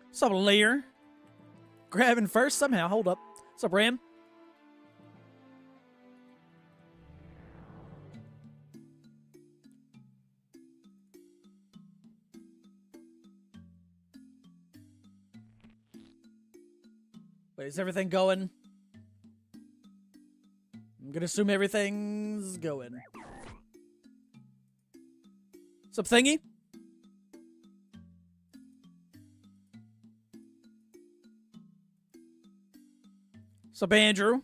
What's up, Lear? Grabbing first somehow. Hold up. What's up, Ram? Wait, is everything going? I'm gonna assume everything's going. What's up, Thingy? What's up, Andrew?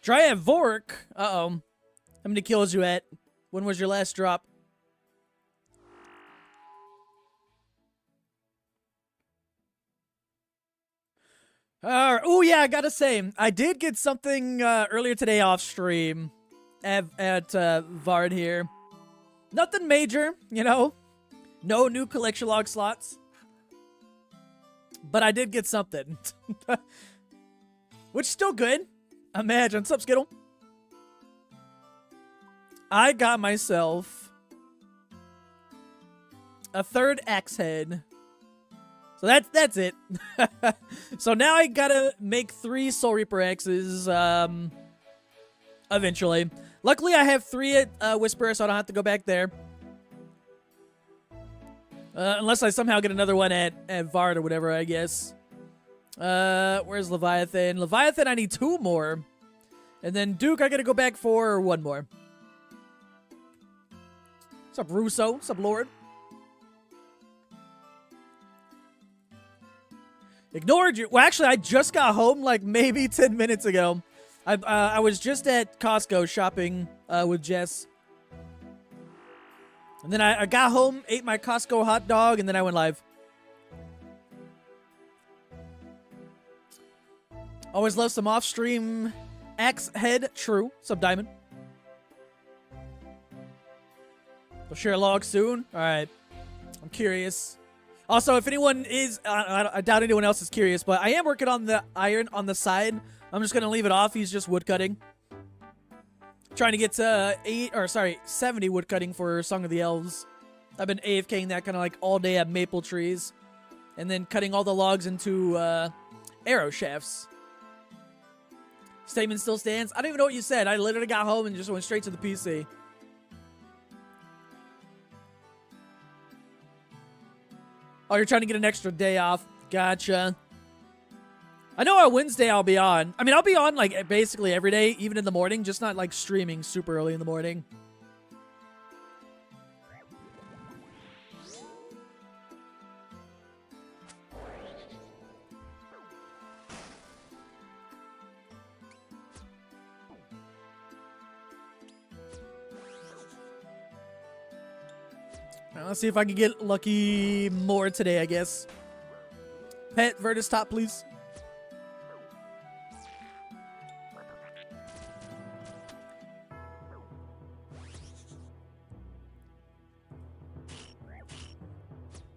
Try at Vork. Uh-oh. How many kills you at? When was your last drop? Oh yeah, I gotta say, I did get something earlier today off stream at Vard here. Nothing major, you know. No new collection log slots. But I did get something. Which is still good. Imagine. What's up, Skittle? I got myself a third axe head. So that's it. So now I gotta make 3 Soul Reaper axes, eventually. Luckily, I have 3 at Whisper, so I don't have to go back there. Unless I somehow get another one at Vard or whatever, I guess. Where's Leviathan? Leviathan, I need 2 more. And then Duke, I gotta go back for 1 more. What's up, Russo? What's up, Lord? Ignored you. Well, actually, I just got home like maybe 10 minutes ago. I was just at Costco shopping with Jess. And then I got home, ate my Costco hot dog, and then I went live. Always love some off-stream axe head. True. Sub Diamond. We'll share a log soon. All right. I'm curious. Also, if anyone is, I doubt anyone else is curious, but I am working on the iron on the side. I'm just going to leave it off. He's just wood cutting. Trying to get to 70 wood cutting for Song of the Elves. I've been AFKing that kind of like all day at maple trees. And then cutting all the logs into arrow shafts. Statement still stands. I don't even know what you said. I literally got home and just went straight to the PC. Oh, you're trying to get an extra day off. Gotcha. I know on Wednesday I'll be on. I mean, I'll be on like basically every day, even in the morning, just not like streaming super early in the morning. Let's see if I can get lucky more today, I guess. Pet, Vertus top, please.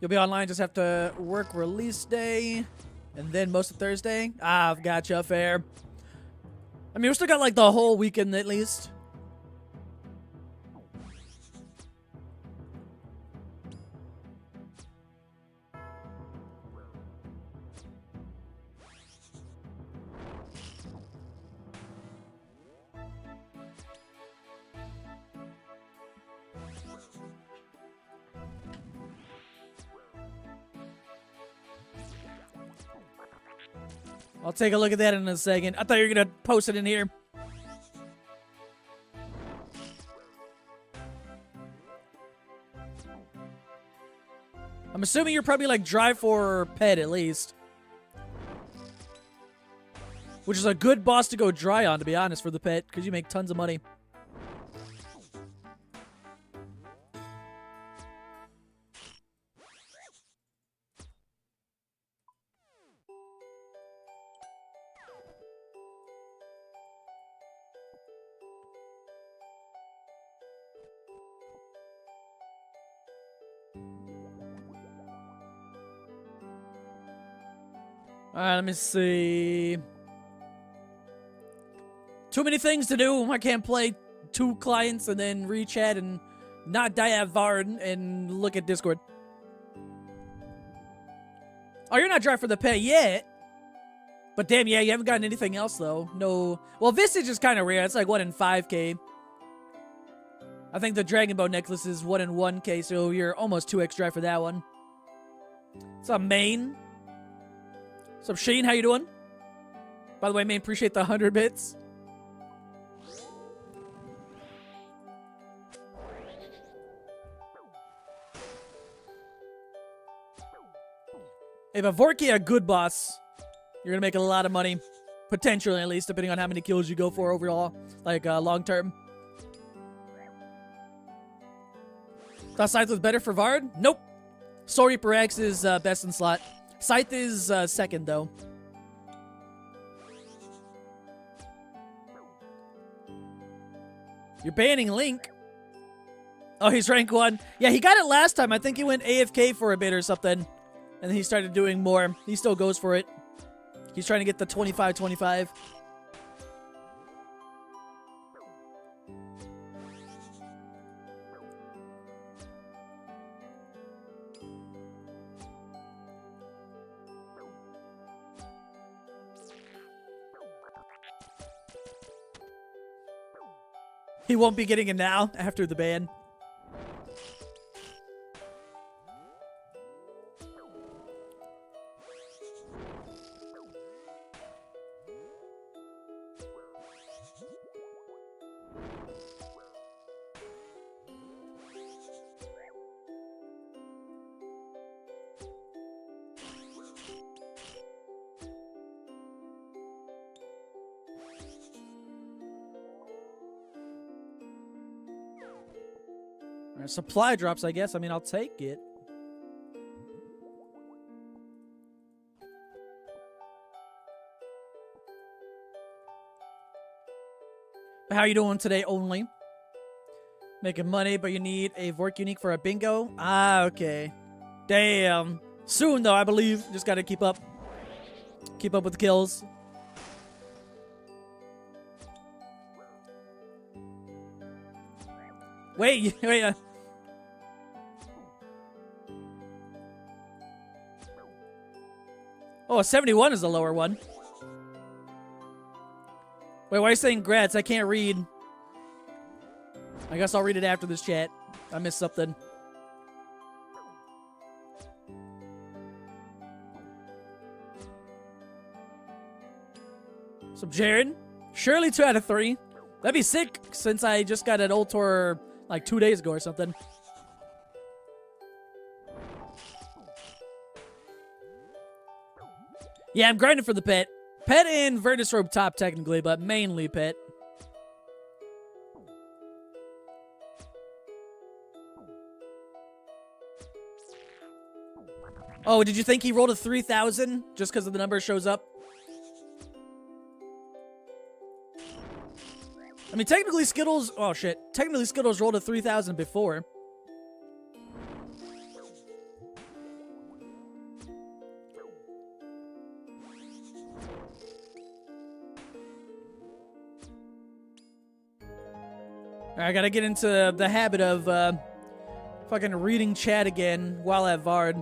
You'll be online, just have to work release day, and then most of Thursday. Ah, I've gotcha, fair. I mean, we still got like the whole weekend at least. I'll take a look at that in a second. I thought you were going to post it in here. I'm assuming you're probably like drive for pet at least. Which is a good boss to go dry on, to be honest, for the pet, because you make tons of money. Alright, let me see. Too many things to do. I can't play 2 clients and then re-chat and not die at Vard and look at Discord. Oh, you're not dry for the pet yet. But damn, yeah, you haven't gotten anything else, though. No. Well, Visage is kind of rare. It's like 1 in 5k. I think the Dragon Bow necklace is 1 in 1k, so you're almost 2x dry for that one. What's up, Main? What's up, Sheen? How you doing? By the way, Main, appreciate the 100 bits. Hey, but Vorky, a good boss. You're gonna make a lot of money. Potentially, at least, depending on how many kills you go for overall. Like, long term. Thought Scythe was better for Vard? Nope. Soul Reaper X is best in slot. Scythe is second, though. You're banning Link. Oh, he's rank 1. Yeah, he got it last time. I think he went AFK for a bit or something. And then he started doing more. He still goes for it. He's trying to get the 25-25. He won't be getting it now after the ban. Supply drops, I guess. I mean, I'll take it. How you doing today, only? Making money, but you need a Vork unique for a bingo? Ah, okay. Damn. Soon, though, I believe. Just gotta keep up. Keep up with the kills. Wait, wait. Oh, 71 is the lower one. Wait, why are you saying grats? I can't read. I guess I'll read it after this chat. I missed something. So, Jared, surely 2 out of 3. That'd be sick since I just got an Ult Tour like 2 days ago or something. Yeah, I'm grinding for the pet. Pet and Virtus Robe top technically, but mainly pet. Oh, did you think he rolled a 3,000 just because of the number shows up? I mean, technically Skittles... Oh, shit. Technically Skittles rolled a 3,000 before. I gotta get into the habit of fucking reading chat again while at Vard.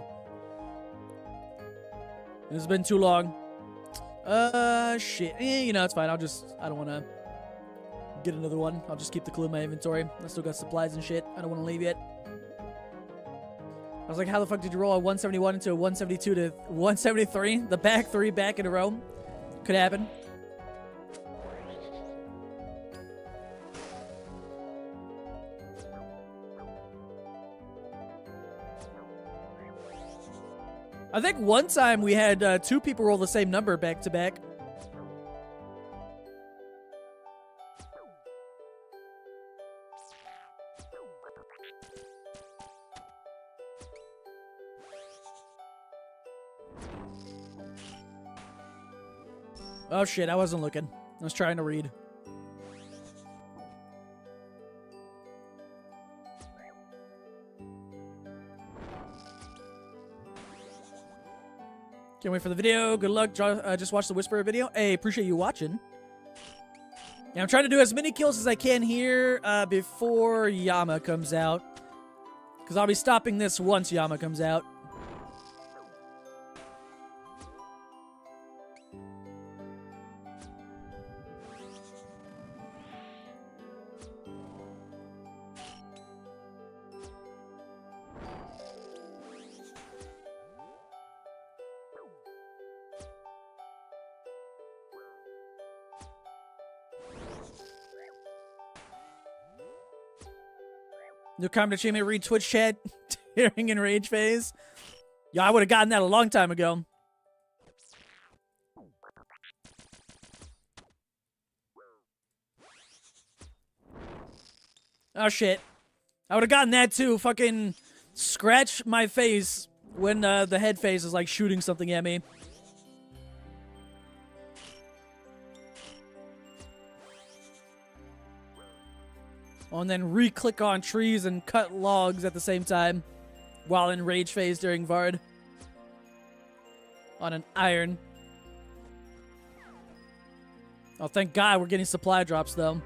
It's been too long. Shit. You know, it's fine. I don't want to get another one. I'll just keep the clue in my inventory. I still got supplies and shit. I don't want to leave yet. I was like, how the fuck did you roll a 171 into a 172 to 173? The back 3 back in a row. Could happen. I think one time we had 2 people roll the same number back to back. Oh shit, I wasn't looking. I was trying to read. Can't wait for the video. Good luck. Just watch the Whisperer video. Hey, appreciate you watching. Yeah, I'm trying to do as many kills as I can here before Yama comes out. Because I'll be stopping this once Yama comes out. New comment achievement, read Twitch chat during in rage phase. Yeah, I would have gotten that a long time ago. Oh shit. I would have gotten that too. Fucking scratch my face when the head phase is like shooting something at me. Oh, and then re-click on trees and cut logs at the same time while in rage phase during Vard. On an iron. Oh, thank God we're getting supply drops, though.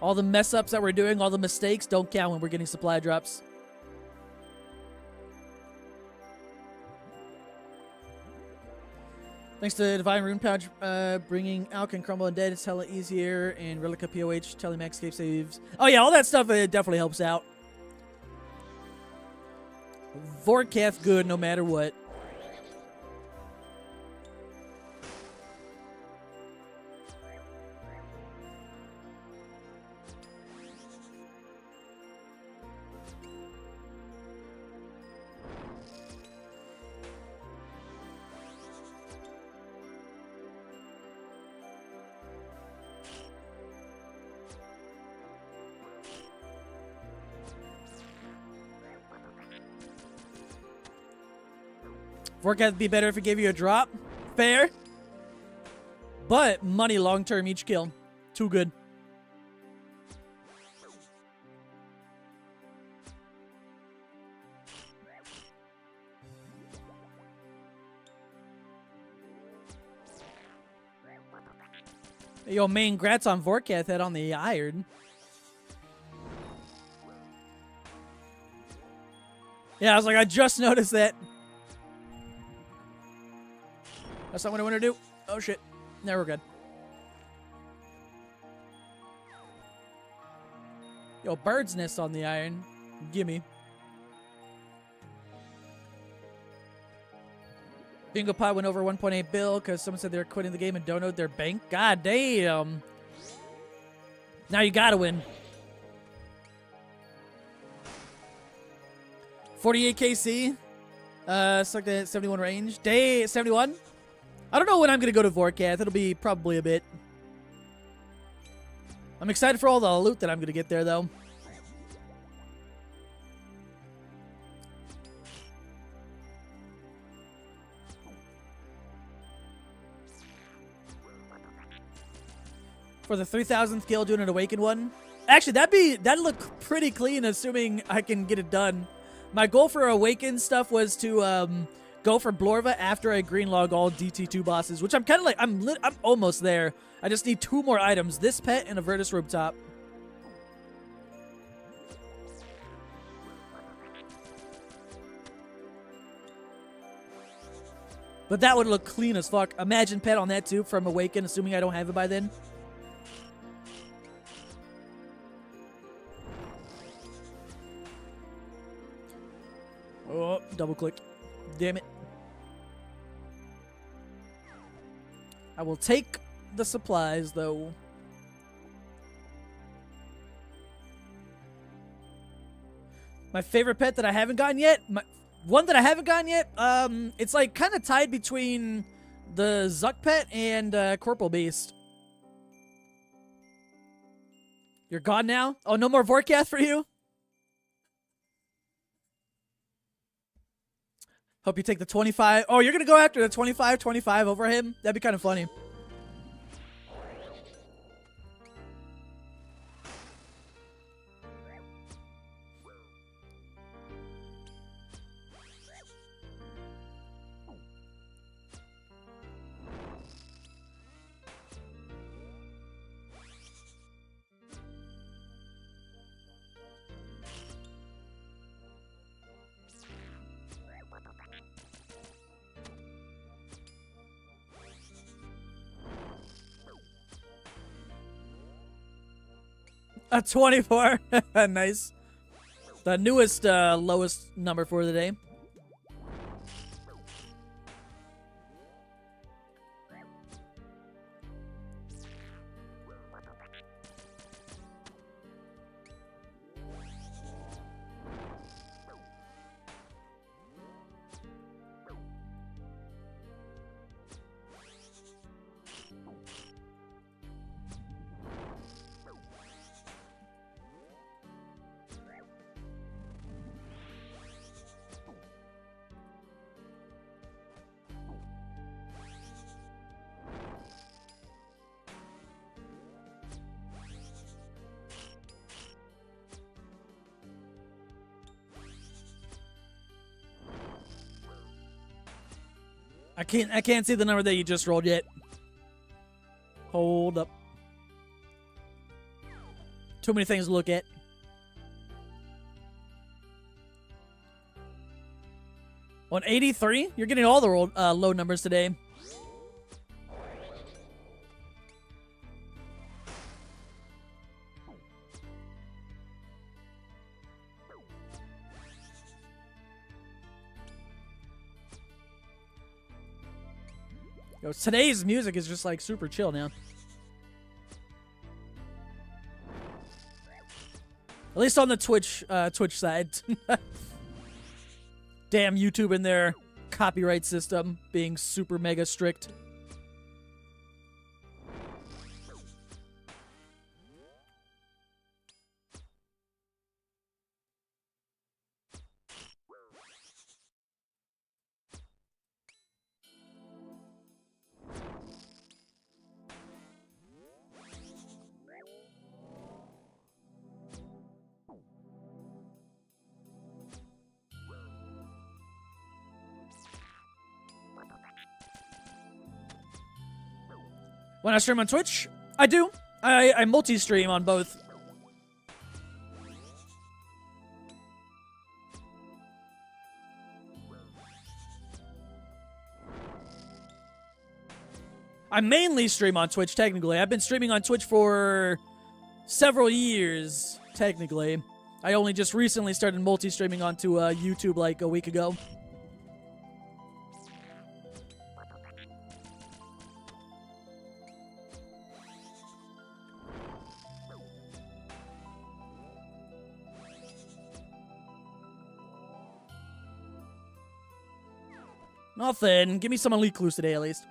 All the mess-ups that we're doing, all the mistakes, don't count when we're getting supply drops. Thanks to Divine Rune Pouch, bringing Alk and Crumble Undead, it's hella easier, and Relica POH, Telemax escape saves. Oh yeah, all that stuff definitely helps out. Vorkath good no matter what. Vorkath would be better if it gave you a drop. Fair. But money long term each kill. Too good. Yo, main grats on Vorkath head on the iron. Yeah, I was like, I just noticed that. That's not what I want to do. Oh, shit. Now we're good. Yo, bird's nest on the iron. Gimme. Bingo Pot went over 1.8 bill because someone said they were quitting the game and donated their bank. God damn. Now you gotta win. 48 KC. Stuck at 71 range. Day 71. I don't know when I'm going to go to Vorkath. It'll be probably a bit. I'm excited for all the loot that I'm going to get there, though. For the 3,000th kill, doing an Awakened one. Actually, that'd look pretty clean, assuming I can get it done. My goal for Awakened stuff was to go for Blorva after I greenlog all DT2 bosses, which I'm kind of like, I'm almost there. I just need 2 more items. This pet and a Virtus Rooftop. But that would look clean as fuck. Imagine pet on that too from Awaken, assuming I don't have it by then. Oh, double click. Damn it. I will take the supplies, though. My favorite pet that I haven't gotten yet? One that I haven't gotten yet? It's like kind of tied between the Zuck pet and Corporal Beast. You're gone now? Oh, no more Vorkath for you? Hope you take the 25. Oh, you're going to go after the 25 over him? That'd be kind of funny. A 24. Nice. The newest, lowest number for the day. I can't see the number that you just rolled yet. Hold up. Too many things to look at. On 83? You're getting all the low numbers today. Yo, today's music is just like super chill now. At least on the Twitch side. Damn YouTube and their copyright system being super mega strict. When I stream on Twitch, I do. I multi-stream on both. I mainly stream on Twitch, technically. I've been streaming on Twitch for several years, technically. I only just recently started multi-streaming onto YouTube like a week ago. Nothing. Give me some elite clues today, at least.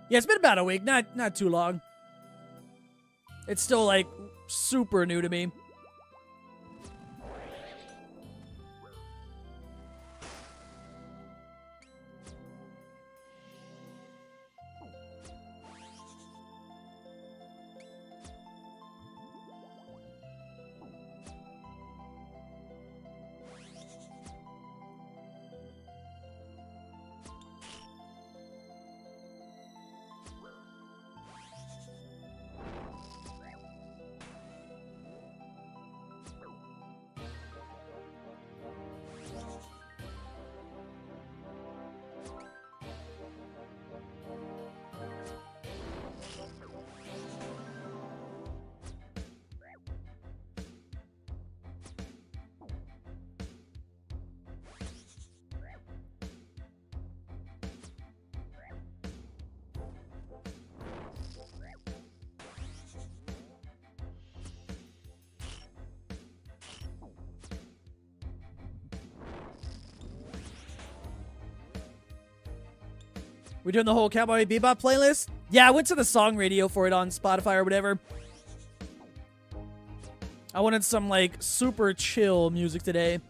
Yeah, it's been about a week. Not too long. It's still, like, super new to me. We doing the whole Cowboy Bebop playlist? Yeah, I went to the song radio for it on Spotify or whatever. I wanted some, like, super chill music today.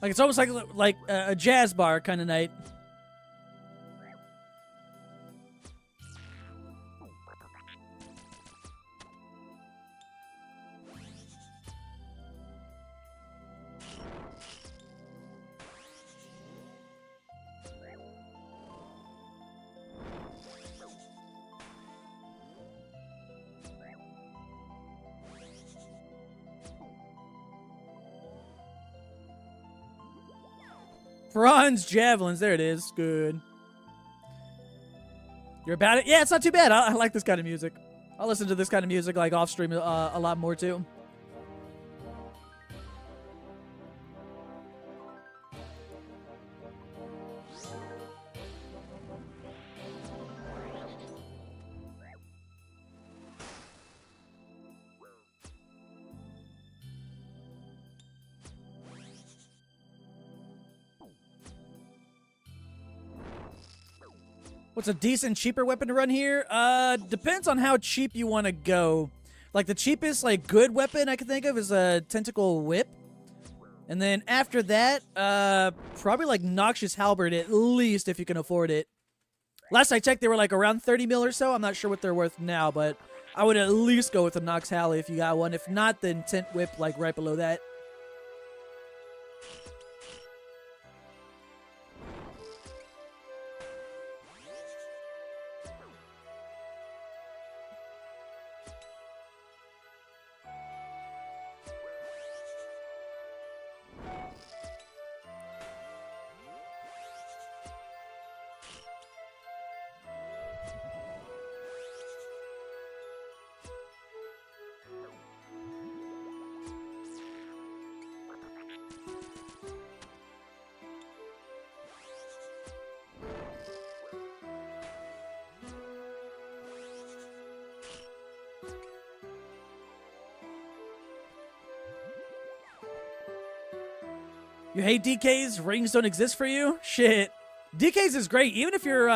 Like, it's almost like a jazz bar kind of night. Bronze javelins. There it is. Good. You're about it? Yeah, it's not too bad. I like this kind of music. I'll listen to this kind of music like off stream a lot more too. What's a decent, cheaper weapon to run here? Depends on how cheap you want to go. Like, the cheapest, like, good weapon I can think of is a Tentacle Whip. And then after that, probably, like, Noxious Halberd at least if you can afford it. Last I checked, they were, like, around 30 mil or so. I'm not sure what they're worth now, but I would at least go with a Nox Halley if you got one. If not, then Tent Whip, like, right below that. You hate DKs? Rings don't exist for you? Shit. DKs is great, even if you're,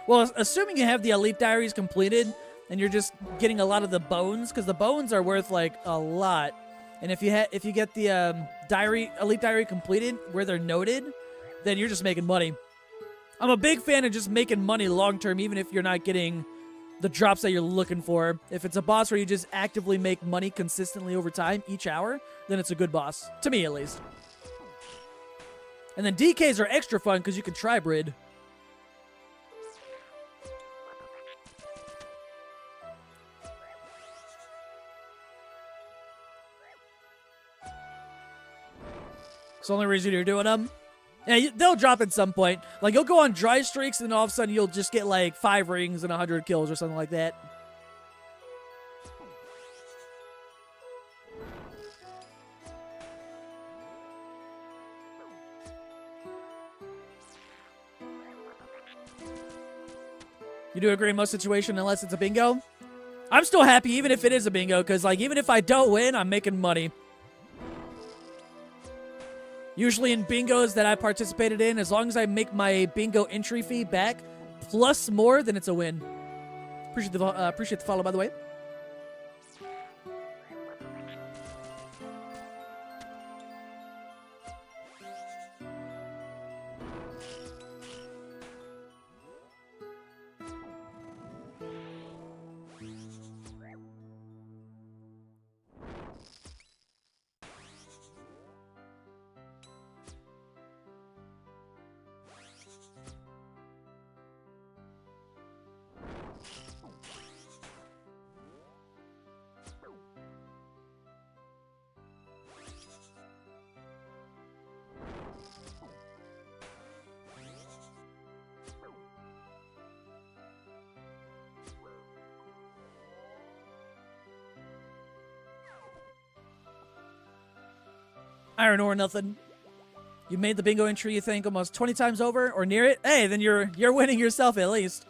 well, assuming you have the Elite Diaries completed, and you're just getting a lot of the bones, because the bones are worth, like, a lot. And if you get the, Elite Diary completed, where they're noted, then you're just making money. I'm a big fan of just making money long-term, even if you're not getting the drops that you're looking for. If it's a boss where you just actively make money consistently over time, each hour, then it's a good boss. To me, at least. And then DKs are extra fun because you can tri-brid. It's the only reason you're doing them. Yeah, they'll drop at some point. Like, you'll go on dry streaks, and then all of a sudden you'll just get, like, 5 rings and 100 kills or something like that. You do agree in most situations unless it's a bingo? I'm still happy even if it is a bingo, because, like, even if I don't win, I'm making money. Usually in bingos that I participated in, as long as I make my bingo entry fee back, plus more, then it's a win. Appreciate the follow, by the way. Iron ore, nothing. You made the bingo entry, you think, almost 20 times over or near it? Hey, then you're winning yourself at least.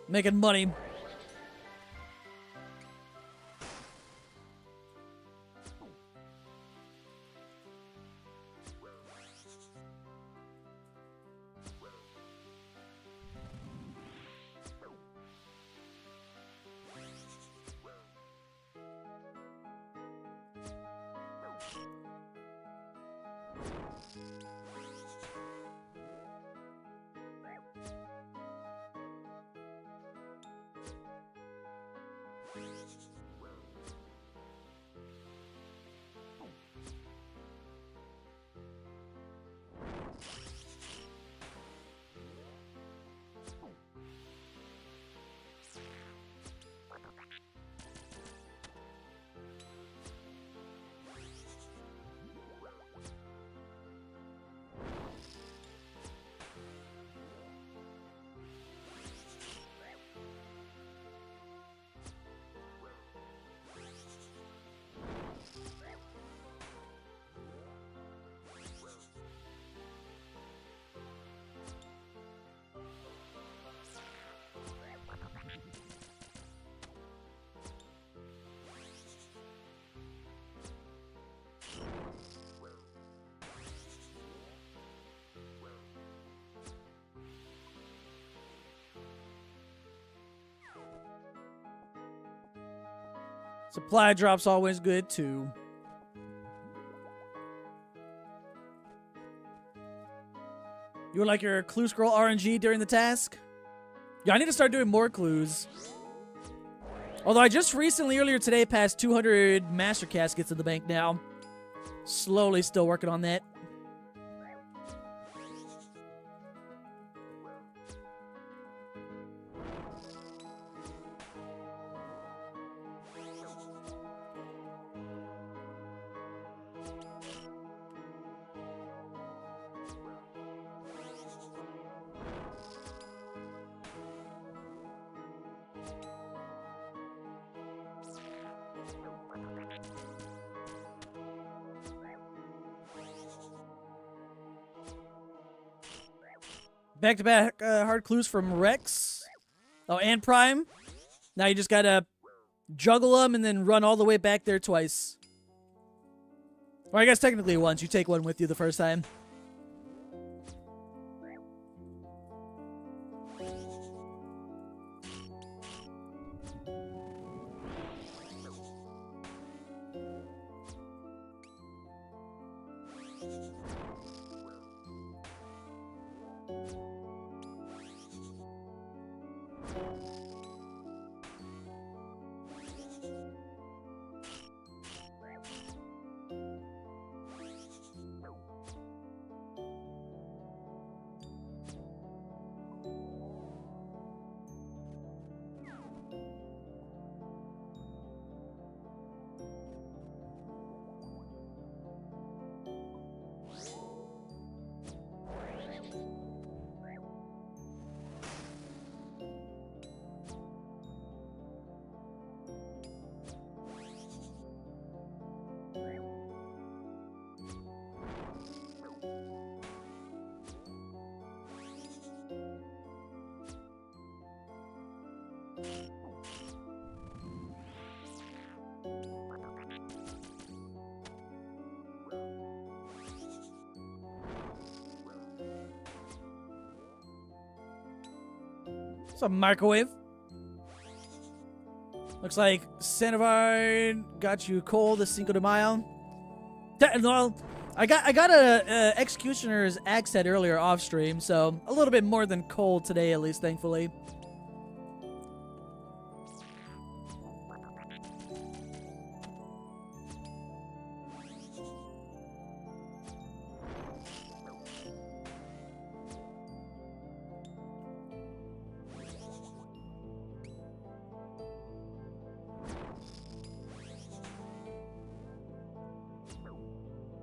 Making money. Supply drop's always good, too. You would like your clue scroll RNG during the task? Yeah, I need to start doing more clues. Although I just recently, earlier today, passed 200 master caskets in the bank now. Slowly still working on that. Back-to-back hard clues from Rex. Oh, and Prime. Now you just gotta juggle them and then run all the way back there twice. Or I guess technically once. You take one with you the first time. It's a microwave. Looks like Sanavard got you cold the Cinco de Mayo. Well, I got a Executioner's axe head earlier off stream, so a little bit more than cold today, at least, thankfully.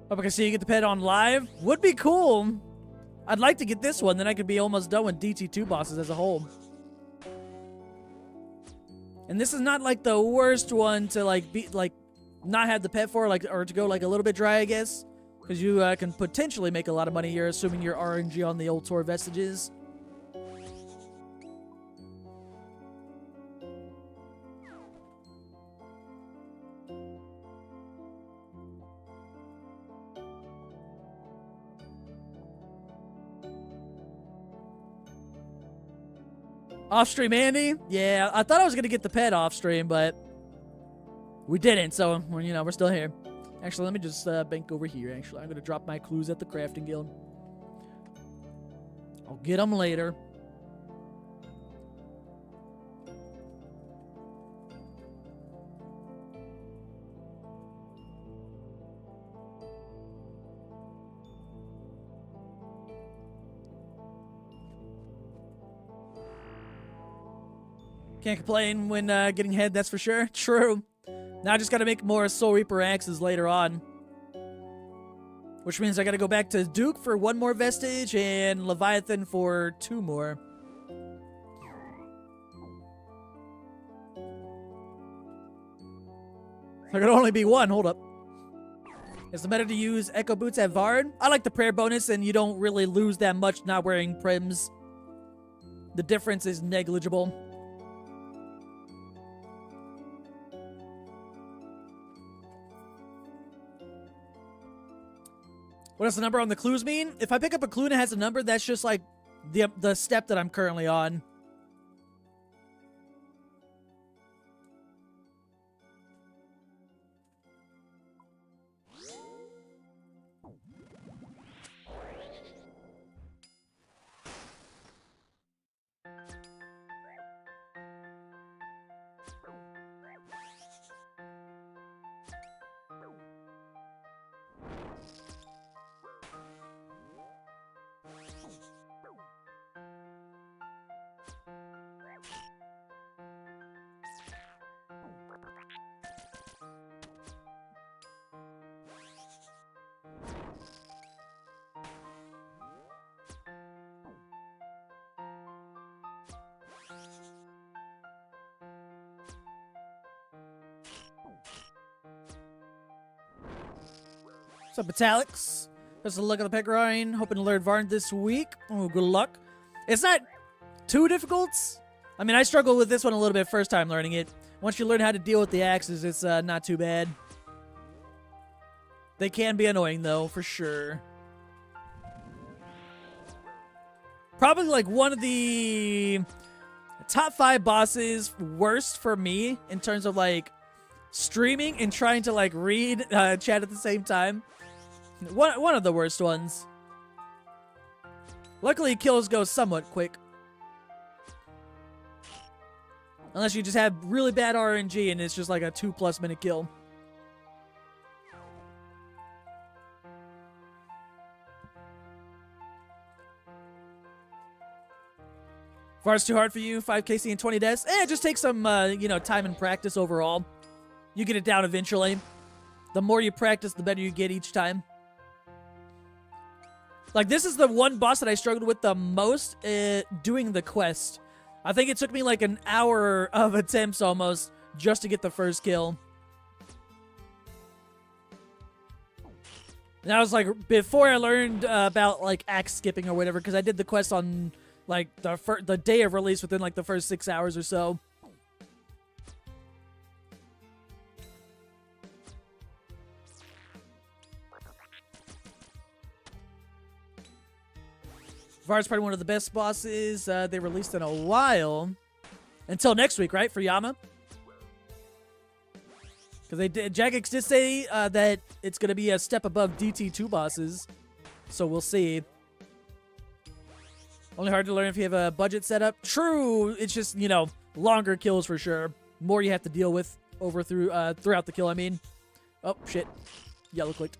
Hope I can see you get the pet on live. Would be cool. I'd like to get this one, then I could be almost done with DT2 bosses as a whole. And this is not like the worst one to like be like not have the pet for, like, or to go like a little bit dry, I guess, because you can potentially make a lot of money here, assuming you're RNG on the old Tor vestiges. Off-stream Andy? Yeah, I thought I was going to get the pet off-stream, but we didn't, so, you know, we're still here. Actually, let me just bank over here, actually. I'm going to drop my clues at the crafting guild. I'll get them later. Can't complain when getting head, that's for sure. True. Now I just gotta make more Soul Reaper axes later on. Which means I gotta go back to Duke for one more vestige and Leviathan for 2 more. There could only be 1, hold up. Is it better to use Echo Boots at Vard? I like the prayer bonus and you don't really lose that much not wearing prims. The difference is negligible. What does the number on the clues mean? If I pick up a clue and it has a number, that's just like the step that I'm currently on. What's up, Metallics? Just a look at the pick grind. Hoping to learn Vard this week. Oh, good luck. It's not too difficult. I mean, I struggled with this one a little bit first time learning it. Once you learn how to deal with the axes, it's not too bad. They can be annoying, though, for sure. Probably, like, one of the top 5 bosses worst for me in terms of, like, streaming and trying to, like, read chat at the same time. One of the worst ones. Luckily, kills go somewhat quick. Unless you just have really bad RNG and it's just like a 2+ minute kill. Vard's too hard for you. 5 KC and 20 deaths. It just takes some, you know, time and practice overall. You get it down eventually. The more you practice, the better you get each time. Like, this is the one boss that I struggled with the most doing the quest. I think it took me like an hour of attempts almost just to get the first kill. And that was like before I learned about like axe skipping or whatever, because I did the quest on like the day of release within like the first 6 hours or so. Vard's probably one of the best bosses they released in a while. Until next week, right? For Yama? Because they did, Jagex did say that it's going to be a step above DT2 bosses. So we'll see. Only hard to learn if you have a budget set up. True, it's just, you know, longer kills for sure. More you have to deal with throughout the kill, I mean. Oh, shit. Yellow clicked.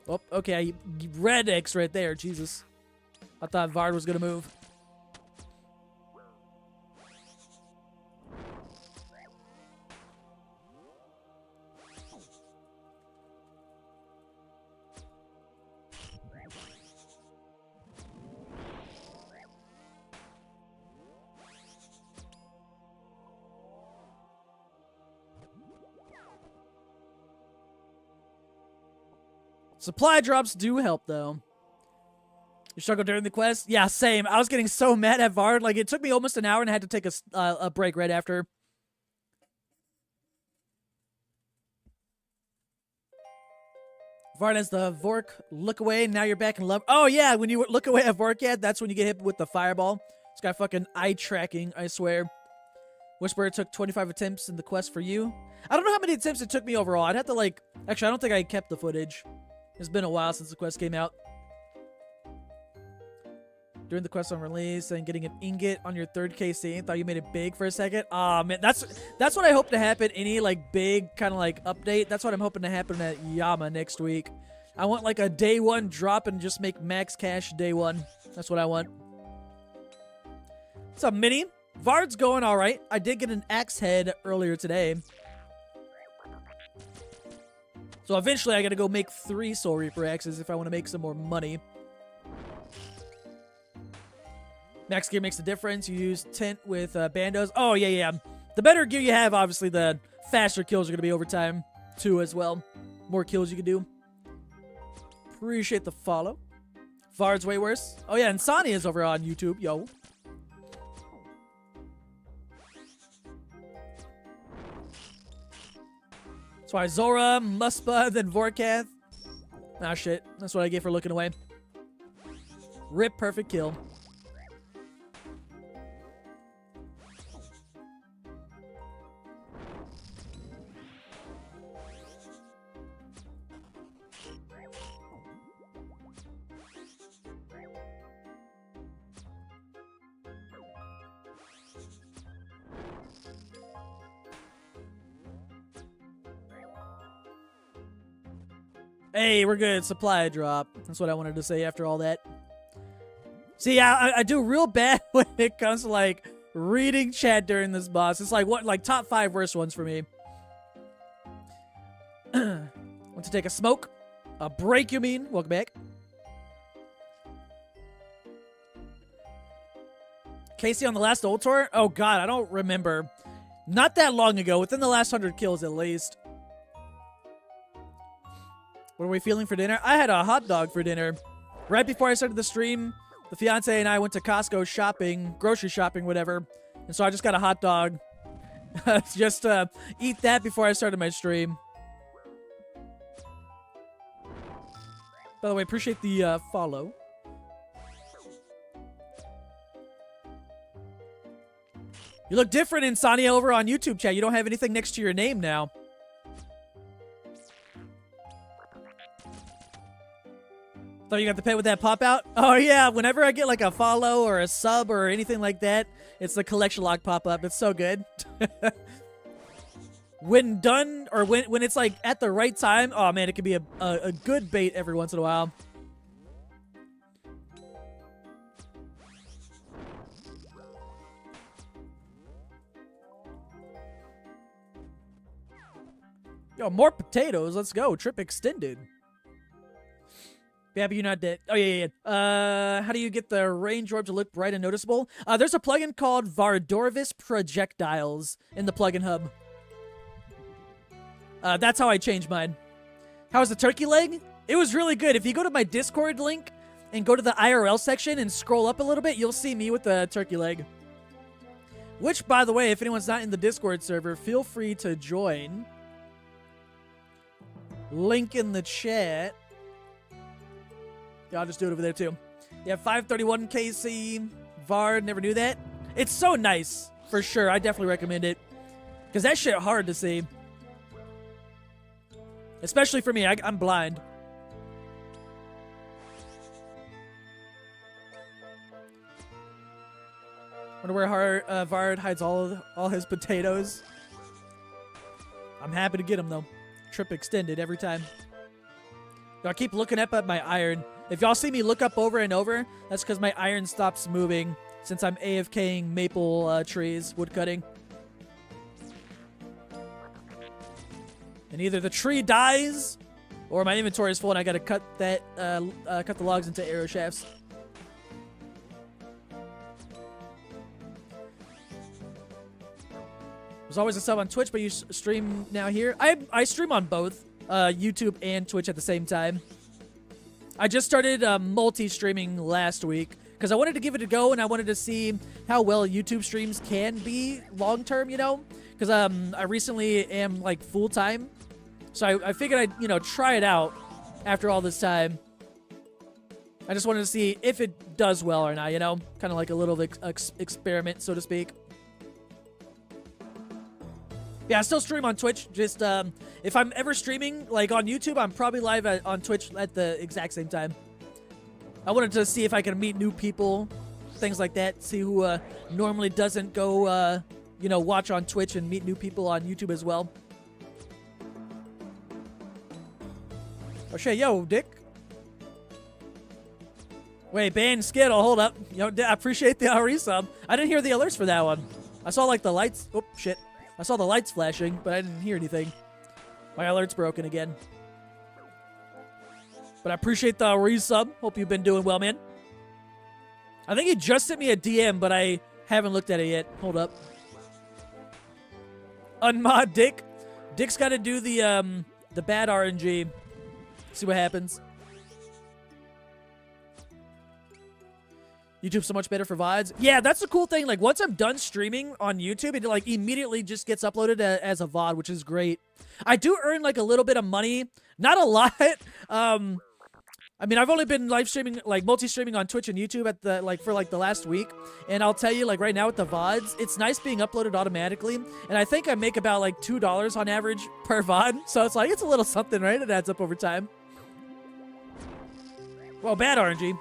Oh, okay. Red X right there. Jesus. I thought Vard was going to move. Supply drops do help, though. You struggled during the quest? Yeah, same. I was getting so mad at Vard. Like, it took me almost an hour and I had to take a break right after. Vard has the Vork look away. Now you're back in love. Oh, yeah. When you look away at Vork, that's when you get hit with the fireball. It's got fucking eye tracking, I swear. Whisperer took 25 attempts in the quest for you. I don't know how many attempts it took me overall. I'd have to, like... Actually, I don't think I kept the footage. It's been a while since the quest came out. During the quest on release and getting an ingot on your 3rd KC. Thought you made it big for a second. Aw, man. That's what I hope to happen. Any, like, big kind of, like, update. That's what I'm hoping to happen at Yama next week. I want, like, a day 1 drop and just make max cash day 1. That's what I want. What's up, Minnie? Vard's going all right. I did get an axe head earlier today. So eventually I gotta go make 3 Soul Reaper axes if I want to make some more money. Max gear makes a difference. You use tint with bandos. Oh, yeah. The better gear you have, obviously, the faster kills are gonna be over time, too, as well. More kills you can do. Appreciate the follow. Vard's way worse. Oh, yeah, and Sonia's over on YouTube. Yo. That's why Zora, Muspa, then Vorkath. Ah, shit. That's what I get for looking away. Rip, perfect kill. Hey, we're good. Supply drop. That's what I wanted to say after all that. See, I do real bad when it comes to, like, reading chat during this boss. It's like, what, like, top 5 worst ones for me. Want to take a smoke? A break, you mean? Welcome back. Casey on the last old tour? Oh, God, I don't remember. Not that long ago. Within the last 100 kills, at least. What are we feeling for dinner? I had a hot dog for dinner. Right before I started the stream, the fiance and I went to Costco shopping, grocery shopping, whatever. And so I just got a hot dog. Just eat that before I started my stream. By the way, appreciate the follow. You look different, Insania, over on YouTube chat. You don't have anything next to your name now. Thought you got the pet with that pop out? Oh yeah, whenever I get like a follow or a sub or anything like that, it's the collection log pop up. It's so good. When done, or when it's like at the right time, oh man, it can be a good bait every once in a while. Yo, more potatoes. Let's go. Trip extended. Babby, you're not dead. Oh, yeah. How do you get the range orb to look bright and noticeable? There's a plugin called Vardorvis Projectiles in the plugin hub. That's how I changed mine. How's the turkey leg? It was really good. If you go to my Discord link and go to the IRL section and scroll up a little bit, you'll see me with the turkey leg. Which, by the way, if anyone's not in the Discord server, feel free to join. Link in the chat. Yeah, I'll just do it over there too. Yeah, 531 KC. Vard, never knew that. It's so nice, for sure. I definitely recommend it. Because that shit hard to see. Especially for me, I'm blind. Wonder where Vard hides all his potatoes. I'm happy to get them though. Trip extended every time. Y'all keep looking up at my iron. If y'all see me look up over and over, that's because my iron stops moving since I'm AFKing maple trees, wood cutting. And either the tree dies or my inventory is full and I gotta cut that cut the logs into arrow shafts. There's always a sub on Twitch, but you stream now here. I stream on both YouTube and Twitch at the same time. I just started multi-streaming last week because I wanted to give it a go and I wanted to see how well YouTube streams can be long-term, you know? Because I recently am, like, full-time. So I figured I'd, you know, try it out after all this time. I just wanted to see if it does well or not, you know? Kind of like a little experiment, so to speak. Yeah, I still stream on Twitch. Just, if I'm ever streaming, like, on YouTube, I'm probably live on Twitch at the exact same time. I wanted to see if I could meet new people, things like that. See who normally doesn't go, you know, watch on Twitch and meet new people on YouTube as well. Oh, shit. Yo, Dick. Wait, ban Skittle. Hold up. Yo, I appreciate the resub. I didn't hear the alerts for that one. I saw, like, the lights. Oh, shit. I saw the lights flashing, but I didn't hear anything. My alert's broken again. But I appreciate the resub. Hope you've been doing well, man. I think he just sent me a DM, but I haven't looked at it yet. Hold up. Unmod Dick. Dick's got to do the bad RNG. See what happens. YouTube's so much better for VODs. Yeah, that's the cool thing. Like, once I'm done streaming on YouTube, it, like, immediately just gets uploaded as a VOD, which is great. I do earn, like, a little bit of money. Not a lot. I mean, I've only been live streaming, like, multi-streaming on Twitch and YouTube at the, like, for, like, the last week. And I'll tell you, like, right now with the VODs, it's nice being uploaded automatically. And I think I make about, like, $2 on average per VOD. So it's like, it's a little something, right? It adds up over time. Well, bad RNG.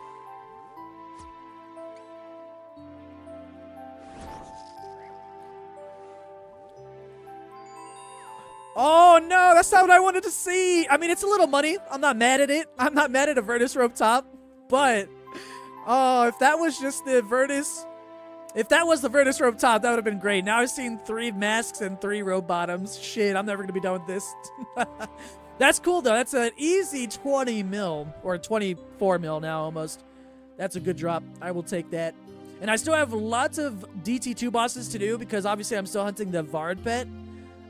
Oh, no, that's not what I wanted to see. I mean, it's a little money. I'm not mad at it. I'm not mad at a Virtus rope top. But, oh, if that was just the Virtus, if that was the Virtus rope top, that would have been great. Now I've seen 3 masks and 3 rope bottoms. Shit, I'm never going to be done with this. That's cool, though. That's an easy 20 mil, or 24 mil now almost. That's a good drop. I will take that. And I still have lots of DT2 bosses to do because obviously I'm still hunting the Vard pet.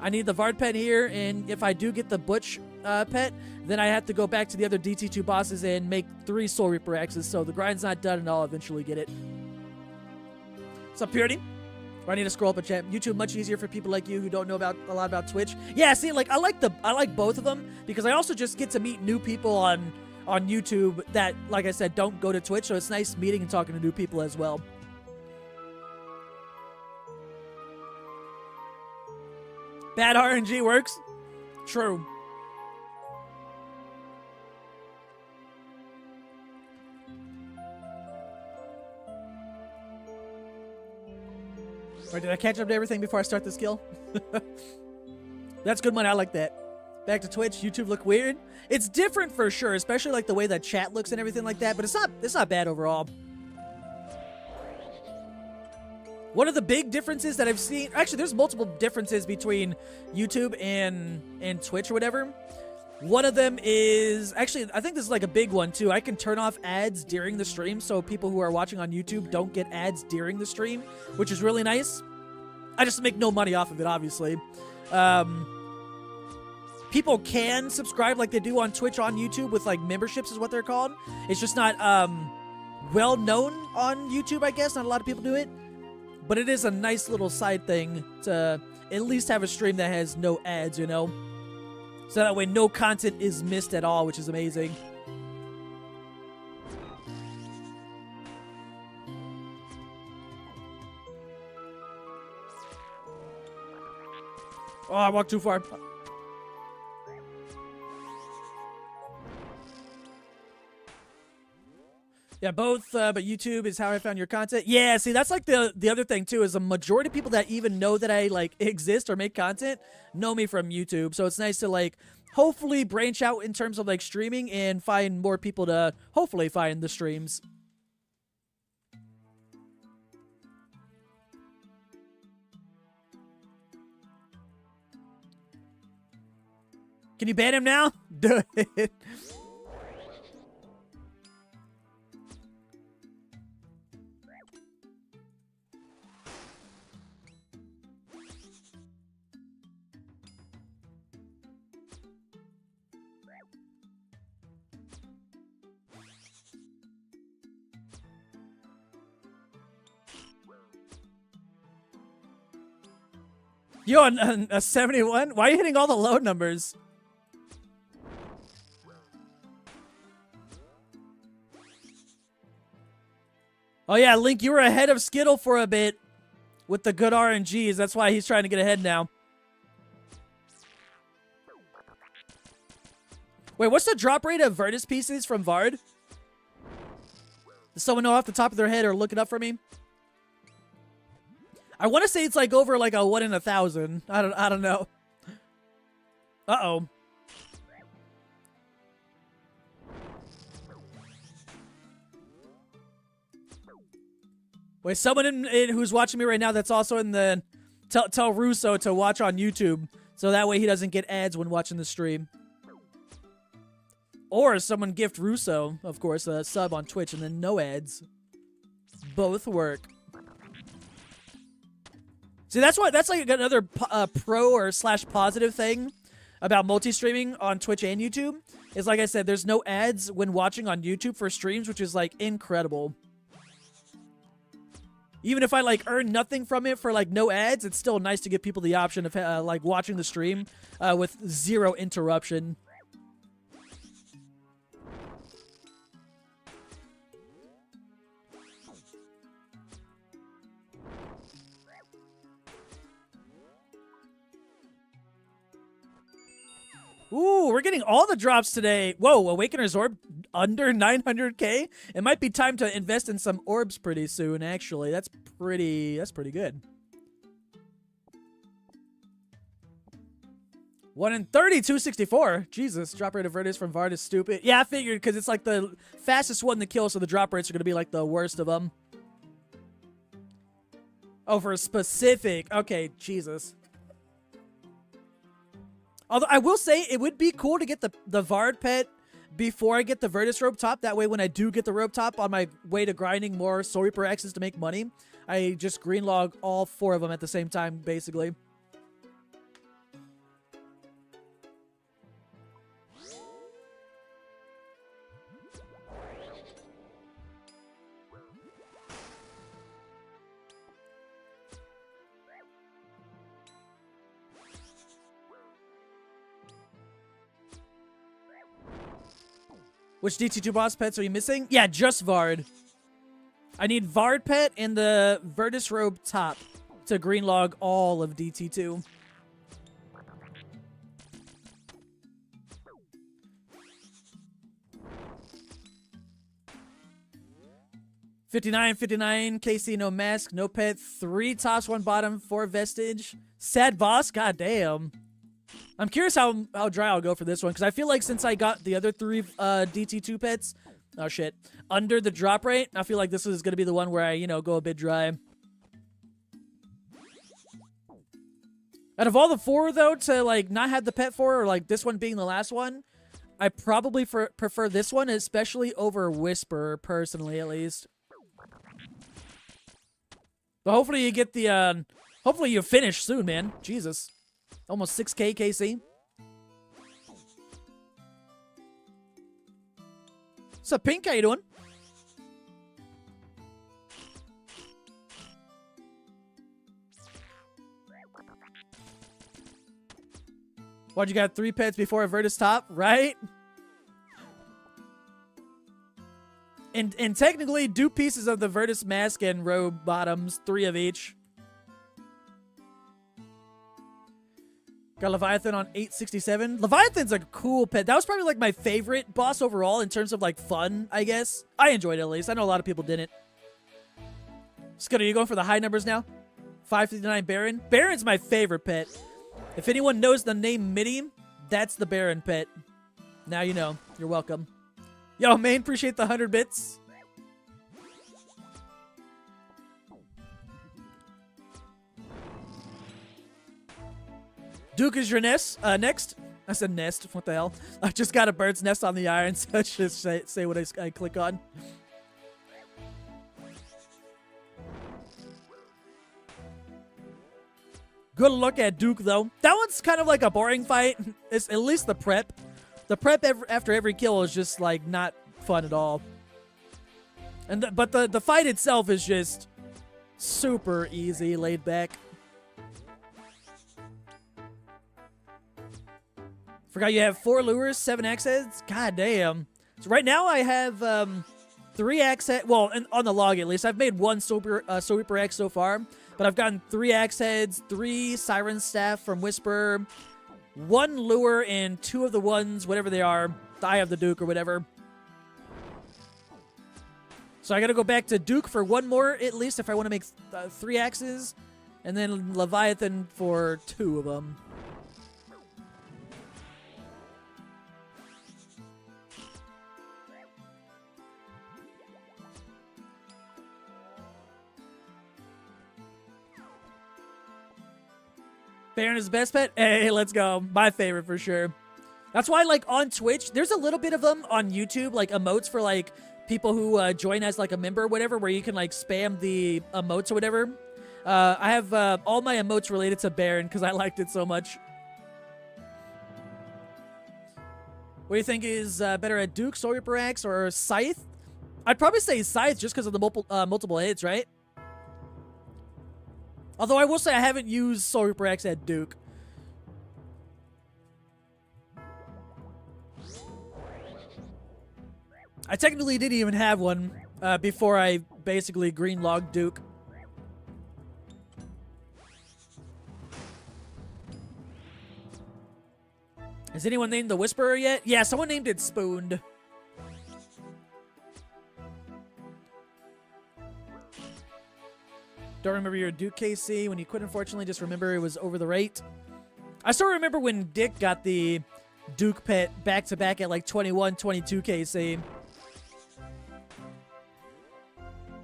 I need the Vard pet here, and if I do get the Butch pet, then I have to go back to the other DT2 bosses and make 3 Soul Reaper X's. So the grind's not done, and I'll eventually get it. What's up, Purity? Or I need to scroll up a chat. YouTube much easier for people like you who don't know a lot about Twitch. Yeah, see, like I like both of them because I also just get to meet new people on YouTube that, like I said, don't go to Twitch. So it's nice meeting and talking to new people as well. Bad RNG works. True. Or did I catch up to everything before I start the skill? That's good money. I like that. Back to Twitch. YouTube look weird. It's different for sure, especially like the way that chat looks and everything like that. But it's not bad overall. One of the big differences that I've seen, actually, there's multiple differences between YouTube and Twitch or whatever. One of them is, actually, I think this is like a big one too. I can turn off ads during the stream, so people who are watching on YouTube don't get ads during the stream, which is really nice. I just make no money off of it, obviously. People can subscribe like they do on Twitch on YouTube with like memberships is what they're called. It's just not well known on YouTube, I guess. Not a lot of people do it. But it is a nice little side thing to at least have a stream that has no ads, you know? So that way no content is missed at all, which is amazing. Oh, I walked too far. Yeah, both, but YouTube is how I found your content. Yeah, see, that's like the other thing, too, is a majority of people that even know that I, like, exist or make content know me from YouTube. So it's nice to, like, hopefully branch out in terms of, like, streaming and find more people to hopefully find the streams. Can you ban him now? Do it. You on a 71? Why are you hitting all the low numbers? Oh yeah, Link, you were ahead of Skittle for a bit with the good RNGs. That's why he's trying to get ahead now. Wait, what's the drop rate of Virtus pieces from Vard? Does someone know off the top of their head or look it up for me? I want to say it's like over like a 1 in 1,000. I don't know. Uh-oh. Wait, someone who's watching me right now that's also in the... Tell Russo to watch on YouTube. So that way he doesn't get ads when watching the stream. Or someone gift Russo, of course, a sub on Twitch and then no ads. Both work. See, that's like another pro or slash positive thing about multi-streaming on Twitch and YouTube. Is like I said, there's no ads when watching on YouTube for streams, which is like incredible. Even if I like earn nothing from it for like no ads, it's still nice to give people the option of like watching the stream with 0 interruption. Ooh, we're getting all the drops today. Whoa, Awakener's Orb under 900k? It might be time to invest in some orbs pretty soon, actually. That's pretty good. 1 in 30, 264. Jesus, drop rate of Virtus from Vard is stupid. Yeah, I figured, because it's like the fastest one to kill, so the drop rates are going to be like the worst of them. Oh, for a specific. Okay, Jesus. Although I will say it would be cool to get the Vard pet before I get the Virtus rope top. That way when I do get the rope top on my way to grinding more Soul Reaper X's to make money, I just green log all 4 of them at the same time, basically. Which DT2 boss pets are you missing? Yeah, just Vard. I need Vard pet and the Virtus robe top to green log all of DT2. $59.59 KC, no mask, no pet, 3 tops, 1 bottom, 4 vestige. Sad boss, goddamn. I'm curious how dry I'll go for this one, because I feel like since I got the other 3 DT2 pets, oh shit, under the drop rate, I feel like this is going to be the one where I, you know, go a bit dry. Out of all the 4, though, to, like, not have the pet for, or, like, this one being the last one, I probably prefer this one, especially over Whisper, personally, at least. But hopefully you get the, hopefully you finish soon, man. Jesus. Almost 6K KC. What's up, Pink? How you doing? Why'd you got 3 pets before a Virtus top, right? And technically, do pieces of the Virtus mask and robe bottoms, 3 of each. Got Leviathan on 867. Leviathan's a cool pet. That was probably like my favorite boss overall in terms of like fun, I guess. I enjoyed it at least. I know a lot of people didn't. Scott, are you going for the high numbers now? 559 Baron. Baron's my favorite pet. If anyone knows the name Mitty, that's the Baron pet. Now you know. You're welcome. Yo, main, appreciate the 100 bits. Duke is your nest. Next. I said nest. What the hell? I just got a bird's nest on the iron, so let's just say what I click on. Good look at Duke, though. That one's kind of like a boring fight. It's at least the prep. The prep after every kill is just, like, not fun at all. And but the fight itself is just super easy, laid back. Forgot you have 4 lures, 7 axe heads. God damn. So right now I have 3 axe heads. Well, on the log at least. I've made 1 Soul Reaper axe so far. But I've gotten 3 axe heads, 3 siren staff from Whisper, 1 lure, and 2 of the ones, whatever they are, the Eye of the Duke or whatever. So I gotta go back to Duke for 1 more at least if I want to make 3 axes. And then Leviathan for 2 of them. Baron is the best pet? Hey, let's go. My favorite for sure. That's why, like, on Twitch, there's a little bit of them on YouTube, like, emotes for, like, people who join as, like, a member or whatever, where you can, like, spam the emotes or whatever. I have all my emotes related to Baron because I liked it so much. What do you think is better at Duke, Soul Reaper Axe, or Scythe? I'd probably say Scythe just because of the multiple hits, right? Although I will say I haven't used Soul Reaper Axe at Duke. I technically didn't even have one before I basically green-logged Duke. Has anyone named the Whisperer yet? Yeah, someone named it Spooned. Don't remember your Duke KC when you quit, unfortunately. Just remember it was over the rate. I still remember when Dick got the Duke pet back-to-back at like 21, 22 KC.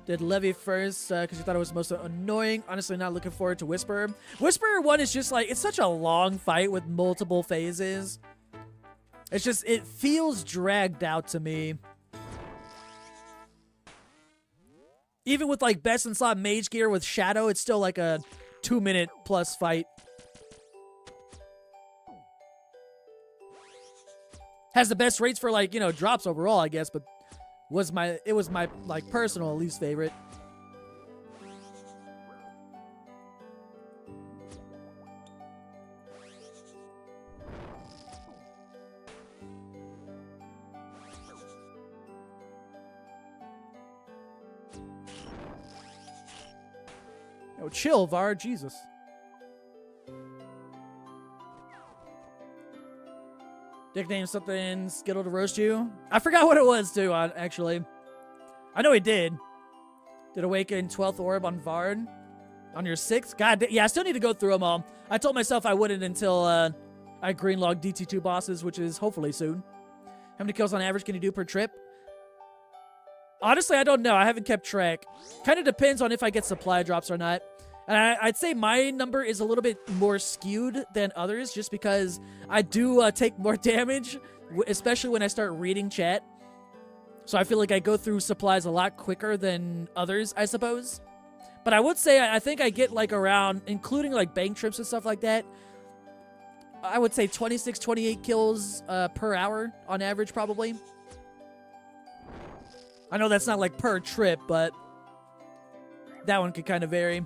Did Levy first because you thought it was most annoying. Honestly, not looking forward to Whisperer. Whisperer 1 is just like, it's such a long fight with multiple phases. It's just, it feels dragged out to me. Even with, like, best in slot mage gear with Shadow, it's still, like, a 2-minute plus fight. Has the best rates for, like, you know, drops overall, I guess, but it was my, like, personal least favorite. Oh, chill, Vard. Jesus. Nickname something Skittle to roast you. I forgot what it was, too, actually. I know he did. Did awaken 12th orb on Vard. On your 6th? God, yeah, I still need to go through them all. I told myself I wouldn't until I greenlog DT2 bosses, which is hopefully soon. How many kills on average can you do per trip? Honestly, I don't know. I haven't kept track. Kind of depends on if I get supply drops or not. And I'd say my number is a little bit more skewed than others just because I do take more damage, especially when I start reading chat. So I feel like I go through supplies a lot quicker than others, I suppose. But I would say I think I get like around, including like bank trips and stuff like that, I would say 26, 28 kills per hour on average probably. I know that's not like per trip, but that one could kind of vary.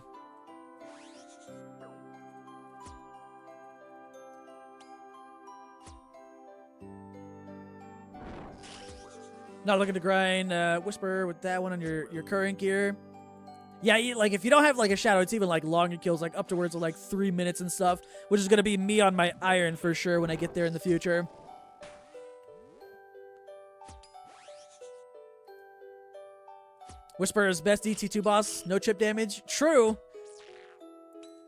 Not looking to grind Whisper with that one on your current gear. Yeah, like if you don't have like a shadow, it's even like longer kills, like up towards of like 3 minutes and stuff, which is going to be me on my iron for sure when I get there in the future. Whisper's best DT2 boss, no chip damage. True.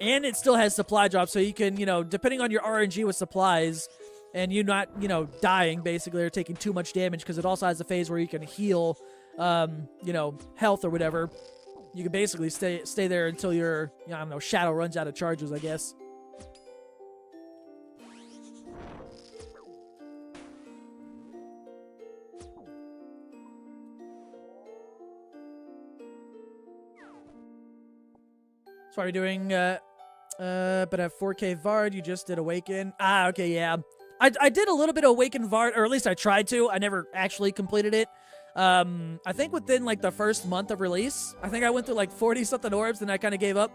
And it still has supply drops, so you can, you know, depending on your RNG with supplies, and you not, you know, dying basically or taking too much damage, because it also has a phase where you can heal, you know, health or whatever. You can basically stay there until your, you know, I don't know, shadow runs out of charges, I guess. So are we doing, but at 4K Vard, you just did Awaken. Ah, okay, yeah. I did a little bit of Awaken Vard, or at least I tried to. I never actually completed it. I think within like the first month of release, I think I went through like 40-something orbs and I kind of gave up.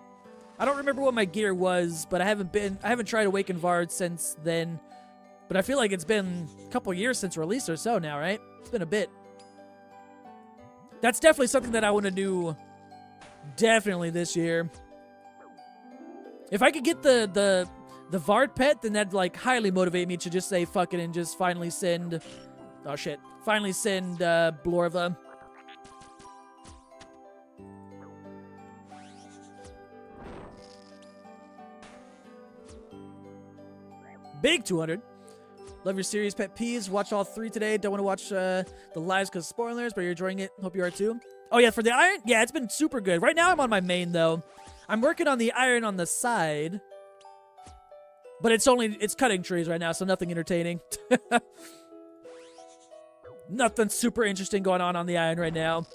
I don't remember what my gear was, but I haven't tried Awaken Vard since then. But I feel like it's been a couple years since release or so now, right? It's been a bit. That's definitely something that I want to do definitely this year. If I could get the Vard pet, then that'd like highly motivate me to just say fuck it and just finally send, oh shit, finally send Blorva. Big 200. Love your series pet peeves. Watch all 3 today. Don't want to watch the lives because spoilers, but you're enjoying it. Hope you are too. Oh yeah, for the iron, yeah, it's been super good. Right now I'm on my main though. I'm working on the iron on the side. But it's cutting trees right now, so nothing entertaining. Nothing super interesting going on the iron right now.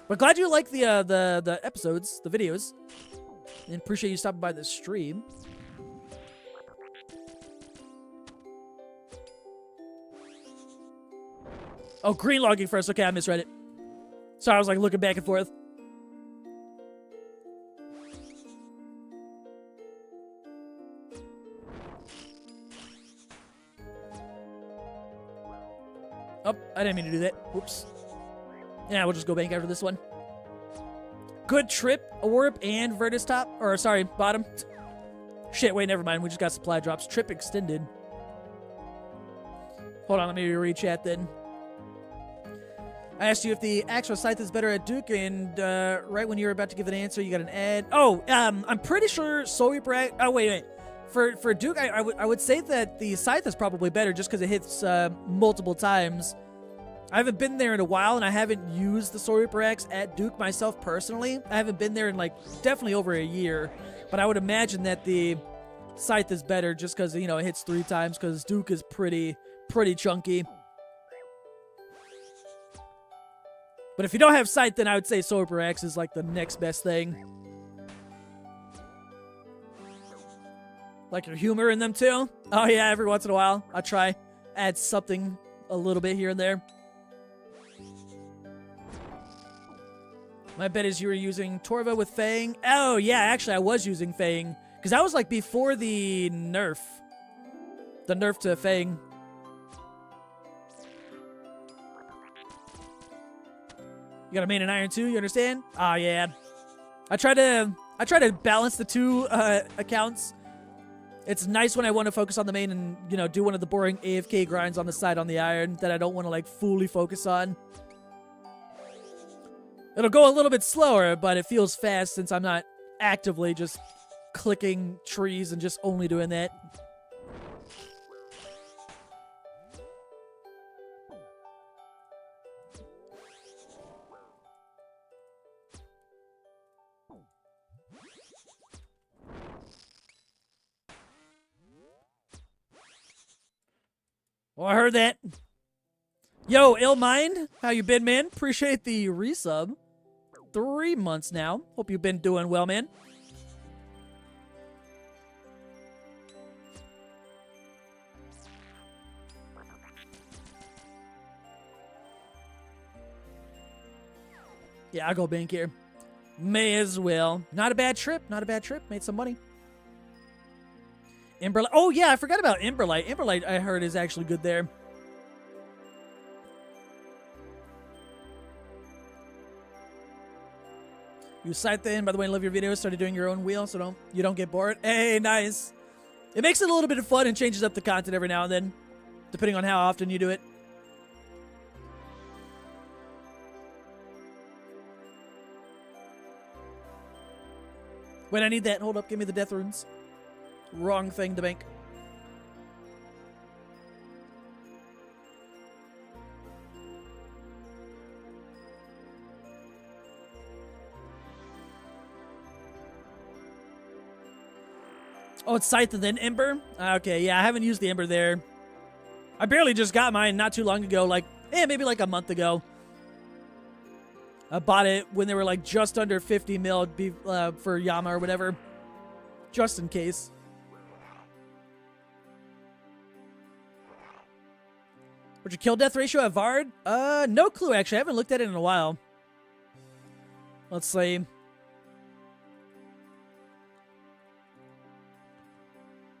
But glad you like the episodes, the videos. And appreciate you stopping by the stream. Oh, green logging first. Okay, I misread it. Sorry, I was like looking back and forth. Oh, I didn't mean to do that. Whoops. Yeah, we'll just go bank after this one. Good trip, orb, and Vertus top. Or, sorry, bottom. Shit, wait, never mind. We just got supply drops. Trip extended. Hold on, let me re-chat then. I asked you if the actual scythe is better at Duke, and right when you were about to give an answer, you got an ad. Oh, I'm pretty sure Soul Reaper... Oh, wait. For Duke, I would say that the scythe is probably better just because it hits multiple times. I haven't been there in a while, and I haven't used the Soul Reaper axe at Duke myself personally. I haven't been there in like definitely over a year, but I would imagine that the scythe is better just because, you know, it hits 3 times because Duke is pretty chunky. But if you don't have scythe, then I would say Soul Reaper axe is like the next best thing. Like your humor in them too? Oh yeah, every once in a while. I'll try. Add something a little bit here and there. My bet is you were using Torva with Fang. Oh yeah, actually I was using Fang. Because that was like before the nerf. The nerf to Fang. You got a main and iron too, you understand? Oh yeah. I tried to I try to balance the two accounts. It's nice when I want to focus on the main and, you know, do one of the boring AFK grinds on the side on the iron that I don't want to, like, fully focus on. It'll go a little bit slower, but it feels fast since I'm not actively just clicking trees and just only doing that. Oh, I heard that. Yo, Ill Mind, how you been, man? Appreciate the resub. 3 months now. Hope you've been doing well, man. Yeah, I'll go bank here. May as well. Not a bad trip. Not a bad trip. Made some money. Emberlight. Oh, yeah, I forgot about Emberlight. Emberlight, I heard, is actually good there. You Scythe in, by the way, I love your videos. Started doing your own wheel so you don't get bored. Hey, nice. It makes it a little bit of fun and changes up the content every now and then, depending on how often you do it. Wait, I need that. Hold up, give me the death runes. Wrong thing to bank. Oh, it's Scythe and then Ember? Okay, yeah, I haven't used the Ember there. I barely just got mine not too long ago, like, maybe like a month ago. I bought it when they were like just under 50 mil for Yama or whatever. Just in case. What's your kill death ratio at Vard? No clue actually. I haven't looked at it in a while. Let's see.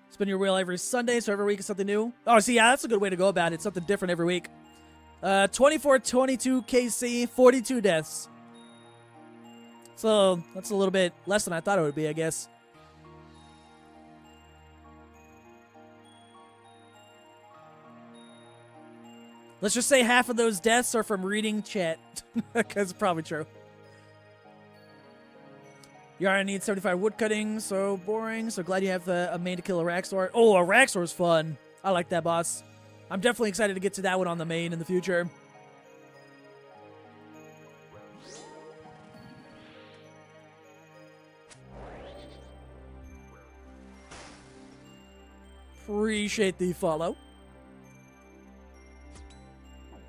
Spin your wheel every Sunday, so every week is something new. Oh, see, yeah, that's a good way to go about it. Something different every week. 24, 22 KC, 42 deaths. So, that's a little bit less than I thought it would be, I guess. Let's just say half of those deaths are from reading chat. Because it's probably true. Yara needs 75 wood cutting, so boring. So glad you have a main to kill a Raxor. Oh, a Raxor is fun. I like that boss. I'm definitely excited to get to that one on the main in the future. Appreciate the follow.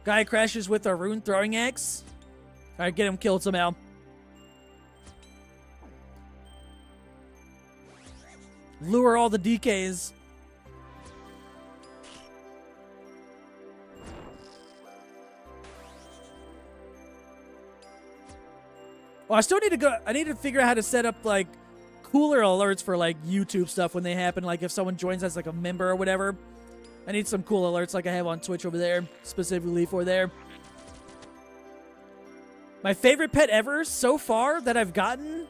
Guy crashes with a rune throwing axe. Alright, get him killed somehow. Lure all the DKs. Well, I still need to go. I need to figure out how to set up like cooler alerts for like YouTube stuff when they happen. Like if someone joins as like a member or whatever. I need some cool alerts like I have on Twitch over there, specifically for there. My favorite pet ever so far that I've gotten?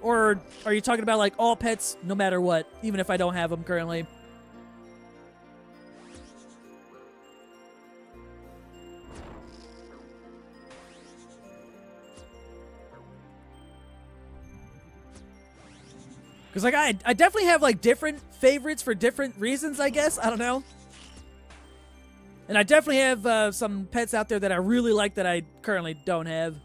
Or are you talking about like all pets no matter what, even if I don't have them currently? Because like I definitely have like different favorites for different reasons, I guess. I don't know. And I definitely have some pets out there that I really like that I currently don't have.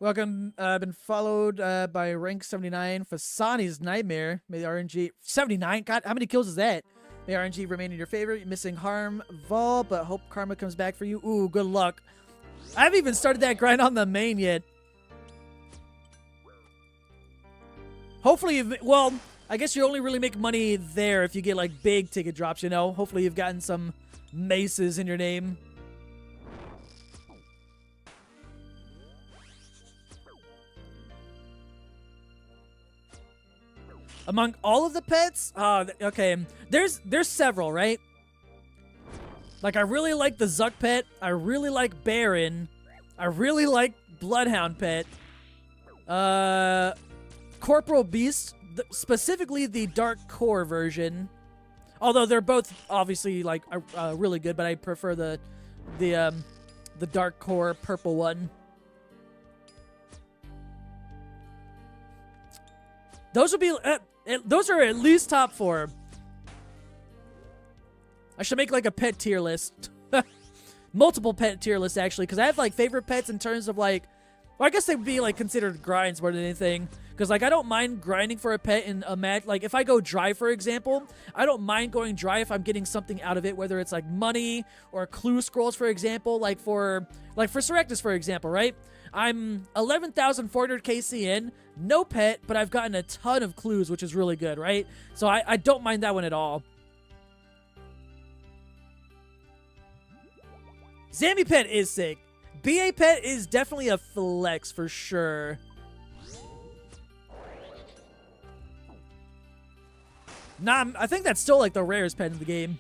Welcome. I've been followed by rank 79. Fasani's Nightmare. May the RNG... 79? God, how many kills is that? May RNG remain in your favor. You're missing Harm, Vol, but hope Karma comes back for you. Ooh, good luck. I haven't even started that grind on the main yet. Hopefully, well, I guess you only really make money there if you get, like, big ticket drops, you know? Hopefully you've gotten some maces in your name. Among all of the pets? Okay, there's several, right? Like, I really like the Zuck pet. I really like Baron. I really like Bloodhound pet. Corporal Beast, specifically the Dark Core version. Although they're both obviously like really good, but I prefer the Dark Core purple one. Those would be those are at least top 4. I should make like a pet tier list. Multiple pet tier lists actually, because I have like favorite pets in terms of like, well, I guess they would be like considered grinds more than anything. Because like I don't mind grinding for a pet in a match. Like if I go dry, for example, I don't mind going dry if I'm getting something out of it, whether it's like money or clue scrolls, for example. Like for Serectus, for example, right? I'm 11,400 KC in, no pet, but I've gotten a ton of clues, which is really good, right? So I don't mind that one at all. Zammy pet is sick. BA pet is definitely a flex for sure. Nah, I think that's still like the rarest pet in the game.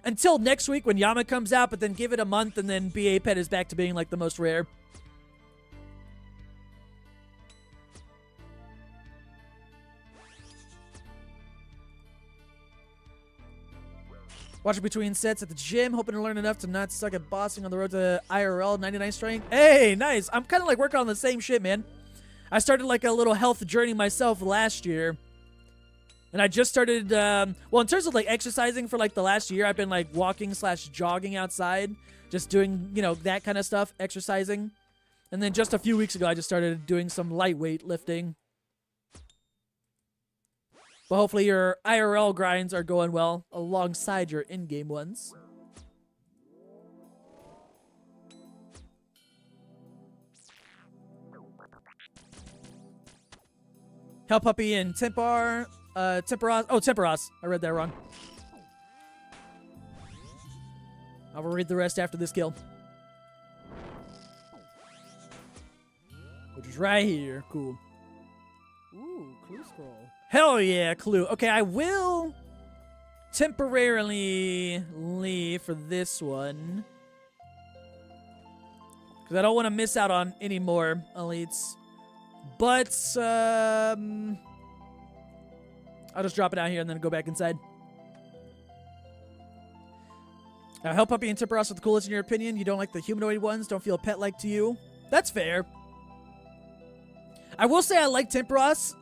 Until next week when Yama comes out, but then give it a month and then BA pet is back to being like the most rare. Watching between sets at the gym, hoping to learn enough to not suck at bossing on the road to IRL 99 strength. Hey, nice. I'm kind of like working on the same shit, man. I started like a little health journey myself last year. And I just started, well, in terms of like exercising for like the last year, I've been like walking / jogging outside. Just doing, you know, that kind of stuff, exercising. And then just a few weeks ago, I just started doing some lightweight lifting. But hopefully your IRL grinds are going well alongside your in-game ones. Hell Puppy and Temperos. Oh, Temperos. I read that wrong. I will read the rest after this kill. Which is right here. Cool. Ooh, clue scroll. Hell yeah, clue. Okay, I will temporarily leave for this one. Because I don't want to miss out on any more elites. But, I'll just drop it out here and then go back inside. Hell Puppy and Temperos are the coolest in your opinion. You don't like the humanoid ones. Don't feel pet-like to you. That's fair. I will say I like Temperos.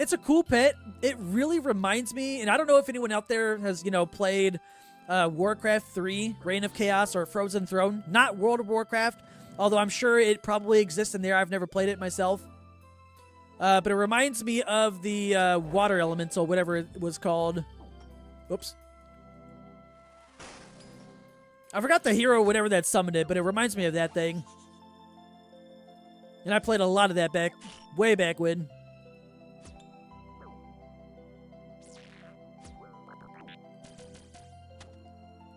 It's a cool pet. It really reminds me, and I don't know if anyone out there has, you know, played Warcraft 3, Reign of Chaos, or Frozen Throne. Not World of Warcraft, although I'm sure it probably exists in there. I've never played it myself. But it reminds me of the water elemental, whatever it was called. Oops. I forgot the hero, whatever that summoned it, but it reminds me of that thing. And I played a lot of that back, way back when.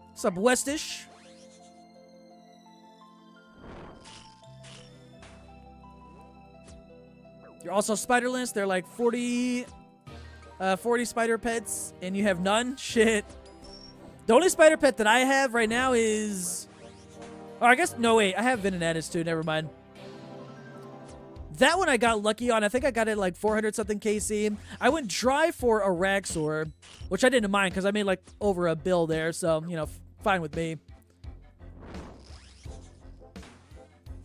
What's up, Westish? You're also spiderless. They're like 40 spider pets, and you have none? Shit. The only spider pet that I have right now is... Oh, I guess... No, wait. I have Venenatus, too. Never mind. That one I got lucky on. I think I got it like 400-something KC. I went dry for a Raxor, which I didn't mind because I made like over a bill there, so, you know, fine with me.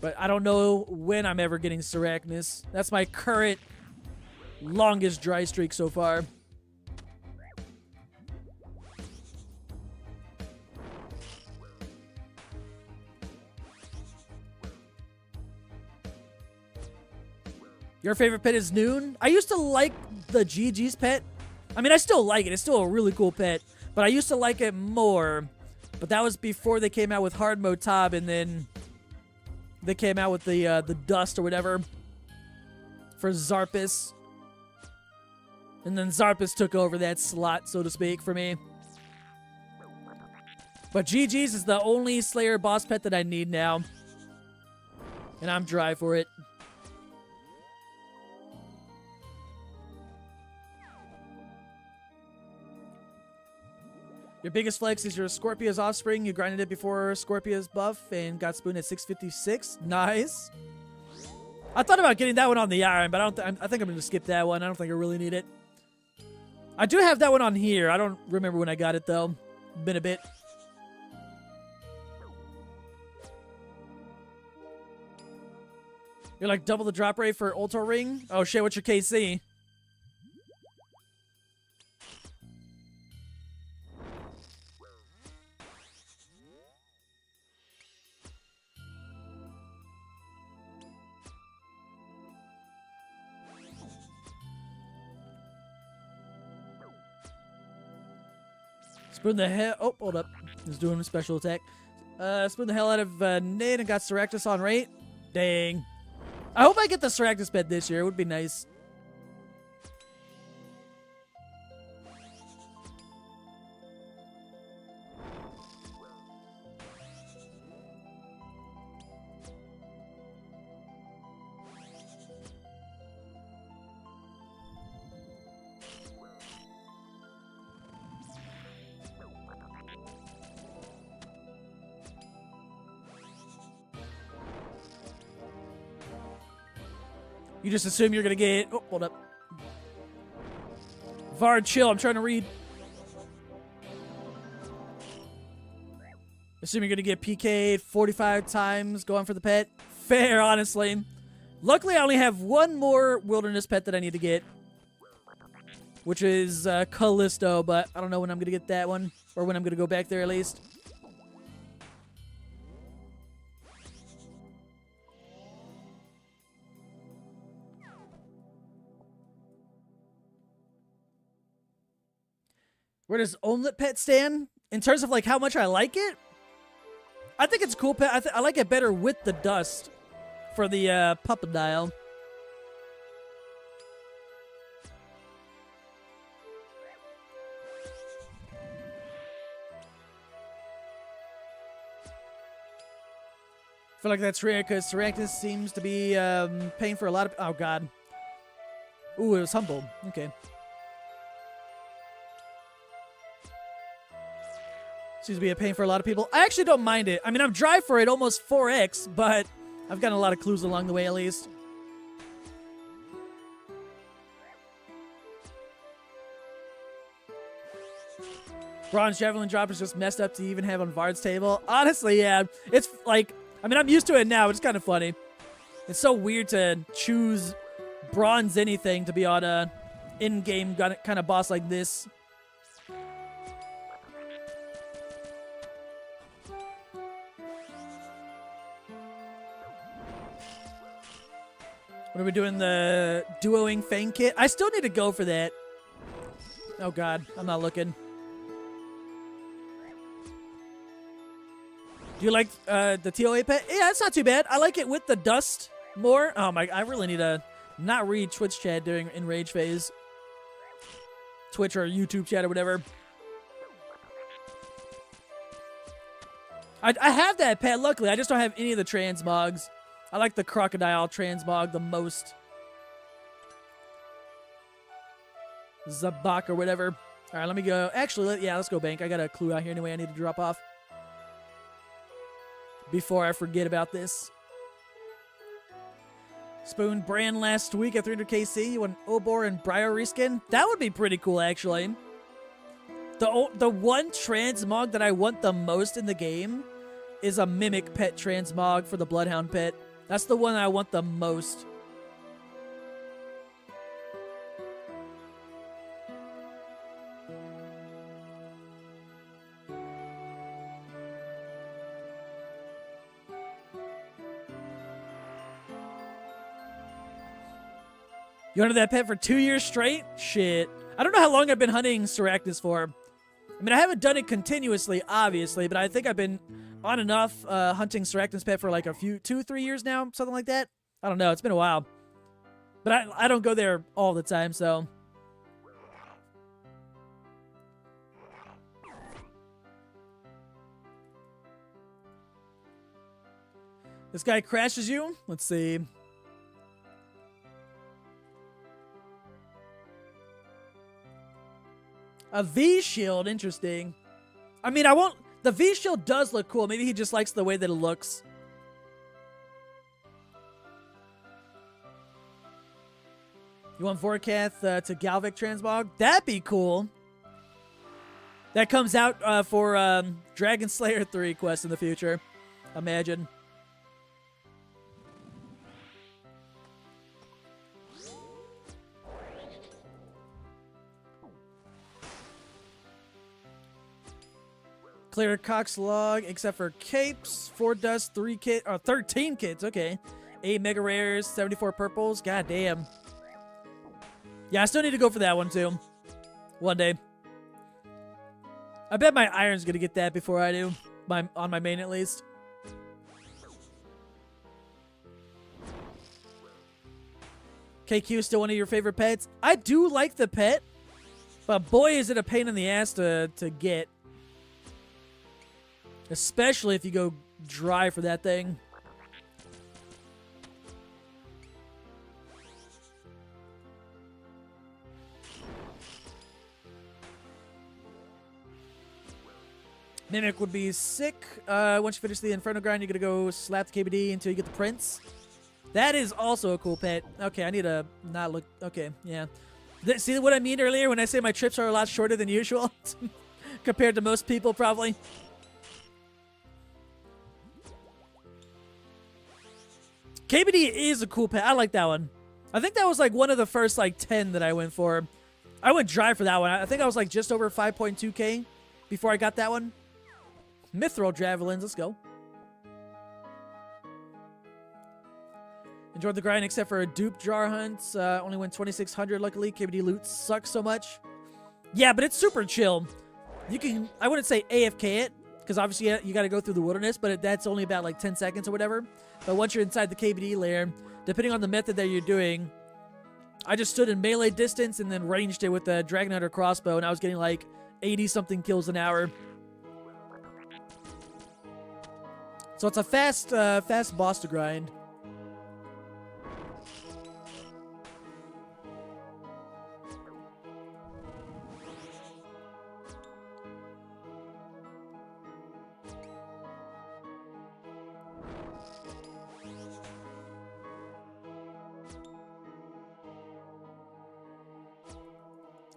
But I don't know when I'm ever getting Seracnus. That's my current longest dry streak so far. Your favorite pet is Noon? I used to like the GG's pet. I mean, I still like it. It's still a really cool pet. But I used to like it more. But that was before they came out with Hard Mode Tab, and then they came out with the Dust or whatever for Zarpus. And then Zarpus took over that slot, so to speak, for me. But GG's is the only Slayer boss pet that I need now. And I'm dry for it. Your biggest flex is your Scorpia's offspring. You grinded it before Scorpia's buff and got Spoon at 656. Nice. I thought about getting that one on the iron, but I think I'm going to skip that one. I don't think I really need it. I do have that one on here. I don't remember when I got it, though. Been a bit. You're like double the drop rate for Ultra Ring? Oh shit, what's your KC? Spoon the hell. Oh, hold up. He's doing a special attack. Spoon the hell out of Nate and got Seractus on rate. Dang. I hope I get the Seractus pet this year. It would be nice. You just assume you're gonna get. Oh, hold up. Vard, chill. I'm trying to read. Assume you're gonna get PK'd 45 times going for the pet. Fair, honestly. Luckily, I only have one more wilderness pet that I need to get, which is Callisto, but I don't know when I'm gonna get that one, or when I'm gonna go back there at least. Where does Omelet Pet stand? In terms of, like, how much I like it? I think it's a cool pet. I like it better with the dust for the Puppendile. I feel like that's rare because Seractus seems to be paying for a lot of... Oh, God. Ooh, it was humble. Okay. Seems to be a pain for a lot of people. I actually don't mind it. I mean, I'm dry for it almost 4x, but I've gotten a lot of clues along the way at least. Bronze Javelin Drop is just messed up to even have on Vard's table. Honestly, yeah. It's like, I mean, I'm used to it now. It's kind of funny. It's so weird to choose bronze anything to be on a in-game kind of boss like this. What are we doing? The duoing Fang kit? I still need to go for that. Oh, God. I'm not looking. Do you like the TOA pet? Yeah, it's not too bad. I like it with the dust more. Oh, my. I really need to not read Twitch chat during Enrage phase. Twitch or YouTube chat or whatever. I have that pet, luckily. I just don't have any of the transmogs. I like the crocodile transmog the most. Zabak or whatever. All right, let me go. Actually, let's go bank. I got a clue out here anyway I need to drop off before I forget about this. Spoon brand last week at 300 KC. You want Obor and Briar reskin? That would be pretty cool, actually. The one transmog that I want the most in the game is a Mimic pet transmog for the Bloodhound pet. That's the one I want the most. You hunted that pet for 2 years straight? Shit. I don't know how long I've been hunting Seractus for. I mean, I haven't done it continuously, obviously, but I think I've been on and off hunting Seractus pet for like a few, 2-3 years now, something like that. I don't know. It's been a while. But I don't go there all the time, so. This guy crashes you? Let's see. A V shield, interesting. I mean, I won't... The V-Shield does look cool. Maybe he just likes the way that it looks. You want Vorkath to Galvic Transmog? That'd be cool. That comes out for Dragon Slayer 3 quest in the future. Imagine. Clear Cox log, except for capes, 4 dust, 3 kit, 13 kits. Okay, 8 mega rares, 74 purples. God damn. Yeah, I still need to go for that one too. One day. I bet my Iron's gonna get that before I do. On my main at least. KQ still one of your favorite pets? I do like the pet, but boy is it a pain in the ass to get. Especially if you go dry for that thing. Mimic would be sick. Once you finish the Inferno grind, you're going to go slap the KBD until you get the Prince. That is also a cool pet. Okay, I need to not look... Okay, yeah. See what I mean earlier when I say my trips are a lot shorter than usual? Compared to most people, probably. KBD is a cool pet. I like that one. I think that was like one of the first like 10 that I went for. I went dry for that one. I think I was like just over 5.2k before I got that one. Mithril Javelins. Let's go. Enjoyed the grind except for dupe jar hunts. Only went 2600 luckily. KBD loot sucks so much. Yeah, but it's super chill. You can... I wouldn't say AFK it, because obviously you got to go through the wilderness, but that's only about like 10 seconds or whatever. But once you're inside the KBD layer, depending on the method that you're doing, I just stood in melee distance and then ranged it with the Dragon Hunter crossbow, and I was getting like 80-something kills an hour. So it's a fast boss to grind.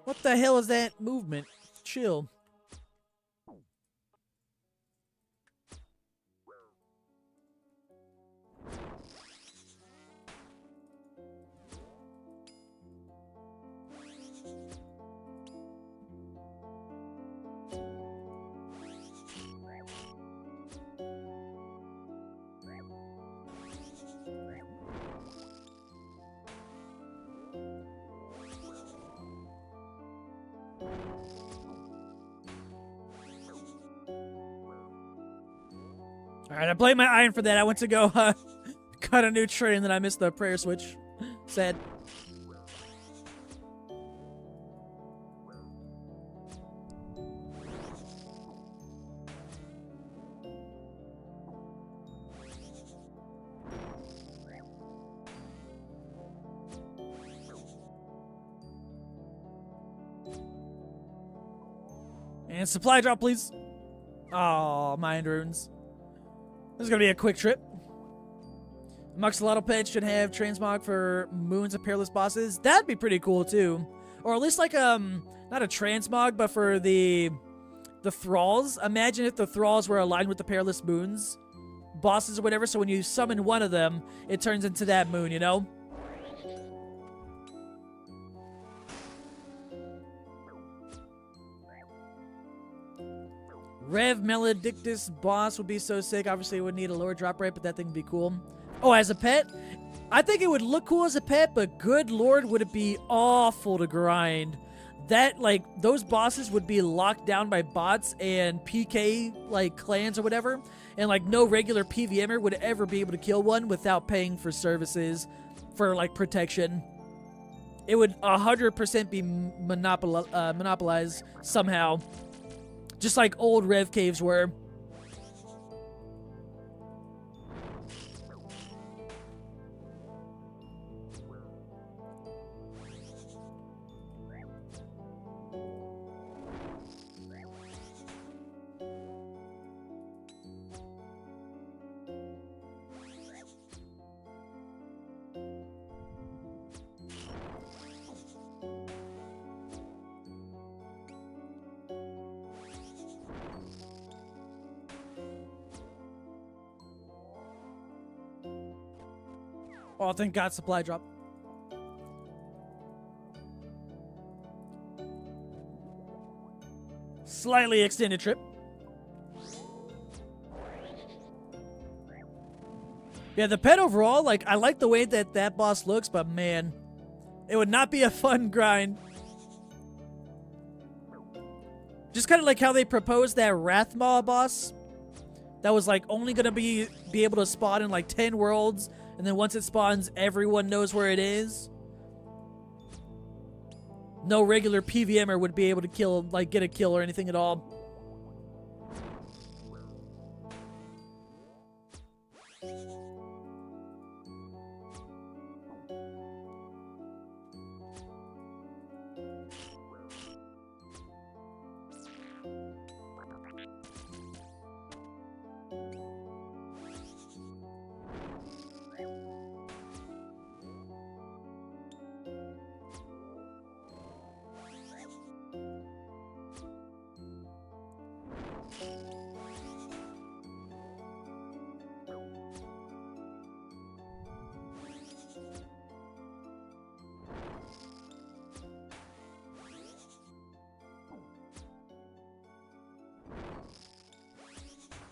What the hell is that movement? Chill. Alright, I blame my Iron for that. I went to go cut a new tree and then I missed the prayer switch. Sad. And supply drop, please. Oh, mind runes. This is going to be a quick trip. Muxolotl pet should have transmog for moons of peerless bosses. That'd be pretty cool, too. Or at least like, not a transmog, but for the thralls. Imagine if the thralls were aligned with the peerless moons bosses or whatever, so when you summon one of them, it turns into that moon, you know? Rev Maledictus boss would be so sick. Obviously, it would need a lower drop rate, but that thing would be cool. Oh, as a pet? I think it would look cool as a pet, but good lord, would it be awful to grind. That, like, those bosses would be locked down by bots and PK, like, clans or whatever, and, like, no regular PVMer would ever be able to kill one without paying for services for, like, protection. It would 100% be monopolized somehow. Just like old Rev caves were. Oh, thank God, supply drop. Slightly extended trip. Yeah, the pet overall, like, I like the way that that boss looks, but man, it would not be a fun grind. Just kind of like how they proposed that Rathmaw boss. That was, like, only gonna be able to spawn in, like, 10 worlds, and then once it spawns, everyone knows where it is. No regular PVMer would be able to kill, like, get a kill or anything at all.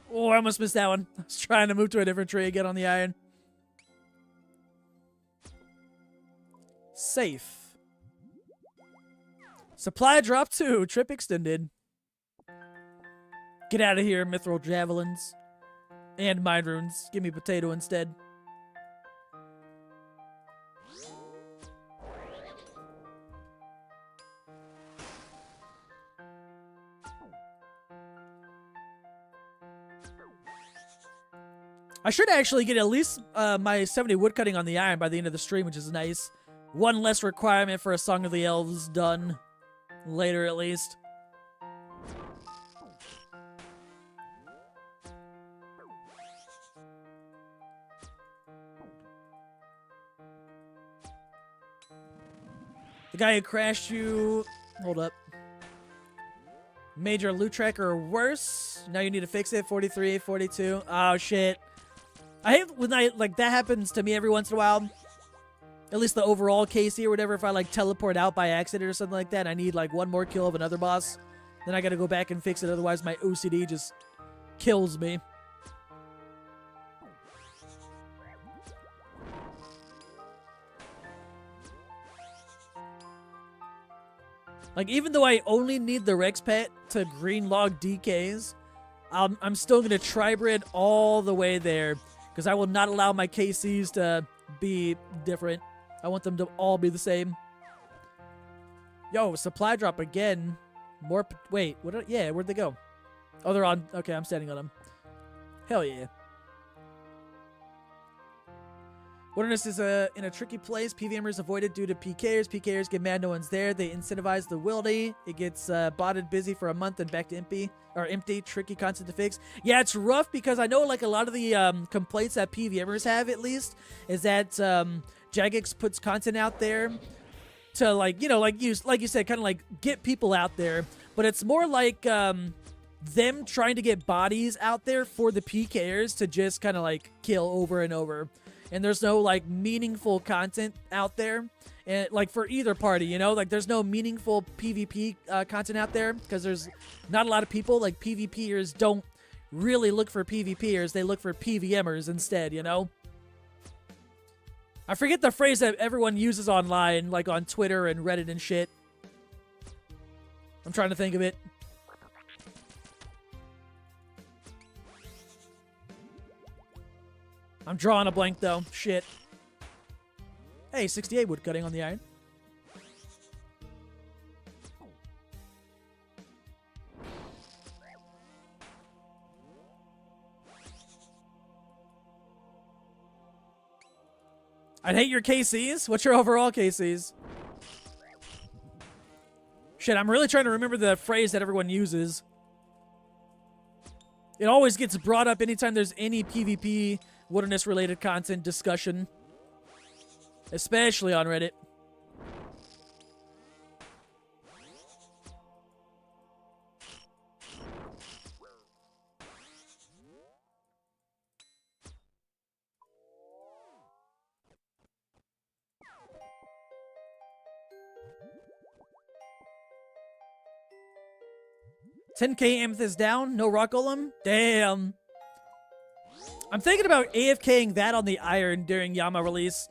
Oh, I almost missed that one. I was trying to move to a different tree, get on the iron. Safe. Supply drop 2. Trip extended. Get out of here, mithril javelins. And mind runes. Give me potato instead. I should actually get at least my 70 woodcutting on the iron by the end of the stream, which is nice. One less requirement for a Song of the Elves done. Later, at least. The guy who crashed you... Hold up. Major loot tracker or worse. Now you need to fix it. 43, 42. Oh, shit. I hate when like that happens to me every once in a while. At least the overall KC or whatever. If I like teleport out by accident or something like that, I need like one more kill of another boss. Then I gotta go back and fix it. Otherwise, my OCD just kills me. Like, even though I only need the Rex Pet to green log DKs, I'm still gonna tri-bred all the way there. Because I will not allow my KCs to be different. I want them to all be the same. Yo, supply drop again. More... Wait, what? Yeah, where'd they go? Oh, they're on... Okay, I'm standing on them. Hell yeah. Wilderness is in a tricky place. PVMers avoided due to PKers. PKers get mad no one's there. They incentivize the wildy. It gets botted busy for a month and back to empty. Tricky content to fix. Yeah, it's rough because I know like a lot of the complaints that PVMers have, at least, is that Jagex puts content out there to like, you know, like you said, kind of like get people out there. But it's more like them trying to get bodies out there for the PKers to just kind of like kill over and over. And there's no, like, meaningful content out there. And, like, for either party, you know? Like, there's no meaningful PvP content out there. Because there's not a lot of people. Like, PvPers don't really look for PvPers. They look for PVMers instead, you know? I forget the phrase that everyone uses online. Like, on Twitter and Reddit and shit. I'm trying to think of it. I'm drawing a blank, though. Shit. Hey, 68 wood cutting on the iron. I'd hate your KCs. What's your overall KCs? Shit, I'm really trying to remember the phrase that everyone uses. It always gets brought up anytime there's any PvP wilderness-related content discussion. Especially on Reddit. 10k amethyst down, no rock golem? Damn. I'm thinking about AFKing that on the iron during Yama release.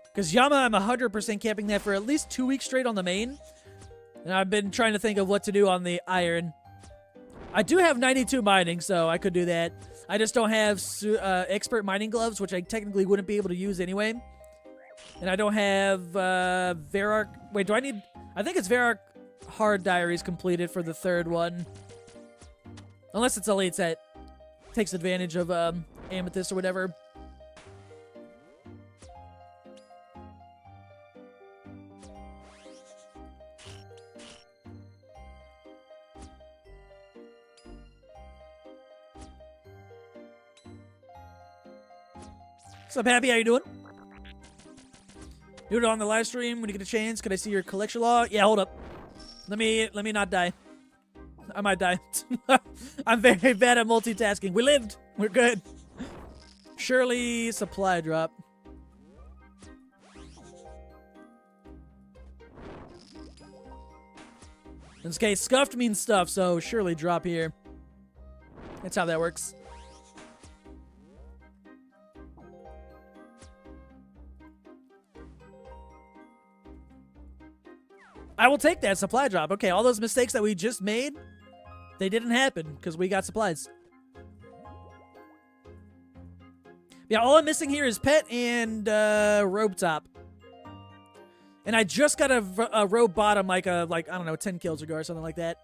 Because Yama, I'm 100% camping that for at least 2 weeks straight on the main. And I've been trying to think of what to do on the iron. I do have 92 mining, so I could do that. I just don't have expert mining gloves, which I technically wouldn't be able to use anyway. And I don't have Varark. Wait, do I need... I think it's Varark Hard Diaries completed for the third one. Unless it's Elite Set. Takes advantage of Amethyst or whatever. What's up, Happy? How you doing? Do it on the live stream when you get a chance. Could I see your collection log? Yeah, hold up. Let me not die. I might die. I'm very bad at multitasking. We lived. We're good. Surely supply drop. In this case, scuffed means stuff, so surely drop here. That's how that works. I will take that supply drop. Okay, all those mistakes that we just made, they didn't happen because we got supplies. Yeah, all I'm missing here is pet and robe top. And I just got a robe bottom like I don't know, 10 kills ago or something like that.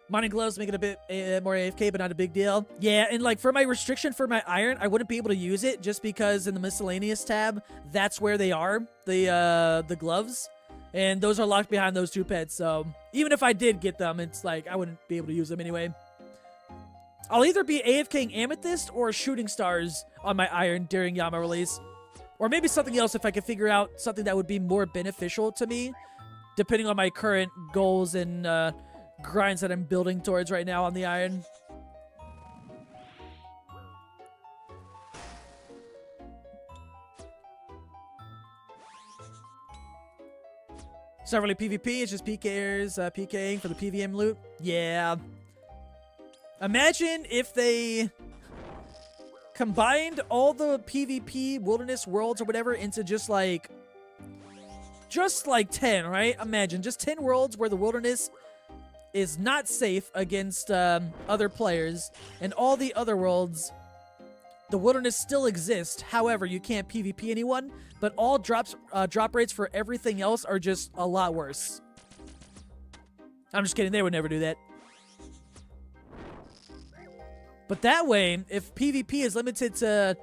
Mining gloves make it a bit more AFK, but not a big deal. Yeah, and like for my restriction for my iron, I wouldn't be able to use it just because in the miscellaneous tab, that's where they are, the gloves. And those are locked behind those two pets, so even if I did get them, it's like I wouldn't be able to use them anyway. I'll either be AFKing Amethyst or Shooting Stars on my iron during Yama release. Or maybe something else if I could figure out something that would be more beneficial to me, depending on my current goals and grinds that I'm building towards right now on the iron. It's not really PvP, it's just PKers PKing for the PVM loot. Yeah. Imagine if they combined all the PvP wilderness worlds or whatever into just like 10, right? Imagine just 10 worlds where the wilderness is not safe against other players, and all the other worlds, the wilderness still exists. However, you can't PvP anyone, but all drop rates for everything else are just a lot worse. I'm just kidding. They would never do that. But that way, if PvP is limited to,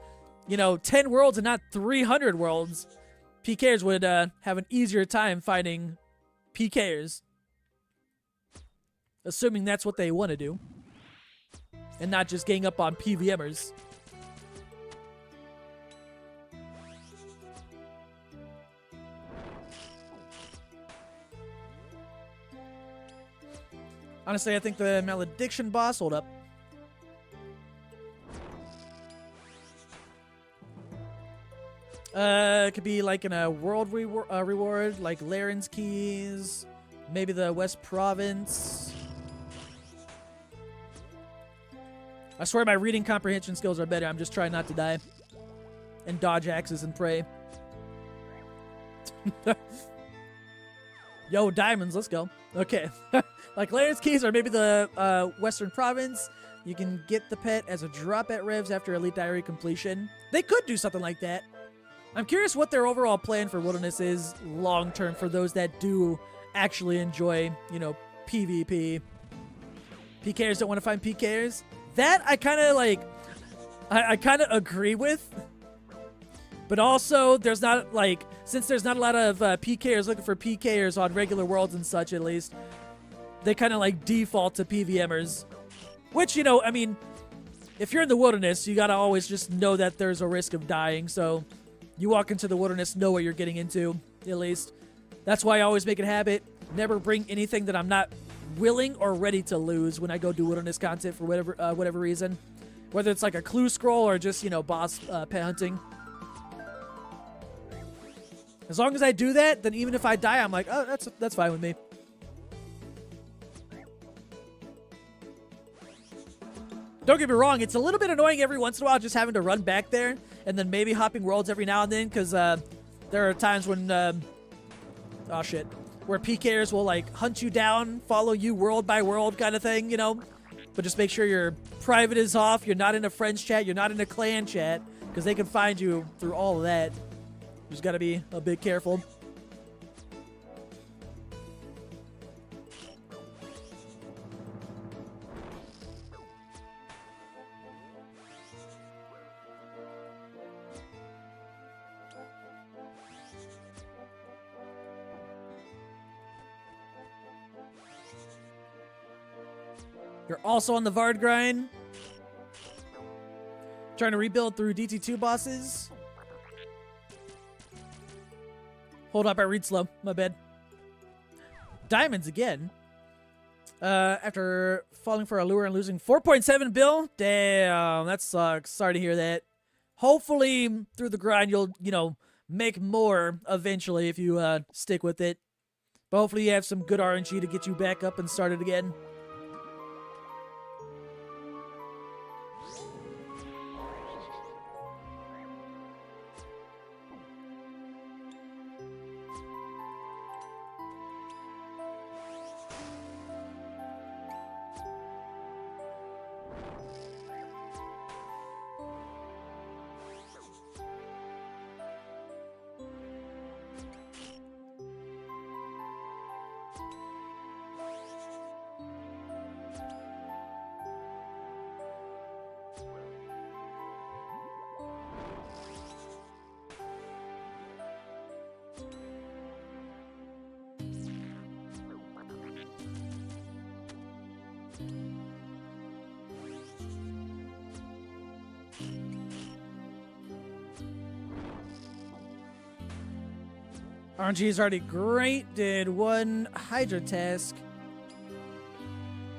10 worlds and not 300 worlds, PKers would have an easier time finding PKers. Assuming that's what they want to do. And not just gang up on PVMers. Honestly, I think the Malediction boss... Hold up. It could be like in a world reward, like Laren's Keys, maybe the West Province. I swear my reading comprehension skills are better. I'm just trying not to die. And dodge axes and pray. Yo, diamonds, let's go. Okay. Like Laren's Keys or maybe the Western Province. You can get the pet as a drop at revs after Elite Diary completion. They could do something like that. I'm curious what their overall plan for Wilderness is long-term for those that do actually enjoy, PvP. PKers don't want to find PKers. That I kind of like, I kind of agree with. But also, there's not, since there's not a lot of PKers looking for PKers on regular worlds and such, at least, they kind of, default to PVMers. Which, I mean, if you're in the Wilderness, you gotta always just know that there's a risk of dying, so... You walk into the Wilderness, know what you're getting into, at least. That's why I always make it a habit. Never bring anything that I'm not willing or ready to lose when I go do Wilderness content for whatever reason. Whether it's like a clue scroll or just, boss pet hunting. As long as I do that, then even if I die, I'm like, oh, that's fine with me. Don't get me wrong, it's a little bit annoying every once in a while just having to run back there and then maybe hopping worlds every now and then because there are times when, oh shit, where PKers will like hunt you down, follow you world by world kind of thing, you know? But just make sure your private is off, you're not in a friends chat, you're not in a clan chat because they can find you through all of that. You just gotta be a bit careful. You're also on the Vard grind. Trying to rebuild through DT2 bosses. Hold up, I read slow. My bad. Diamonds again. After falling for a lure and losing 4.7 bill. Damn, that sucks. Sorry to hear that. Hopefully, through the grind, you'll, you know, make more eventually if you stick with it. But hopefully you have some good RNG to get you back up and started again. RNG is already great. Did one Hydra task.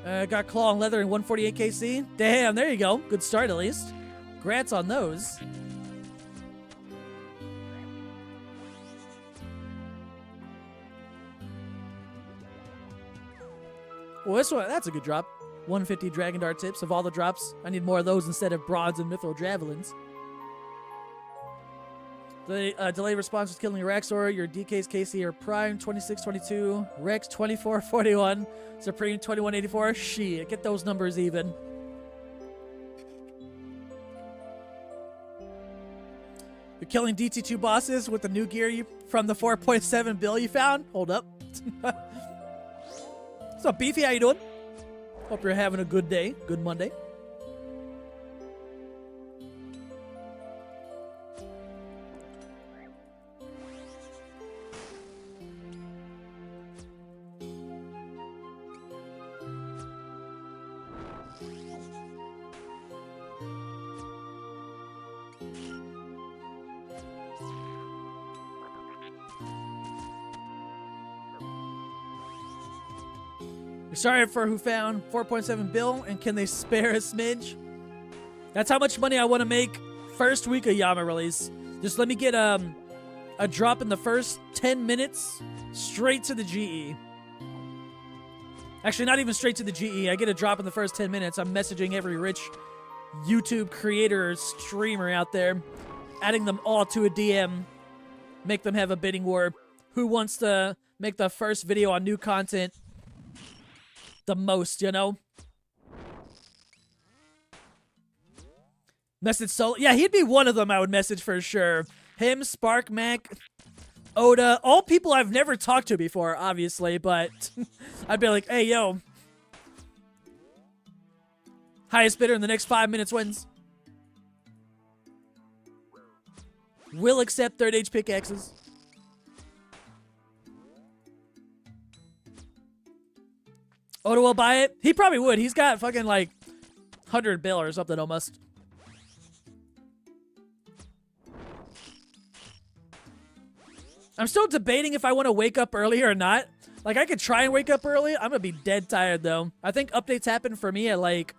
Got Claw and Leather and 148 KC. Damn, there you go. Good start at least. Congrats on those. Well, this one, that's a good drop. 150 Dragon Dart tips. Of all the drops, I need more of those instead of Bronze and Mithril Javelins. The delay response is killing your Raxor, your DK's KC are Prime 2622, Rex 2441, Supreme 2184. Shit, get those numbers even. You're killing DT2 bosses with the new gear from the 4.7 bill you found? Hold up. What's up, Beefy? How you doing? Hope you're having a good day. Good Monday. Sorry for who found 4.7 bill, and can they spare a smidge? That's how much money I want to make first week of Yama release. Just let me get a drop in the first 10 minutes straight to the GE. Actually, not even straight to the GE. I get a drop in the first 10 minutes. I'm messaging every rich YouTube creator or streamer out there, adding them all to a DM, make them have a bidding war. Who wants to make the first video on new content the most, you know? Message Solo. Yeah, he'd be one of them I would message for sure. Him, Spark, Mac, Oda, all people I've never talked to before, obviously, but I'd be like, hey, yo. Highest bidder in the next 5 minutes wins. Will accept third age pickaxes. Oda will buy it? He probably would. He's got fucking like 100 bill or something almost. I'm still debating if I want to wake up early or not. Like, I could try and wake up early. I'm going to be dead tired, though. I think updates happen for me at like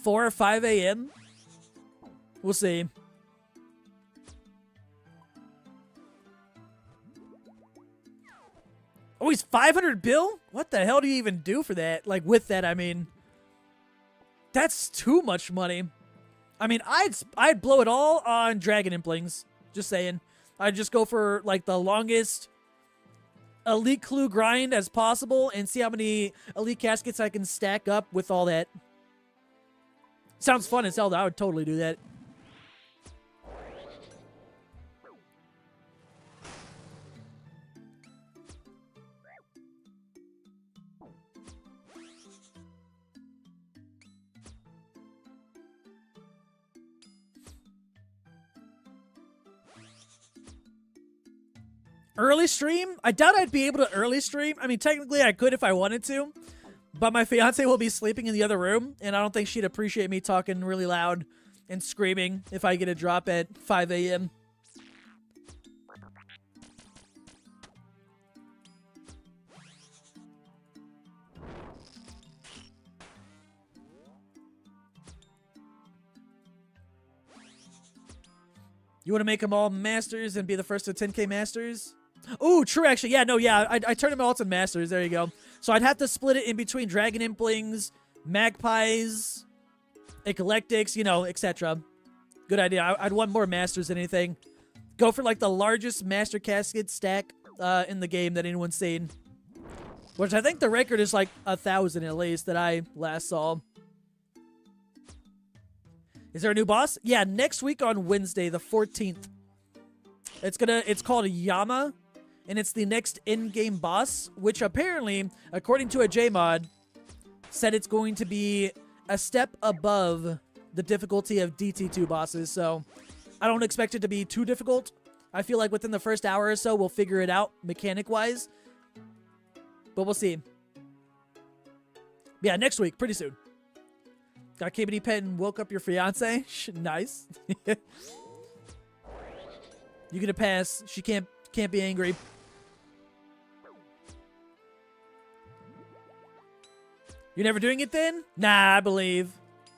4 or 5 a.m. We'll see. Oh, he's 500 bill? What the hell do you even do for that? Like, with that, I mean. That's too much money. I mean, I'd blow it all on Dragon Implings. Just saying. I'd just go for like the longest elite clue grind as possible and see how many elite caskets I can stack up with all that. Sounds fun as hell, though. I would totally do that. Early stream? I doubt I'd be able to early stream. I mean, technically I could if I wanted to, but my fiance will be sleeping in the other room, and I don't think she'd appreciate me talking really loud and screaming if I get a drop at 5 a.m. You want to make them all masters and be the first to 10k masters? Ooh, true, actually. Yeah, no, yeah. I turned them all to masters. There you go. So I'd have to split it in between Dragon Implings, Magpies, Eclectics, you know, etc. Good idea. I'd want more masters than anything. Go for, like, the largest master casket stack in the game that anyone's seen. Which I think the record is, like, 1,000 at least that I last saw. Is there a new boss? Yeah, next week on Wednesday, the 14th. It's called Yama, and it's the next in-game boss, which apparently, according to a JMod, said it's going to be a step above the difficulty of DT2 bosses, so I don't expect it to be too difficult. I feel like within the first hour or so, we'll figure it out mechanic-wise, but we'll see. Yeah, next week, pretty soon. Got KBD pet and woke up your fiance? Nice. You get a pass. She can't be angry. You're never doing it then? Nah, I believe.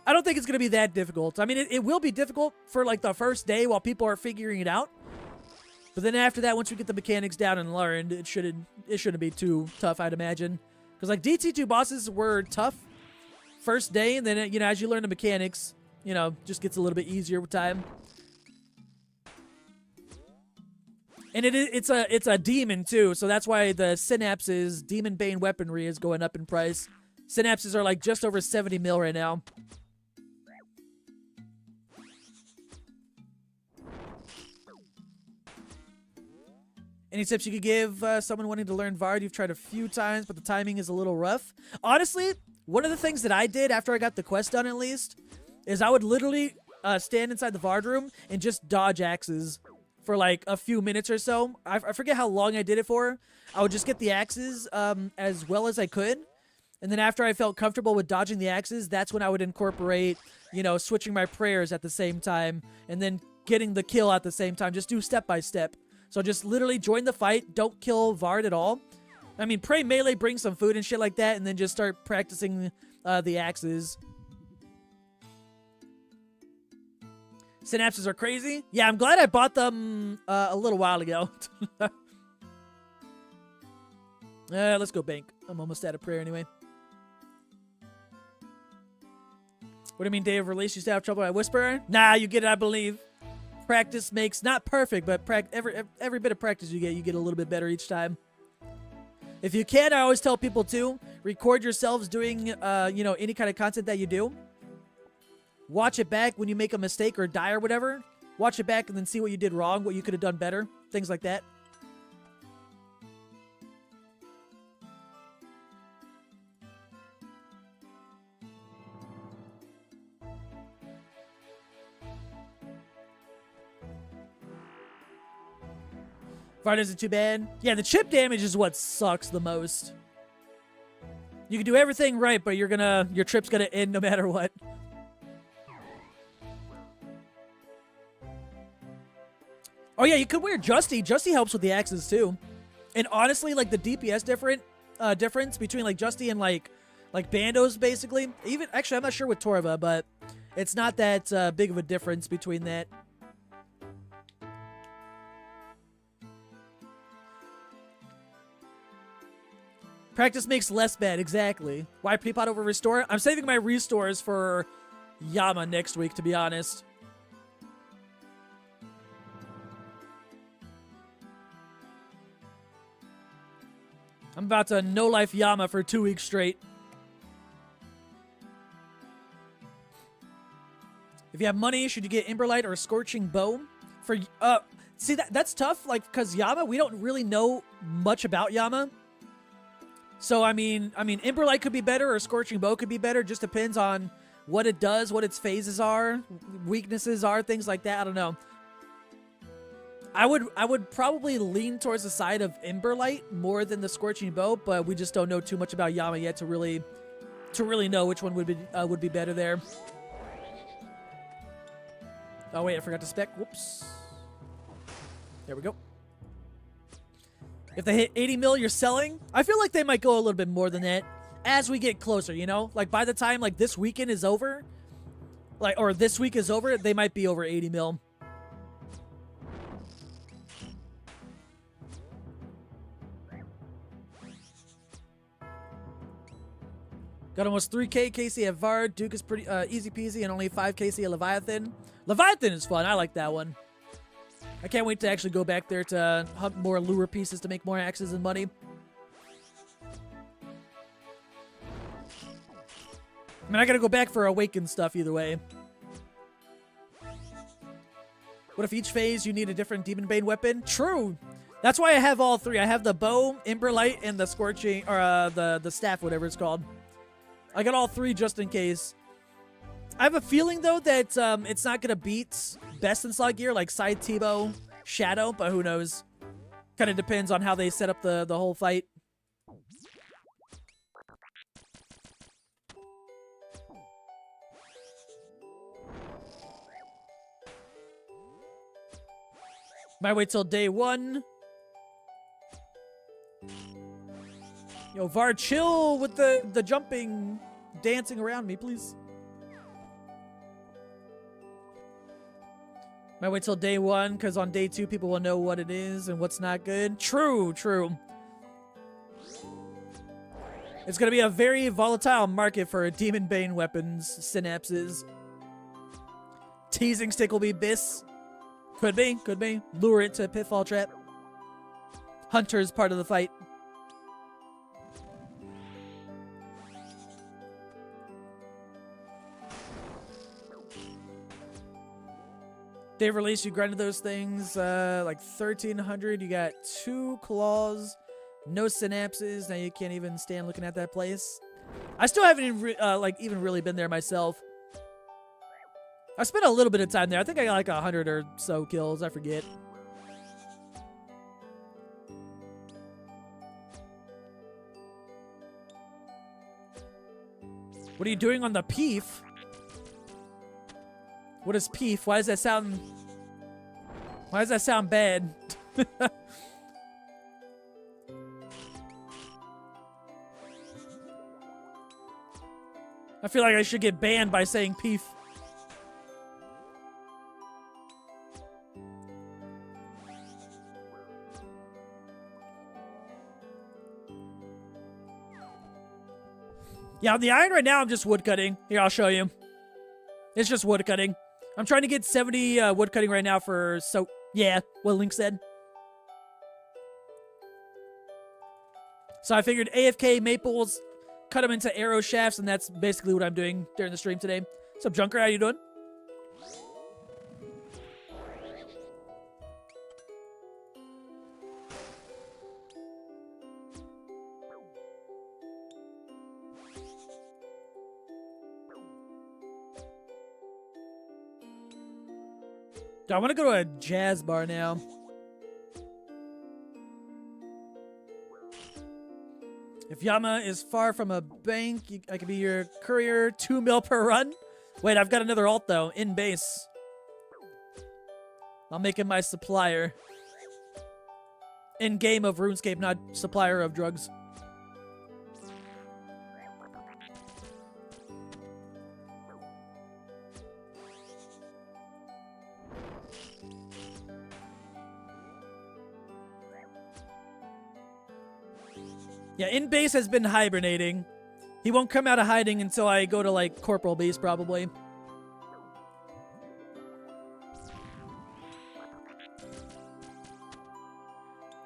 I don't think it's going to be that difficult. I mean, it will be difficult for, like, the first day while people are figuring it out. But then after that, once we get the mechanics down and learned, it shouldn't be too tough, I'd imagine. Because, like, DT2 bosses were tough first day, and then, you know, as you learn the mechanics, you know, just gets a little bit easier with time. And it's a demon too, so that's why the Synapses Demon Bane weaponry is going up in price. Synapses are like just over 70 mil right now. Any tips you could give someone wanting to learn Vard? You've tried a few times, but the timing is a little rough. Honestly, one of the things that I did after I got the quest done, at least, is I would literally stand inside the Vard room and just dodge axes for like a few minutes or so. I forget how long I did it for. I would just get the axes as well as I could. And then after I felt comfortable with dodging the axes, that's when I would incorporate, you know, switching my prayers at the same time and then getting the kill at the same time. Just do step by step. So just literally join the fight. Don't kill Vard at all. I mean, pray melee, bring some food and shit like that, and then just start practicing the axes. Synapses are crazy. Yeah, I'm glad I bought them a little while ago. Let's go bank. I'm almost out of prayer anyway. What do you mean, day of release? You still have trouble at Whisperer? Nah, you get it, I believe. Practice makes, not perfect, but every bit of practice you get a little bit better each time. If you can, I always tell people too, record yourselves doing, you know, any kind of content that you do. Watch it back when you make a mistake or die or whatever. Watch it back and then see what you did wrong, what you could have done better. Things like that. Vard isn't too bad. Yeah, the chip damage is what sucks the most. You can do everything right, but your trip's gonna end no matter what. Oh yeah, you could wear Justy. Justy helps with the axes too. And honestly, like the DPS difference between like Justy and like Bandos basically. Even actually, I'm not sure with Torva, but it's not that big of a difference between that. Practice makes less bad, exactly. Why pre-pot over restore? I'm saving my restores for Yama next week, to be honest. I'm about to no-life Yama for 2 weeks straight. If you have money, should you get Emberlight or Scorching Bow? For see that's tough, like, because Yama, we don't really know much about Yama. So I mean, Emberlight could be better or Scorching Bow could be better. Just depends on what it does, what its phases are, weaknesses are, things like that. I don't know. I would probably lean towards the side of Emberlight more than the Scorching Bow, but we just don't know too much about Yama yet to really know which one would be better there. Oh wait, I forgot to spec. Whoops. There we go. If they hit 80 mil, you're selling. I feel like they might go a little bit more than that as we get closer, you know? Like, by the time, like, this weekend is over, like, or this week is over, they might be over 80 mil. Got almost 3k KC at Vard. Duke is pretty easy peasy, and only 5 KC at Leviathan. Leviathan is fun. I like that one. I can't wait to actually go back there to hunt more lure pieces to make more axes and money. I mean, I gotta go back for Awakened stuff either way. What if each phase you need a different Demon Bane weapon? True. That's why I have all three. I have the bow, Emberlight, and the Scorching, or the staff, whatever it's called. I got all three just in case. I have a feeling, though, that it's not going to beat best in slot gear like Side T-Bow, Shadow, but who knows. Kind of depends on how they set up the whole fight. Might wait till day 1. Yo, Vard, chill with the jumping, dancing around me, please. Might wait till day 1, because on day 2, people will know what it is and what's not good. True, true. It's going to be a very volatile market for Demon Bane weapons, synapses. Teasing stick will be Biss. Could be, could be. Lure it to Pitfall Trap. Hunter's part of the fight. Day of release, you grinded those things like 1,300. You got 2 claws, no synapses. Now you can't even stand looking at that place. I still haven't even really been there myself. I spent a little bit of time there. I think I got like 100 or so kills. I forget. What are you doing on the Peef? What is Peef? Why does that sound... Why does that sound bad? I feel like I should get banned by saying Peef. Yeah, on the iron right now, I'm just woodcutting. Here, I'll show you. It's just woodcutting. I'm trying to get 70 woodcutting right now for... So, yeah, what Link said. So I figured AFK maples, cut them into arrow shafts, and that's basically what I'm doing during the stream today. What's up, Junker? How you doing? I want to go to a jazz bar now. If Yama is far from a bank, I could be your courier. 2 mil per run. Wait, I've got another alt though. In base. I'll make him my supplier. In game of RuneScape, not supplier of drugs. Yeah, in base has been hibernating. He won't come out of hiding until I go to, like, corporal base, probably.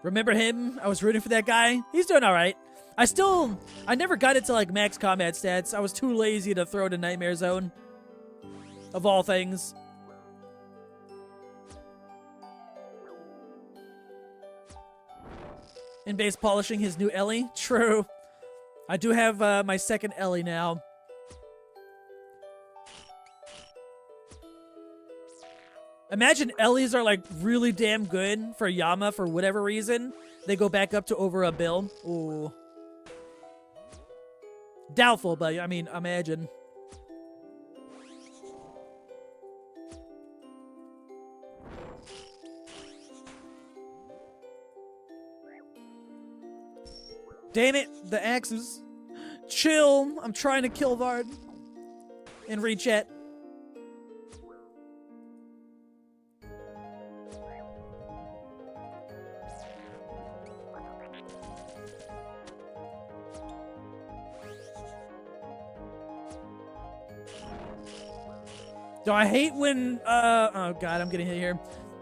Remember him? I was rooting for that guy. He's doing alright. I never got it to, like, max combat stats. I was too lazy to throw to Nightmare Zone. Of all things. In base polishing his new Ellie. True. I do have my second Ellie now. Imagine Ellies are like really damn good for Yama for whatever reason. They go back up to over a bill. Ooh. Doubtful, but I mean, imagine. Damn it, the axes. Chill, I'm trying to kill Vard. And rechat. So I hate when, oh god, I'm getting hit here.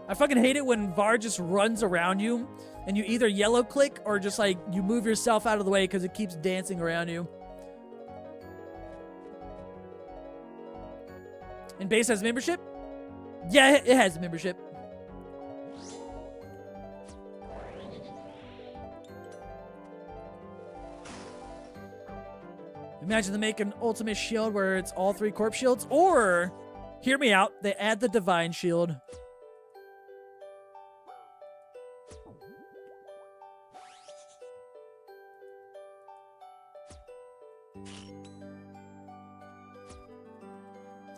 I fucking hate it when Vard just runs around you and you either yellow click or just like you move yourself out of the way because it keeps dancing around you. And base has membership? Yeah, it has membership. Imagine they make an ultimate shield where it's all 3 corpse shields, or, hear me out, they add the divine shield.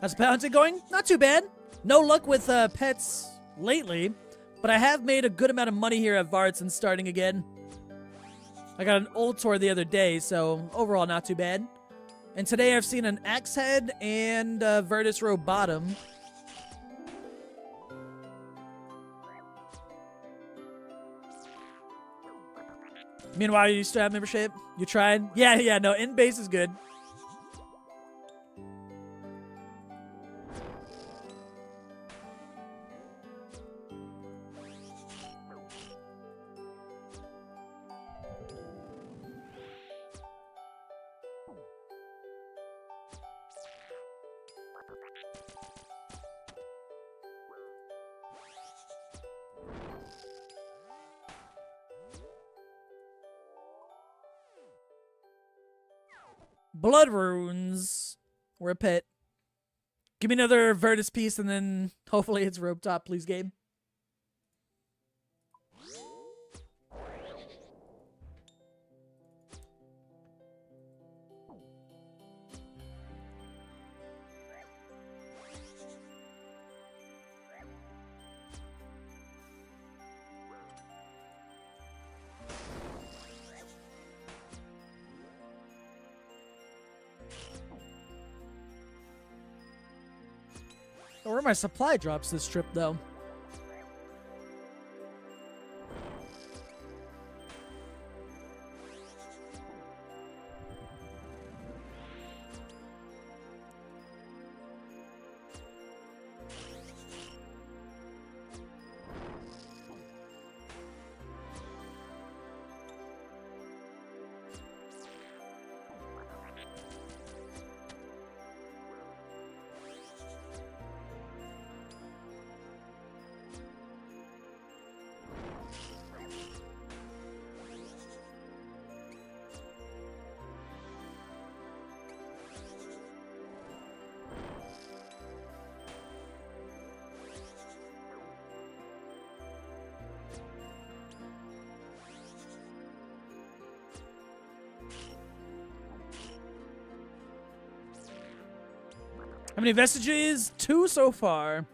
How's balancing going? Not too bad. No luck with pets lately, but I have made a good amount of money here at Vard since starting again. I got an old tour the other day, so overall not too bad. And today I've seen an axe head and Virtus row bottom. Meanwhile, you still have membership? You tried? Yeah, no, in base is good. Blood runes. We're a pet. Give me another Virtus piece and then hopefully it's rope top, please, game. Where are my supply drops this trip, though? How many vestiges? 2 so far.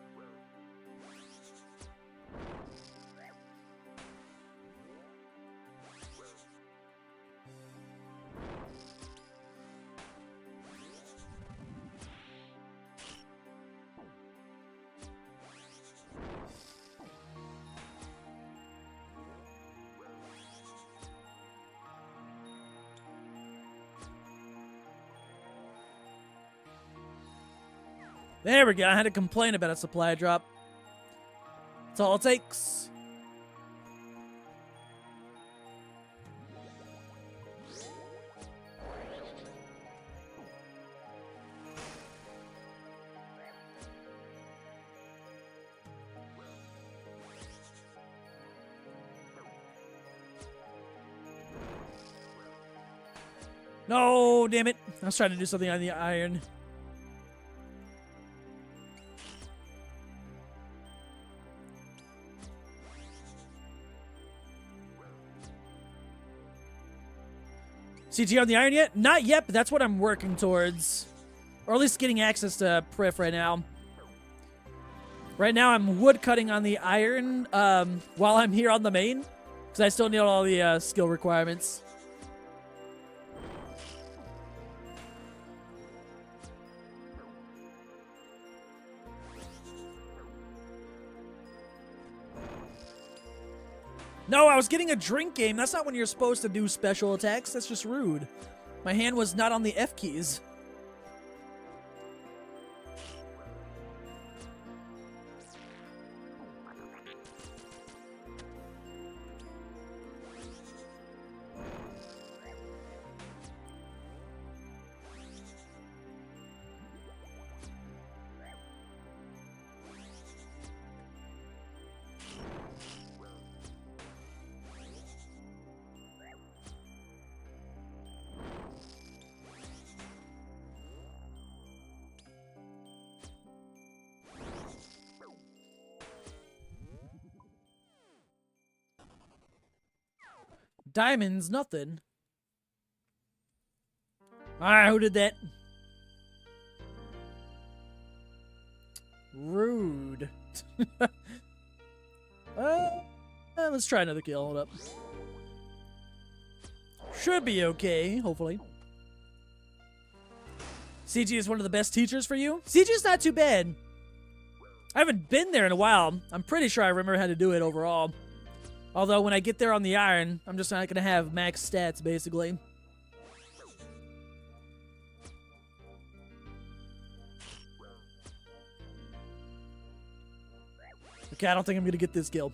There we go. I had to complain about a supply drop. That's all it takes. No, damn it. I was trying to do something on the iron. CG on the iron yet? Not yet, but that's what I'm working towards. Or at least getting access to Prif right now. Right now I'm wood cutting on the iron while I'm here on the main. Because I still need all the skill requirements. No, I was getting a drink game. That's not when you're supposed to do special attacks. That's just rude. My hand was not on the F keys. Diamonds, nothing. Alright, who did that? Rude. Let's try another kill. Hold up. Should be okay, hopefully. CG is one of the best teachers for you? CG is not too bad. I haven't been there in a while. I'm pretty sure I remember how to do it overall. Although, when I get there on the iron, I'm just not going to have max stats, basically. Okay, I don't think I'm going to get this kill.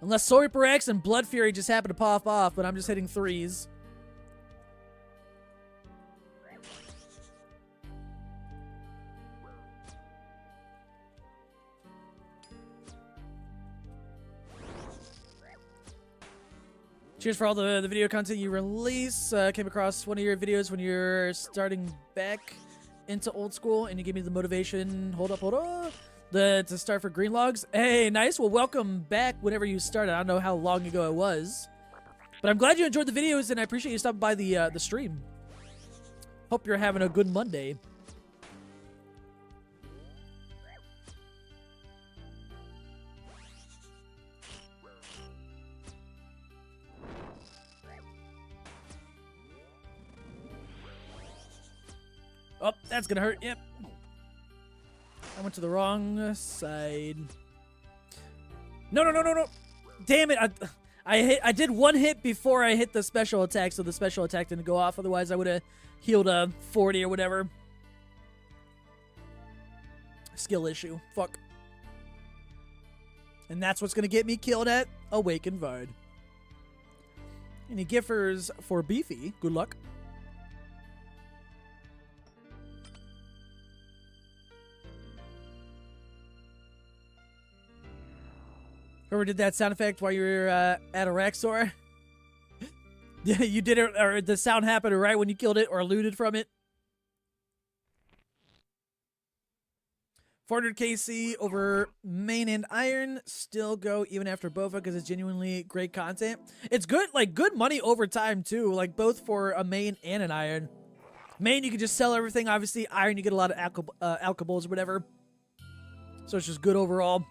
Unless Soul Reaper X and Blood Fury just happen to pop off, but I'm just hitting 3s. Cheers for all the video content you release. Came across one of your videos when you're starting back into old school, and you gave me the motivation. Hold up. To start for Green Logs. Hey, nice. Well, welcome back whenever you started. I don't know how long ago it was, but I'm glad you enjoyed the videos, and I appreciate you stopping by the stream. Hope you're having a good Monday. Oh, that's gonna hurt. Yep. I went to the wrong side. No. Damn it. I did one hit before I hit the special attack, so the special attack didn't go off. Otherwise, I would have healed a 40 or whatever. Skill issue. Fuck. And that's what's gonna get me killed at Awakened Vard. Any giffers for Beefy? Good luck. Whoever did that sound effect while you were at a rack store? Yeah, you did it, or the sound happened right when you killed it or looted from it. 400 KC over main and iron. Still go even after Bofa because it's genuinely great content. It's good, like good money over time too, like both for a main and an iron. Main, you can just sell everything. Obviously, iron, you get a lot of alkables or whatever. So it's just good overall.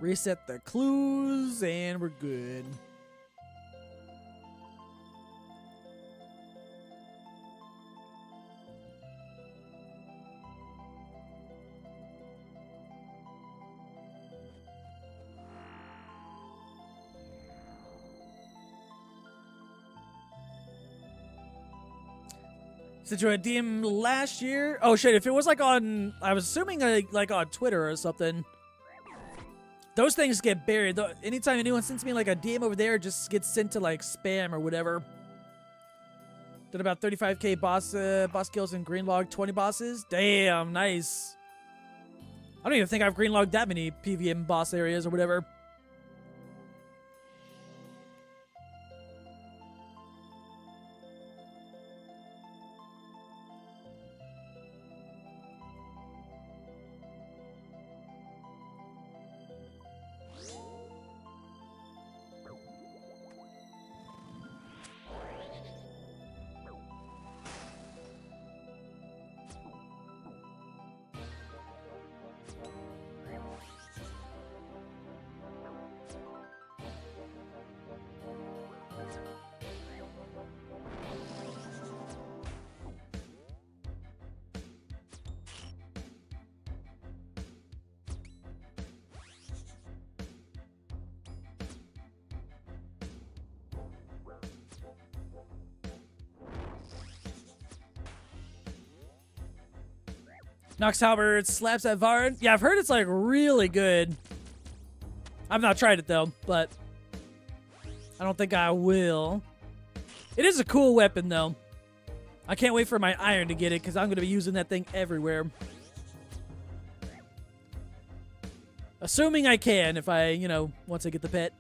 Reset the clues, and we're good. Since you had DM last year? Oh shit, if it was like on, I was assuming like on Twitter or something. Those things get buried. Anytime anyone sends me like a DM over there, it just gets sent to like spam or whatever. Did about 35k boss kills in Greenlog, 20 bosses. Damn, nice. I don't even think I've greenlogged that many PVM boss areas or whatever. Nox Halberd slaps at Vard. Yeah, I've heard it's like really good. I've not tried it though, but I don't think I will. It is a cool weapon though. I can't wait for my iron to get it because I'm going to be using that thing everywhere. Assuming I can if I, you know, once I get the pet.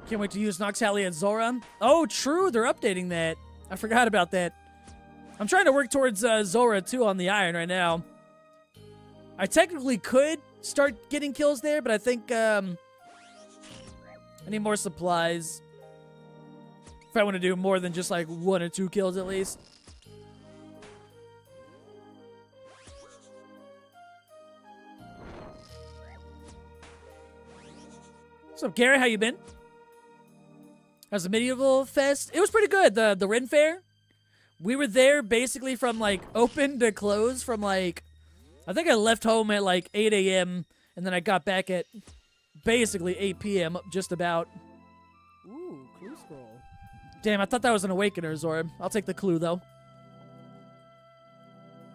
Can't wait to use Noxhalia and Zora. Oh, true. They're updating that. I forgot about that. I'm trying to work towards Zora, too, on the iron right now. I technically could start getting kills there, but I think I need more supplies. If I want to do more than just, like, 1 or 2 kills at least. What's up, Gary? How you been? How's the medieval fest? It was pretty good. The Ren Fair. We were there basically from like open to close from like, I think I left home at like 8 a.m. and then I got back at basically 8 p.m. just about. Ooh, clue scroll. Damn, I thought that was an Awakener, Zora. I'll take the clue though.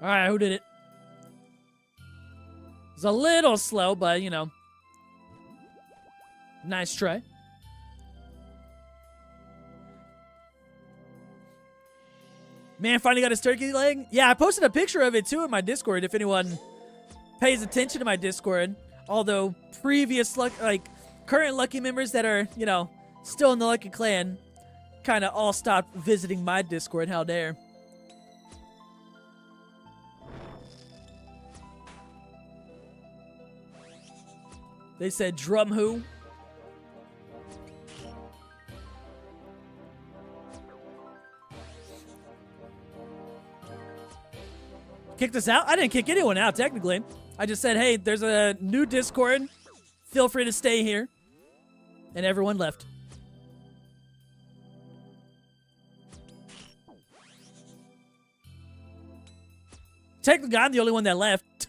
Alright, who did it? It's a little slow, but you know. Nice try. Man finally got his turkey leg. Yeah, I posted a picture of it too in my Discord if anyone pays attention to my Discord. Although previous current Lucky members that are, you know, still in the Lucky clan kind of all stopped visiting my Discord. How dare. They said drum who? Kicked us out? I didn't kick anyone out, technically. I just said, hey, there's a new Discord. Feel free to stay here. And everyone left. Technically, I'm the only one that left.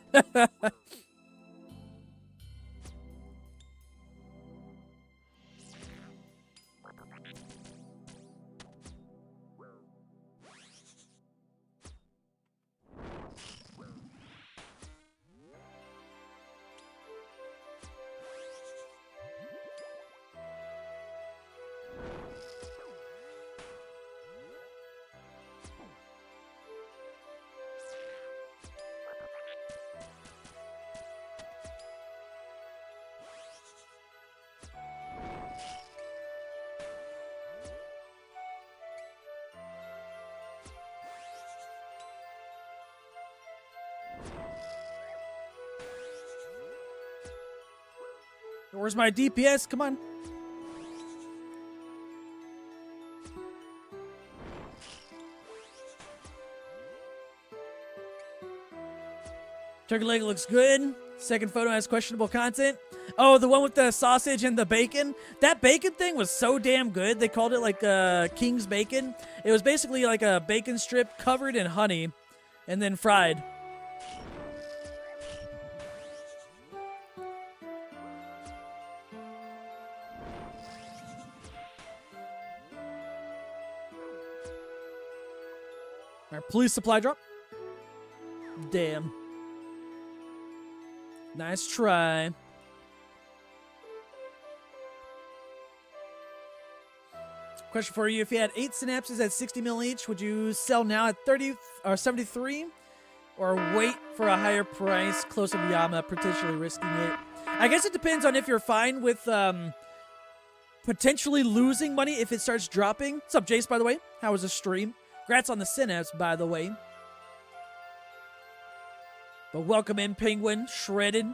Where's my DPS? Come on. Turkey leg looks good. Second photo has questionable content. Oh, the one with the sausage and the bacon. That bacon thing was so damn good. They called it like King's bacon. It was basically like a bacon strip covered in honey and then fried. All right, police supply drop. Damn. Nice try. Question for you. If you had 8 synapses at 60 mil each, would you sell now at 30 or 73? Or wait for a higher price closer to Yama, potentially risking it? I guess it depends on if you're fine with potentially losing money if it starts dropping. What's up, Jace, by the way? How was the stream? Congrats on the synapse, by the way. But welcome in, Penguin, Shredded,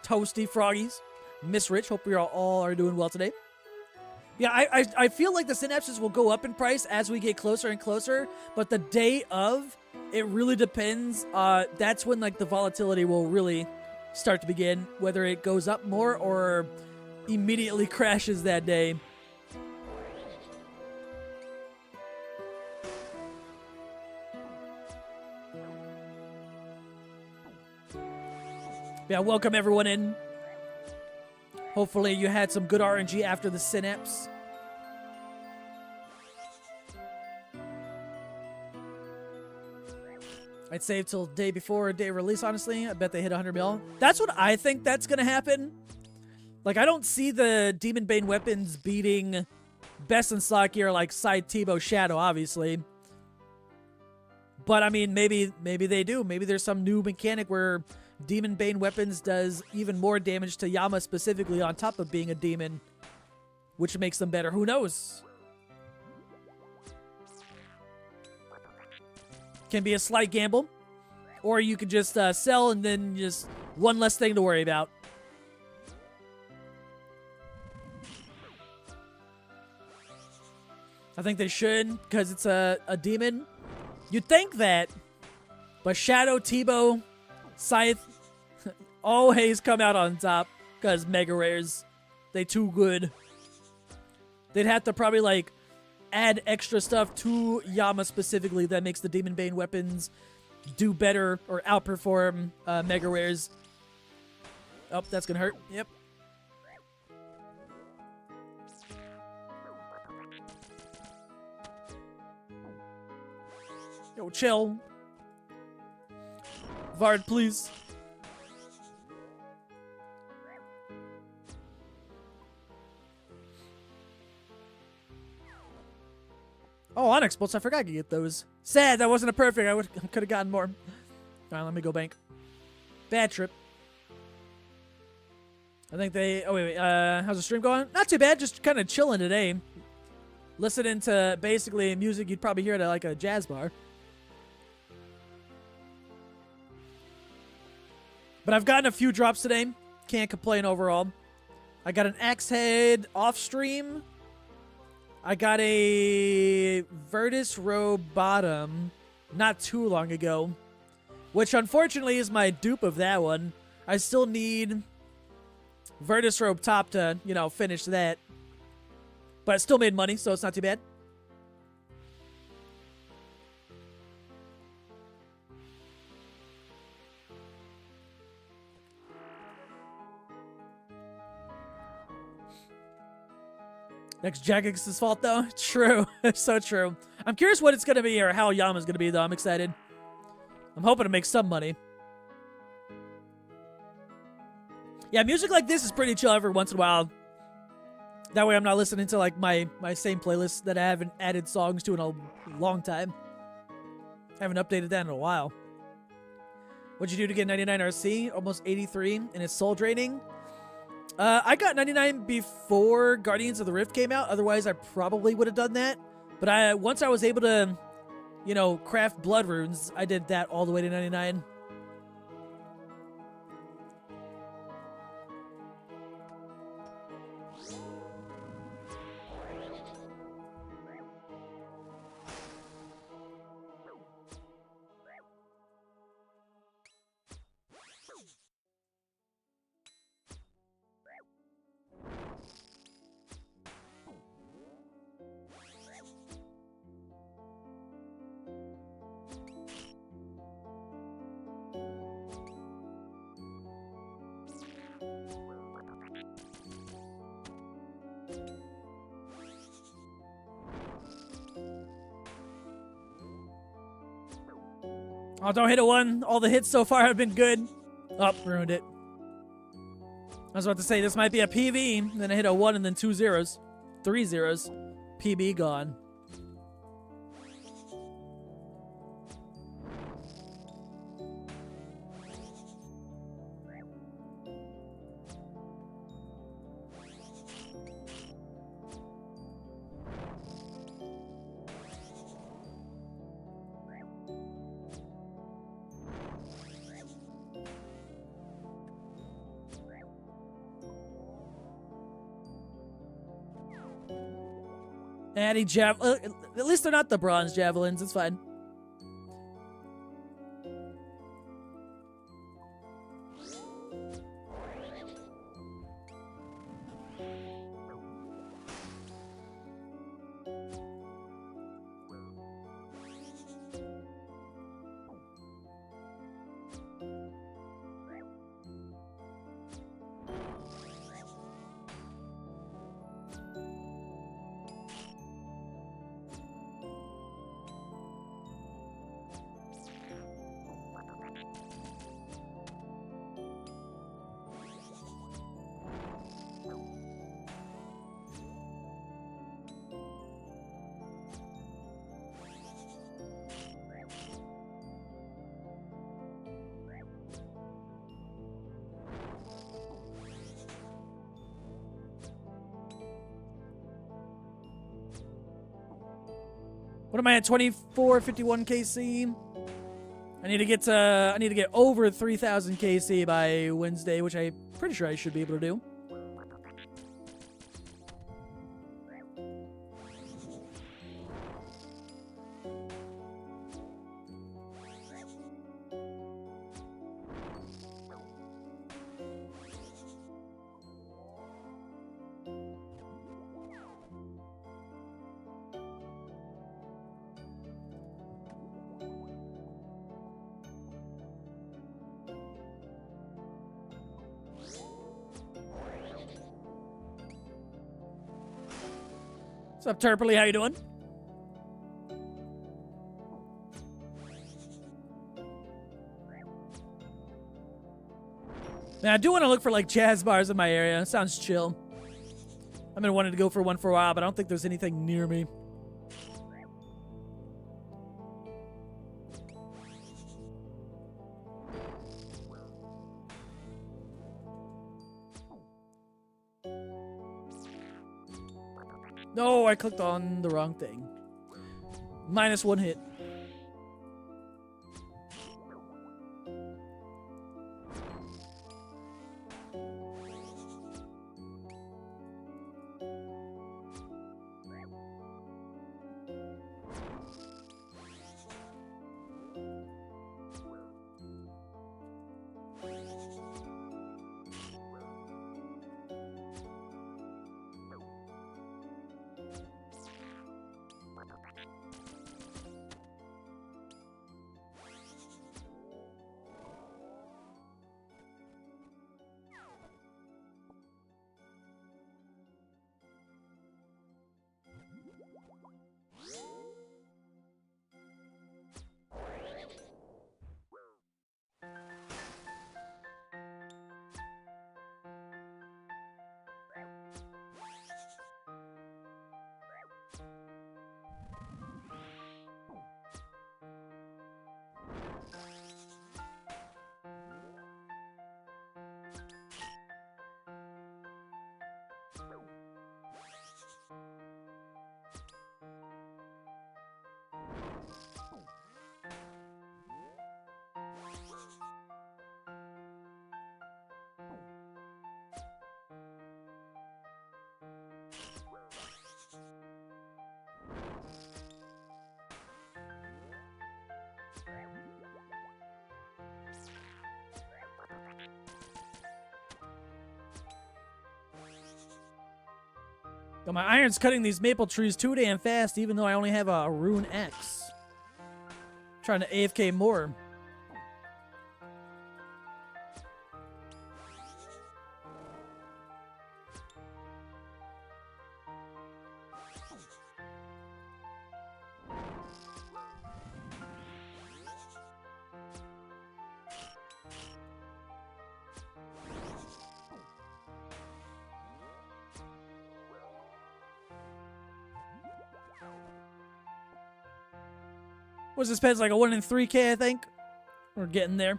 Toasty, Froggies, Miss Rich. Hope we all are doing well today. Yeah, I feel like the synapses will go up in price as we get closer and closer, but the day of, it really depends. That's when like the volatility will really start to begin, whether it goes up more or immediately crashes that day. Yeah, welcome everyone in. Hopefully you had some good RNG after the synapse. I'd save till day before or day release, honestly. I bet they hit 100 mil. That's what I think that's going to happen. Like, I don't see the Demon Bane weapons beating best in slot gear like Side Tebow Shadow, obviously. But, I mean, maybe they do. Maybe there's some new mechanic where Demon Bane weapons does even more damage to Yama specifically on top of being a demon, which makes them better. Who knows? Can be a slight gamble. Or you could just sell and then just one less thing to worry about. I think they should, because it's a demon. You'd think that. But Shadow, Tebow, Scythe always come out on top because mega rares. They too good. They'd have to probably like add extra stuff to Yama specifically that makes the Demon Bane weapons do better or outperform mega rares. Oh, that's gonna hurt. Yep. Yo, chill. Vard, please. Oh, Onyx bolts. I forgot to get those. Sad that wasn't a perfect. I could have gotten more. All right, let me go bank. Bad trip. I think they... Oh, wait. How's the stream going? Not too bad. Just kind of chilling today. Listening to basically music you'd probably hear at like a jazz bar. But I've gotten a few drops today. Can't complain overall. I got an axe head off stream. I got a Virtus Row bottom not too long ago, which unfortunately is my dupe of that one. I still need Virtus Row top to, you know, finish that. But I still made money, so it's not too bad. Next Jagex' fault, though. True. So true. I'm curious what it's going to be or how Yama's going to be, though. I'm excited. I'm hoping to make some money. Yeah, music like this is pretty chill every once in a while. That way I'm not listening to, like, my same playlist that I haven't added songs to in a long time. I haven't updated that in a while. What'd you do to get 99 RC? Almost 83, and it's soul draining. I got 99 before Guardians of the Rift came out. Otherwise, I probably would have done that. But once I was able to, you know, craft blood runes, I did that all the way to 99. Oh, don't hit a 1. All the hits so far have been good. Oh, ruined it. I was about to say, this might be a PB. Then I hit a 1 and then 2 zeros. 3 zeros. PB gone. Natty at least they're not the bronze javelins. It's fine. What am I at? 2451 KC. I need to get over 3000 KC by Wednesday, which I'm pretty sure I should be able to do. What's up, Turpley? How you doing? Man, I do want to look for like jazz bars in my area. It sounds chill. I've been wanting to go for one for a while, but I don't think there's anything near me. No, I clicked on the wrong thing. -1 hit. Yo, my iron's cutting these maple trees too damn fast, even though I only have a rune X. Trying to AFK more. What's this pet's like a 1 in 3K, I think? We're getting there.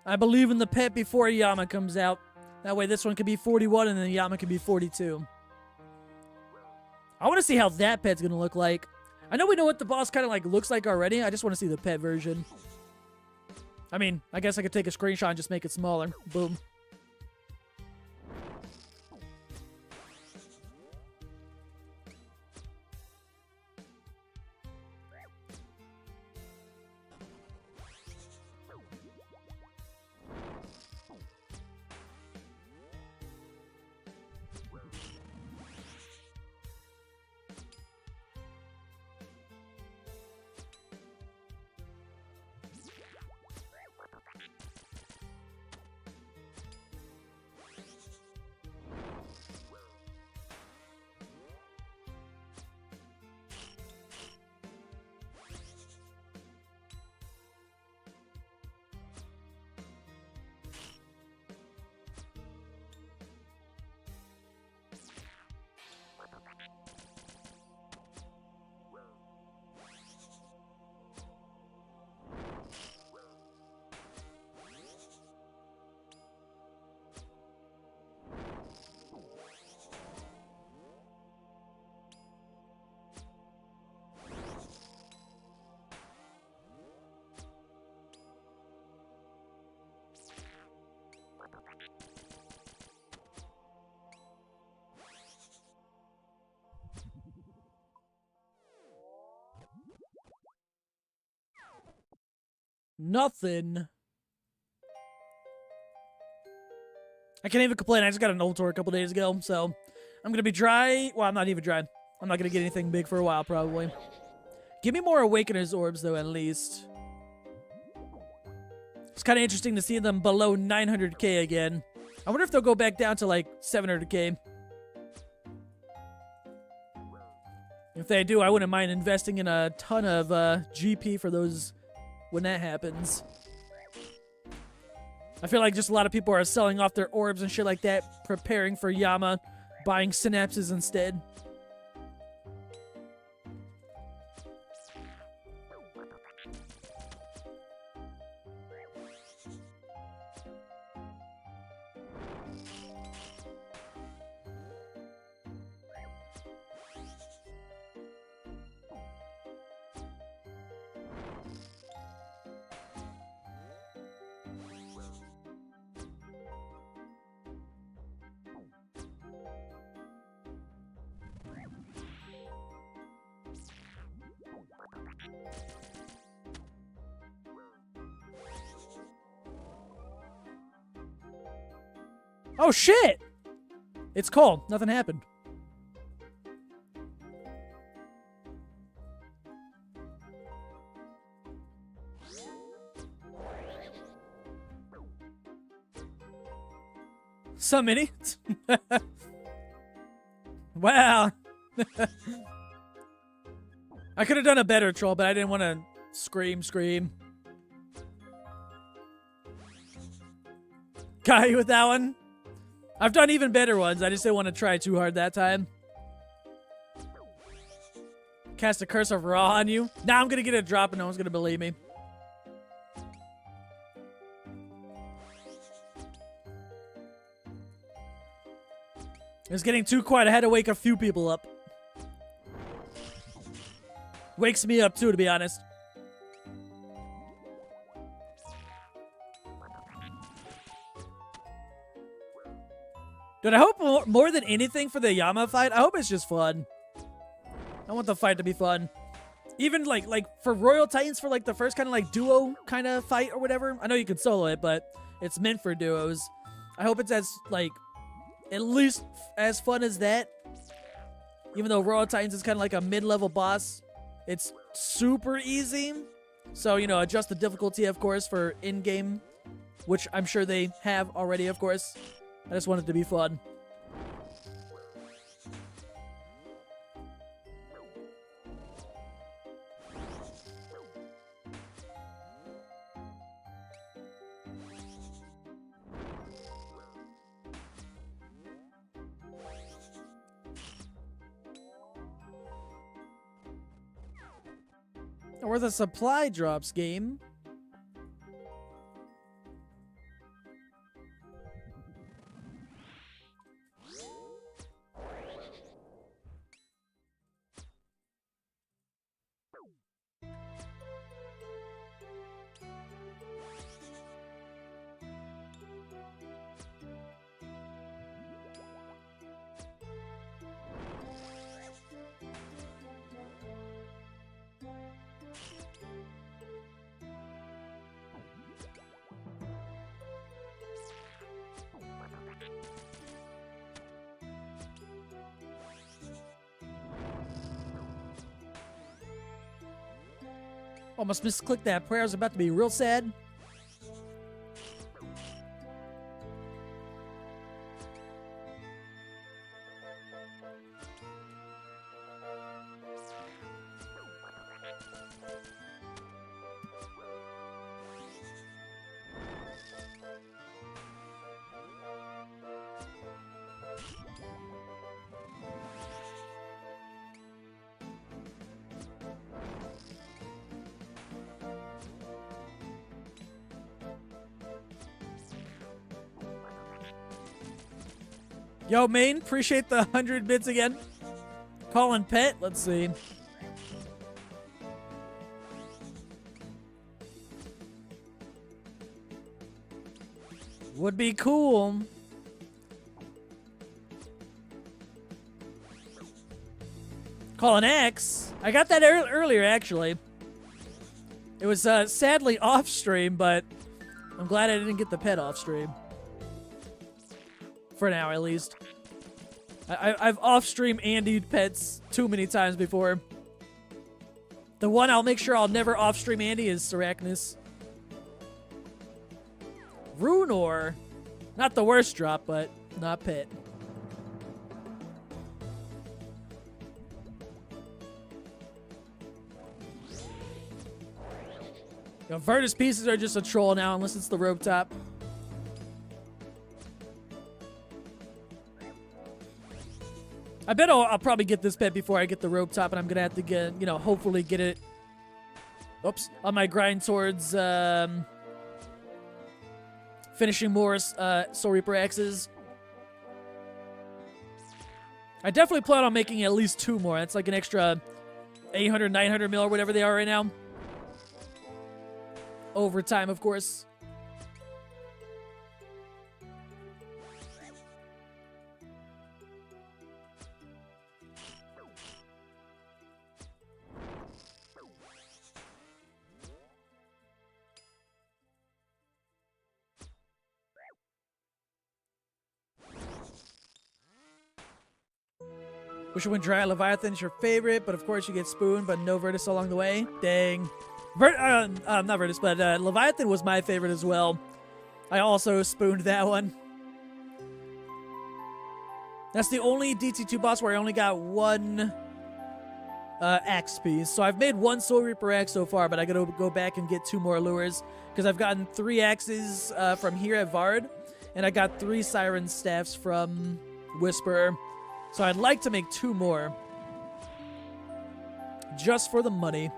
I believe in the pet before Yama comes out. That way this one could be 41 and then Yama could be 42. I want to see how that pet's going to look like. I know we know what the boss kind of like looks like already. I just want to see the pet version. I mean, I guess I could take a screenshot and just make it smaller. Boom. Nothing. I can't even complain. I just got an old tour a couple days ago, so I'm going to be dry. Well, I'm not even dry. I'm not going to get anything big for a while, probably. Give me more Awakener's orbs, though, at least. It's kind of interesting to see them below 900k again. I wonder if they'll go back down to, like, 700k. If they do, I wouldn't mind investing in a ton of GP for those when that happens. I feel like just a lot of people are selling off their orbs and shit like that, preparing for Yama, buying synapses instead. Oh shit! It's cold. Nothing happened. So many. Wow. I could have done a better troll, but I didn't want to scream. Got you with that one? I've done even better ones. I just didn't want to try too hard that time. Cast a curse of Raw on you. Now I'm going to get a drop and no one's going to believe me. It's getting too quiet. I had to wake a few people up. Wakes me up too, to be honest. Dude, I hope more than anything for the Yama fight, I hope it's just fun. I want the fight to be fun. Even like for Royal Titans, for like the first kind of like duo kind of fight or whatever. I know you can solo it, but it's meant for duos. I hope it's as like at least as fun as that. Even though Royal Titans is kind of like a mid-level boss, it's super easy. So, you know, adjust the difficulty, of course, for in-game, which I'm sure they have already, of course. I just want it to be fun. Or the supply drops game. Almost misclicked that prayer. I was about to be real sad. Yo, main, appreciate the 100 bits again. Calling pet, let's see. Would be cool. Calling X. I got that earlier, actually. It was sadly off stream, but I'm glad I didn't get the pet off stream. For now, at least. I've off-stream Andy'd pets too many times before. The one I'll make sure I'll never off-stream Andy is Arachnus. Runor. Not the worst drop, but not pet. Yo, Virtus pieces are just a troll now, unless it's the rope top. I bet I'll probably get this pet before I get the rope top, and I'm gonna have to get, you know, hopefully get it. Oops, on my grind towards finishing more Soul Reaper X's. I definitely plan on making at least 2 more. That's like an extra 800, 900 mil or whatever they are right now. Over time, of course. Wish you went dry. Leviathan's your favorite, but of course you get spooned, but no Virtus along the way. Dang. Not Virtus, but Leviathan was my favorite as well. I also spooned that one. That's the only DT2 boss where I only got 1 axe piece. So I've made 1 Soul Reaper axe so far, but I gotta go back and get 2 more lures because I've gotten 3 axes from here at Vard, and I got 3 Siren Staffs from Whisperer. So I'd like to make 2 more. Just for the money.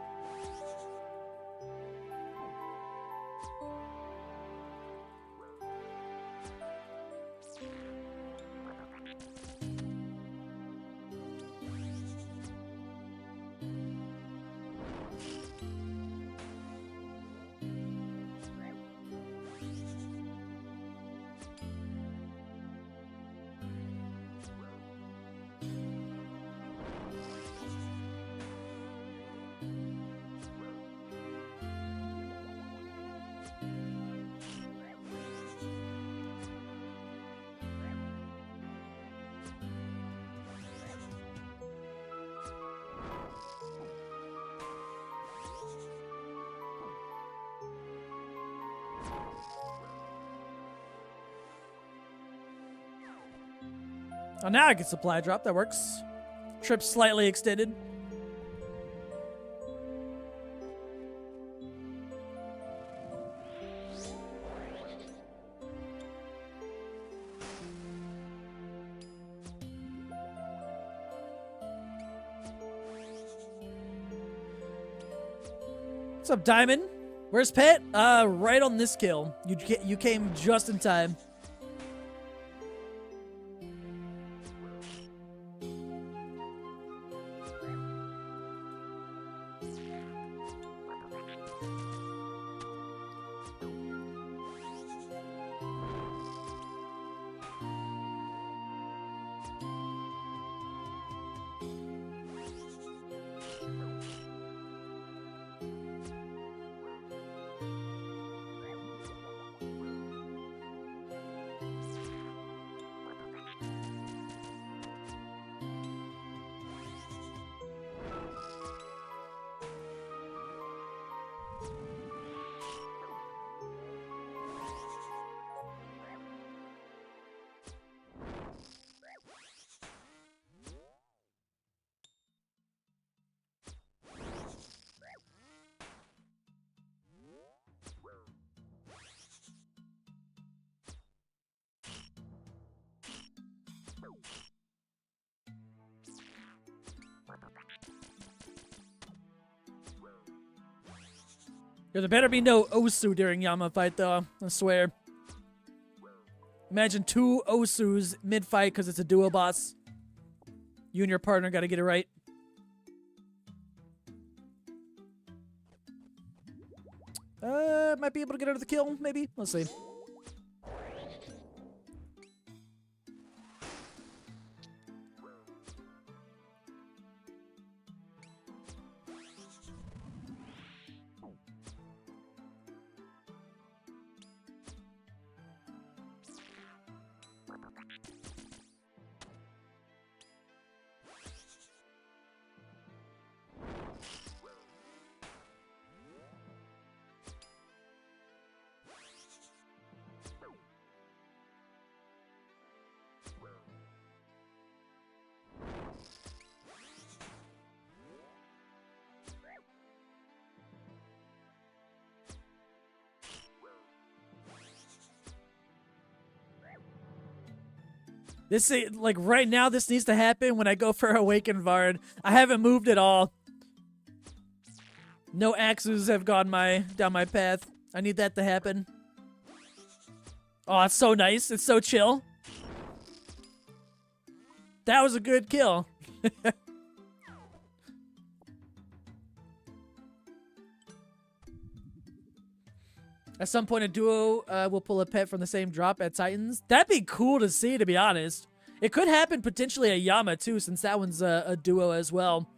Oh, now I can supply drop. That works. Trip slightly extended. What's up, Diamond? Where's Pet? Right on this kill. You came just in time. There better be no Osu during Yama fight, though. I swear. Imagine 2 Osus mid-fight because it's a duo boss. You and your partner got to get it right. Might be able to get out of the kill, maybe. Let's see. This, like, right now, this needs to happen when I go for Awakened Vard. I haven't moved at all. No axes have gone down my path. I need that to happen. Oh, it's so nice. It's so chill. That was a good kill. At some point, a duo will pull a pet from the same drop at Titans. That'd be cool to see, to be honest. It could happen potentially at Yama, too, since that one's a duo as well.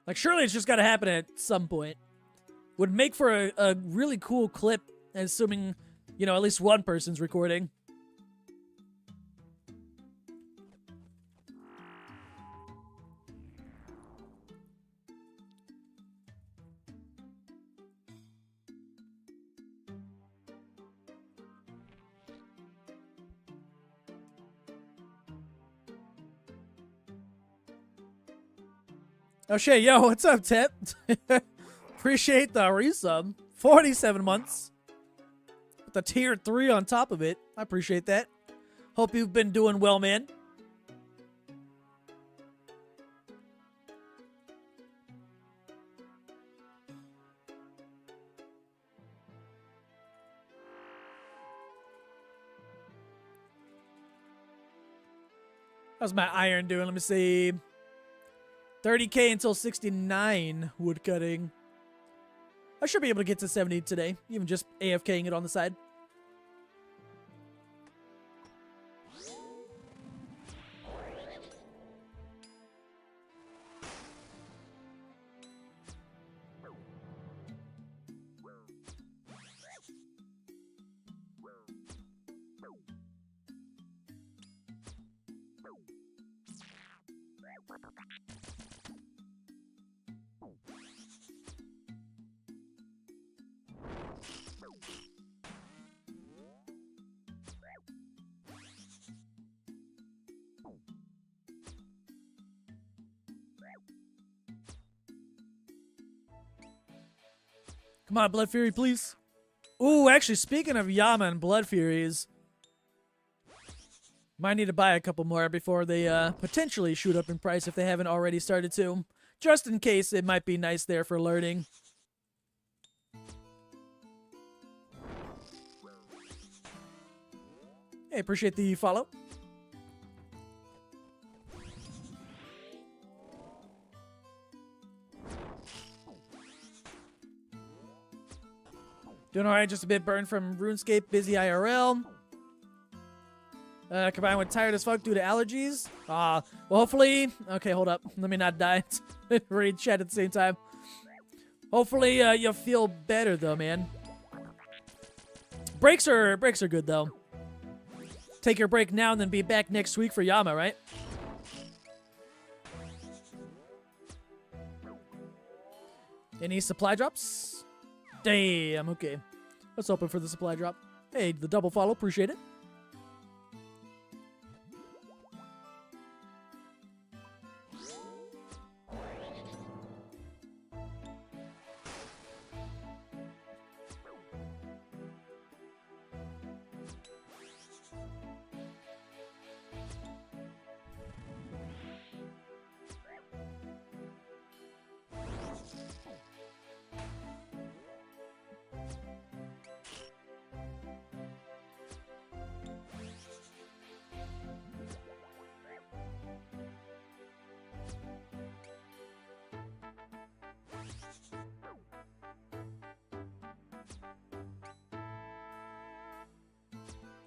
Like, surely it's just got to happen at some point. Would make for a really cool clip, assuming, you know, at least one person's recording. Oh shit, yo, what's up, Tip? Appreciate the resub. 47 months. With the tier 3 on top of it. I appreciate that. Hope you've been doing well, man. How's my iron doing? Let me see. 30k until 69 woodcutting. I should be able to get to 70 today, even just AFKing it on the side. Come on, Blood Fury, please. Ooh, actually, speaking of Yama and Blood Furies, might need to buy a couple more before they potentially shoot up in price if they haven't already started to. Just in case, it might be nice there for learning. Hey, appreciate the follow. Doing alright, just a bit burned from RuneScape, busy IRL. Combined with tired as fuck due to allergies. Well, hopefully... Okay, hold up. Let me not die. Read chat at the same time. Hopefully, you'll feel better, though, man. Breaks are good, though. Take your break now and then be back next week for Yama, right? Any supply drops? Damn, okay. Let's open for the supply drop. Hey, the double follow, appreciate it.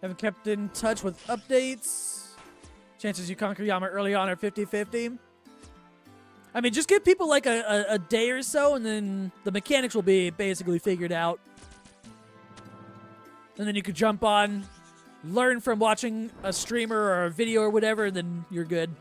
Haven't kept in touch with updates. Chances you conquer Yama early on are 50-50. I mean, just give people like a day or so, and then the mechanics will be basically figured out. And then you could jump on, learn from watching a streamer or a video or whatever, and then you're good.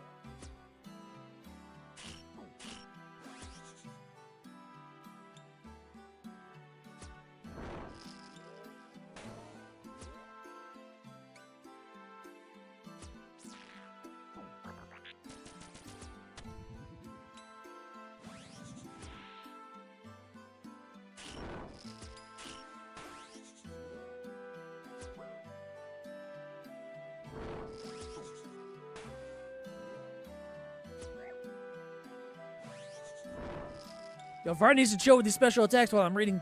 Yo, Vard needs to chill with these special attacks while I'm reading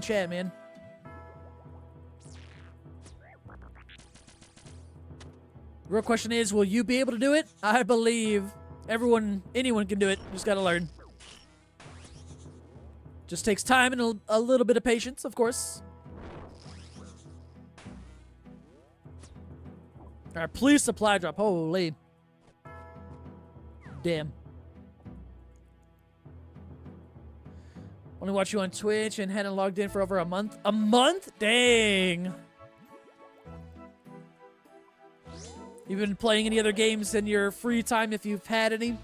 chat, man. Real question is, will you be able to do it? I believe anyone can do it. Just gotta learn. Just takes time and a little bit of patience, of course. Alright, please supply drop. Holy. Damn. Only watch you on Twitch and hadn't logged in for over a month. A month? Dang. You been playing any other games in your free time if you've had any?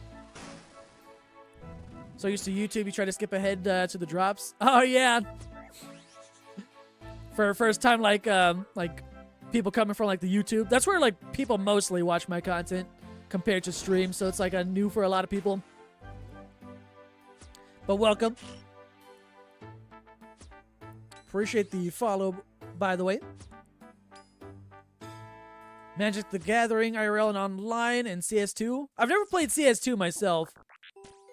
So used to YouTube, you try to skip ahead to the drops. Oh yeah. For first time, like people coming from like the YouTube. That's where like people mostly watch my content compared to stream. So it's like a new for a lot of people. But welcome. Appreciate the follow, by the way. Magic the Gathering, IRL and online, and CS2. I've never played CS2 myself.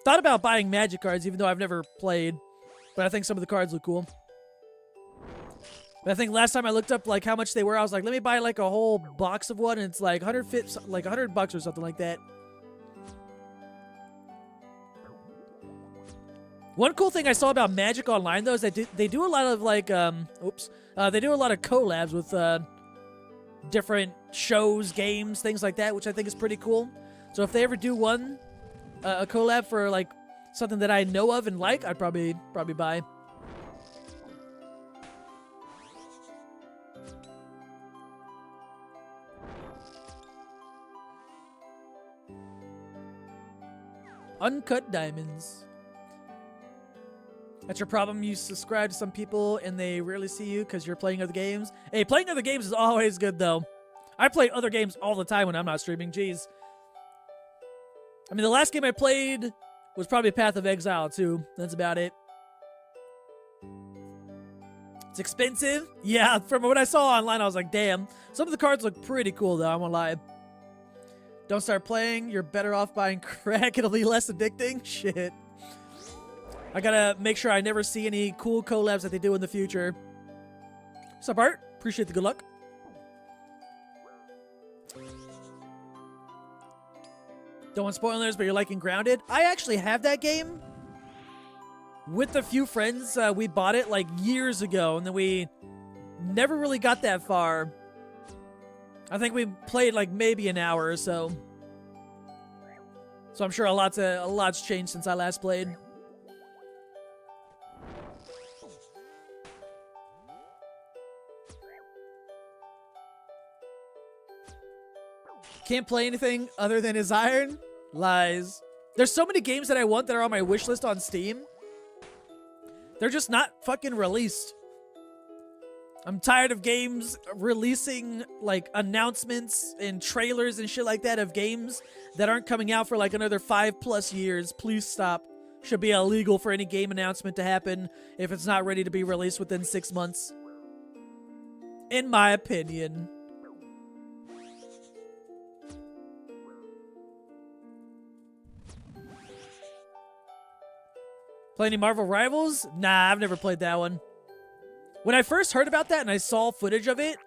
Thought about buying Magic cards, even though I've never played. But I think some of the cards look cool. But I think last time I looked up like how much they were, I was like, let me buy like a whole box of one, and it's like $100 or something like that. One cool thing I saw about Magic Online, though, is they do a lot of, like, they do a lot of collabs with, different shows, games, things like that, which I think is pretty cool. So if they ever do a collab for, like, something that I know of and like, I'd probably buy. Uncut Diamonds. That's your problem. You subscribe to some people and they rarely see you because you're playing other games. Hey, playing other games is always good, though. I play other games all the time when I'm not streaming. Jeez. I mean, the last game I played was probably Path of Exile, too. That's about it. It's expensive? Yeah, from what I saw online, I was like, damn. Some of the cards look pretty cool, though, I won't lie. Don't start playing. You're better off buying crack. It'll be less addicting. Shit. I gotta make sure I never see any cool collabs that they do in the future. What's up, Art? Appreciate the good luck. Don't want spoilers, but you're liking Grounded. I actually have that game. With a few friends, we bought it like years ago, and then we never really got that far. I think we played like maybe an hour or so. So I'm sure a lot's changed since I last played. Can't play anything other than his iron? Lies. There's so many games that I want that are on my wish list on Steam. They're just not fucking released. I'm tired of games releasing like announcements and trailers and shit like that of games that aren't coming out for like another 5+ years. Please stop. Should be illegal for any game announcement to happen if it's not ready to be released within 6 months. In my opinion. Play any Marvel Rivals? Nah, I've never played that one. When I first heard about that and I saw footage of it,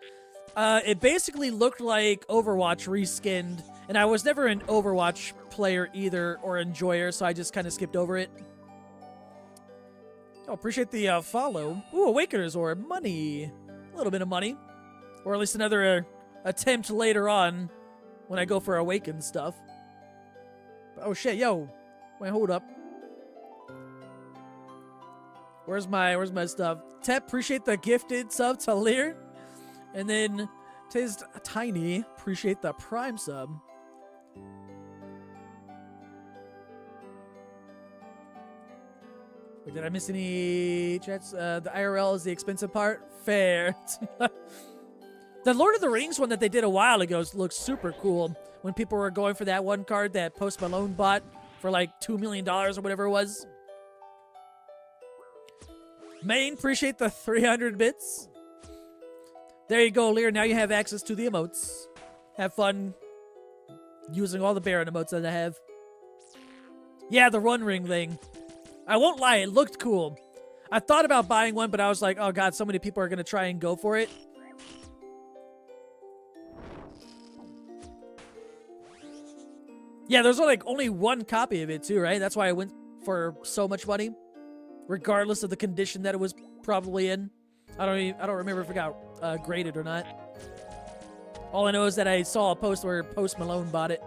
it basically looked like Overwatch reskinned, and I was never an Overwatch player either or enjoyer, so I just kind of skipped over it. Oh, appreciate the follow. Ooh, Awakener's Orb. Money. A little bit of money. Or at least another attempt later on when I go for Awaken stuff. Oh shit, yo. Wait, hold up. Where's my stuff? Tep, appreciate the gifted sub to Lear. And then Tis Tiny, appreciate the Prime sub. Wait, did I miss any chats? The IRL is the expensive part. Fair. The Lord of the Rings one that they did a while ago looks super cool. When people were going for that one card that Post Malone bought for like $2 million or whatever it was. Main, appreciate the 300 bits. There you go, Lear. Now you have access to the emotes. Have fun using all the Baron emotes that I have. Yeah, the run ring thing. I won't lie, it looked cool. I thought about buying one, but I was like, oh god, so many people are going to try and go for it. Yeah, there's like only one copy of it too, right? That's why I went for so much money. Regardless of the condition that it was probably in. I don't remember if it got graded or not. All I know is that I saw a post where Post Malone bought it.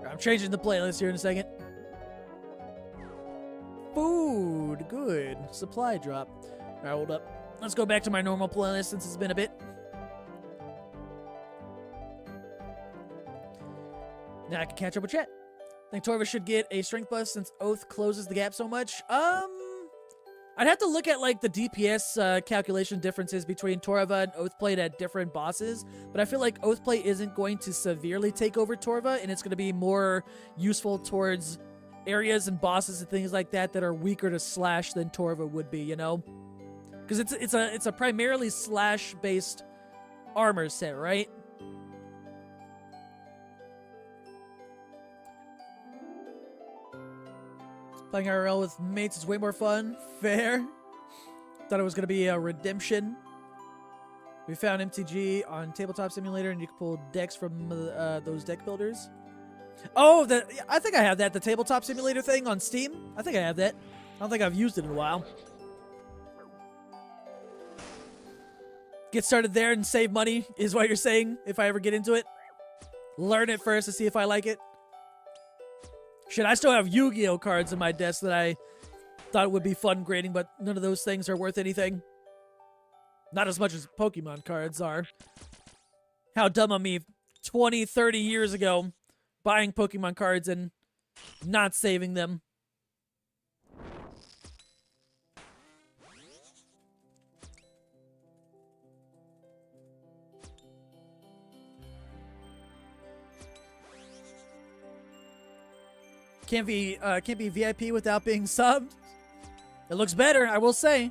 I'm changing the playlist here in a second. Food. Good. Supply drop. All right, hold up. Let's go back to my normal playlist since it's been a bit. Now I can catch up with chat. I think Torva should get a strength buff since Oath closes the gap so much. I'd have to look at like the DPS calculation differences between Torva and Oathplate at different bosses, but I feel like Oathplate isn't going to severely take over Torva, and it's going to be more useful towards areas and bosses and things like that that are weaker to slash than Torva would be, you know? Because it's a primarily slash based armor set, right? Playing IRL with mates is way more fun. Fair. Thought it was going to be a redemption. We found MTG on Tabletop Simulator, and you can pull decks from those deck builders. Oh, I think I have that. The Tabletop Simulator thing on Steam. I think I have that. I don't think I've used it in a while. Get started there and save money is what you're saying if I ever get into it. Learn it first to see if I like it. Shit, I still have Yu-Gi-Oh cards in my desk that I thought would be fun grading, but none of those things are worth anything. Not as much as Pokemon cards are. How dumb of me 20, 30 years ago buying Pokemon cards and Not saving them. Can't be VIP without being subbed. It looks better, I will say.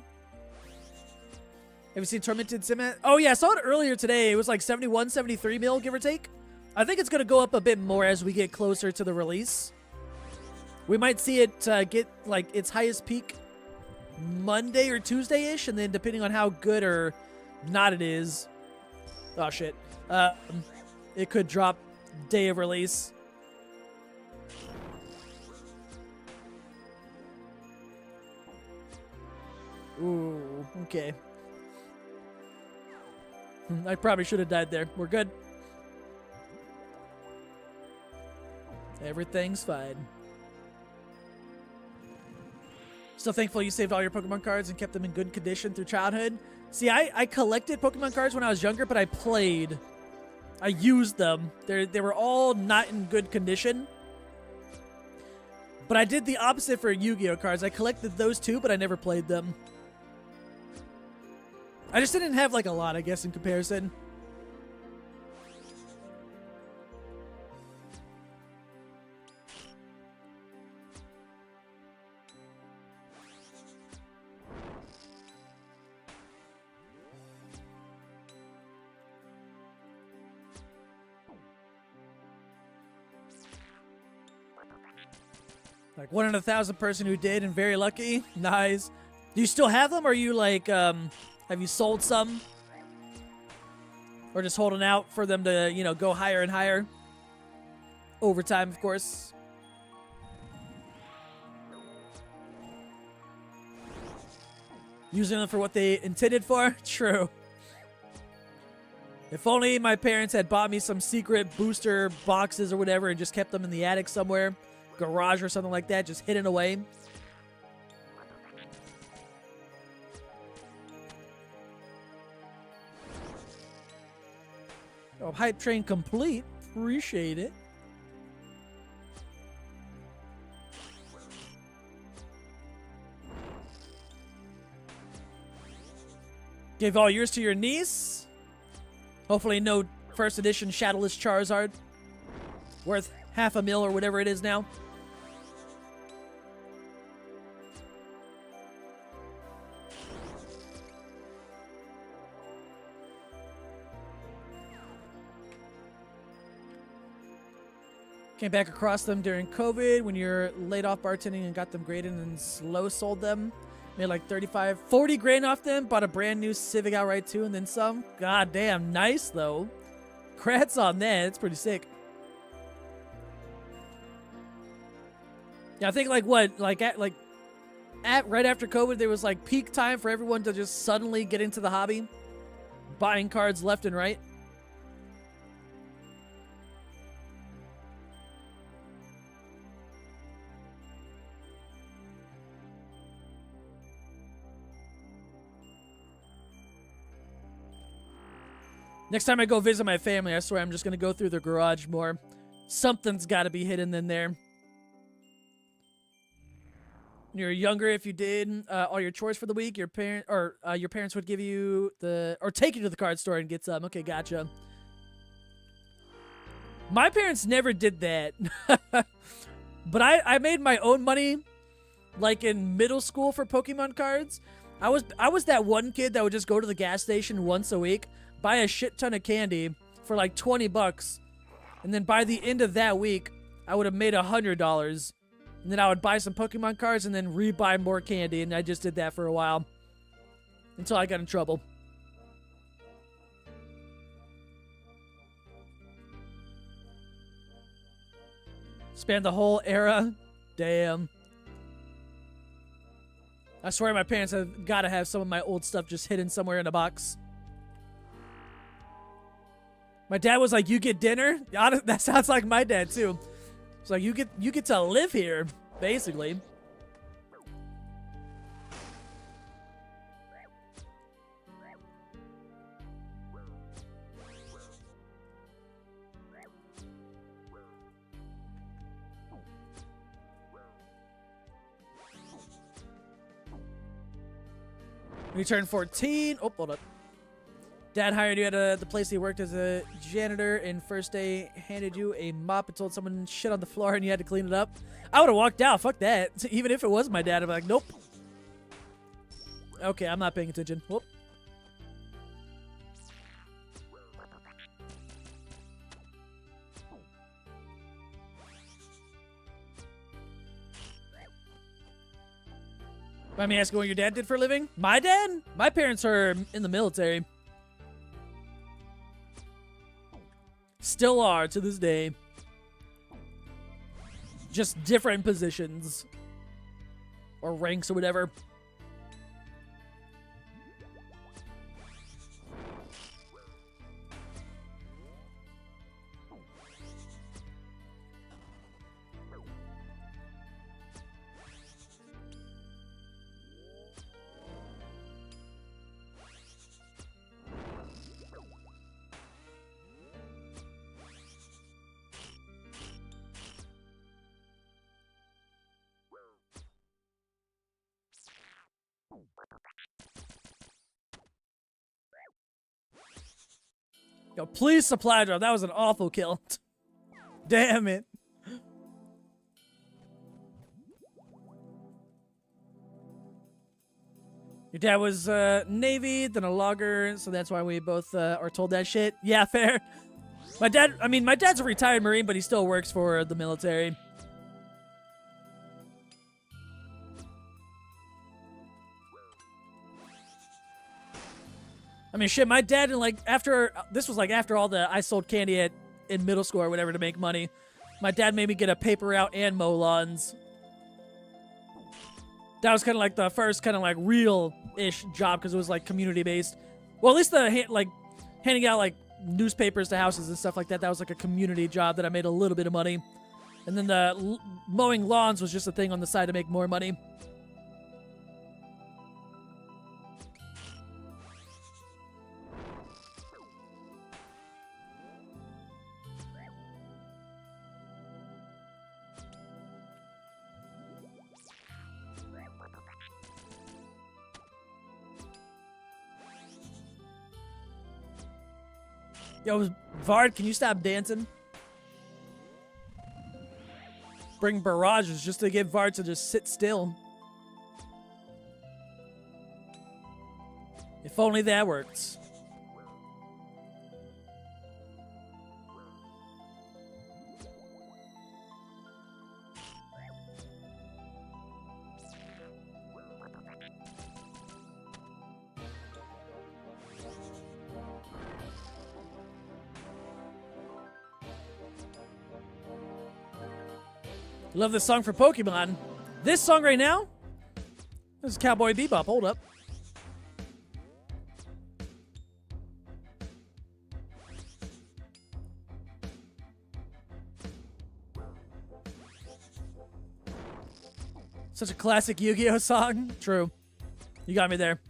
Have you seen Tormented Sim? Oh yeah, I saw it earlier today. It was like 71, 73 mil, give or take. I think it's gonna go up a bit more as we get closer to the release. We might see it get like its highest peak Monday or Tuesday-ish, and then depending on how good or not it is, oh shit, it could drop day of release. Ooh, okay. I probably should have died there. We're good. Everything's fine. Still thankful you saved all your Pokemon cards and kept them in good condition through childhood. See, I collected Pokemon cards when I was younger, but I played. I used them. They were all not in good condition. But I did the opposite for Yu-Gi-Oh cards. I collected those too, but I never played them. I just didn't have like a lot, I guess, in comparison. Like 1 in 1,000 person who did and very lucky. Nice. Do you still have them, or are you like, have you sold some? Or just holding out for them to, you know, go higher and higher? Over time, of course. Using them for what they intended for? True. If only my parents had bought me some secret booster boxes or whatever and just kept them in the attic somewhere. Garage or something like that, just hidden away. Oh, hype train complete. Appreciate it. Gave all yours to your niece. Hopefully no first edition Shadowless Charizard. Worth $500,000 or whatever it is now. Came back across them during COVID when you're laid off bartending and got them graded and slow sold them. Made like 35, 40 grand off them. Bought a brand new Civic outright too and then some. God damn, nice though. Congrats on that. It's pretty sick. Yeah, I think like what, like at right after COVID, there was like peak time for everyone to just suddenly get into the hobby, buying cards left and right. Next time I go visit my family, I swear I'm just going to go through their garage more. Something's got to be hidden in there. When you were younger, if you did all your chores for the week, your parents would give you take you to the card store and get some. Okay, gotcha. My parents never did that. But I made my own money like in middle school for Pokemon cards. I was that one kid that would just go to the gas station once a week, buy a shit ton of candy for like $20, and then by the end of that week, I would have made $100. And then I would buy some Pokemon cards and then re-buy more candy, and I just did that for a while. Until I got in trouble. Spanned the whole era? Damn. I swear my parents have got to have some of my old stuff just hidden somewhere in a box. My dad was like, "You get dinner?" That sounds like my dad too. It's like you get to live here, basically. When you turned 14, oh, hold up. Dad hired you at the place he worked as a janitor, and first day handed you a mop and told someone shit on the floor and you had to clean it up. I would have walked out. Fuck that. Even if it was my dad, I'd be like, nope. Okay, I'm not paying attention. Whoop. Mind me asking what your dad did for a living? My dad? My parents are in the military. Still are to this day. Just different positions. Or ranks or whatever. Yo, please supply drop. That was an awful kill. Damn it. Your dad was Navy, then a logger, so that's why we both are told that shit. Yeah, fair. My dad's a retired Marine, but he still works for the military. I mean, shit, my dad, this was after all the, I sold candy in middle school or whatever to make money. My dad made me get a paper route and mow lawns. That was kind of like the first kind of like real-ish job because it was like community-based. Well, at least handing out like newspapers to houses and stuff like that, that was like a community job that I made a little bit of money. And then the mowing lawns was just a thing on the side to make more money. Yo, Vard, can you stop dancing? Bring barrages just to get Vard to just sit still. If only that works. Love this song for Pokemon. This song right now? This is Cowboy Bebop. Hold up. Such a classic Yu-Gi-Oh song. True. You got me there.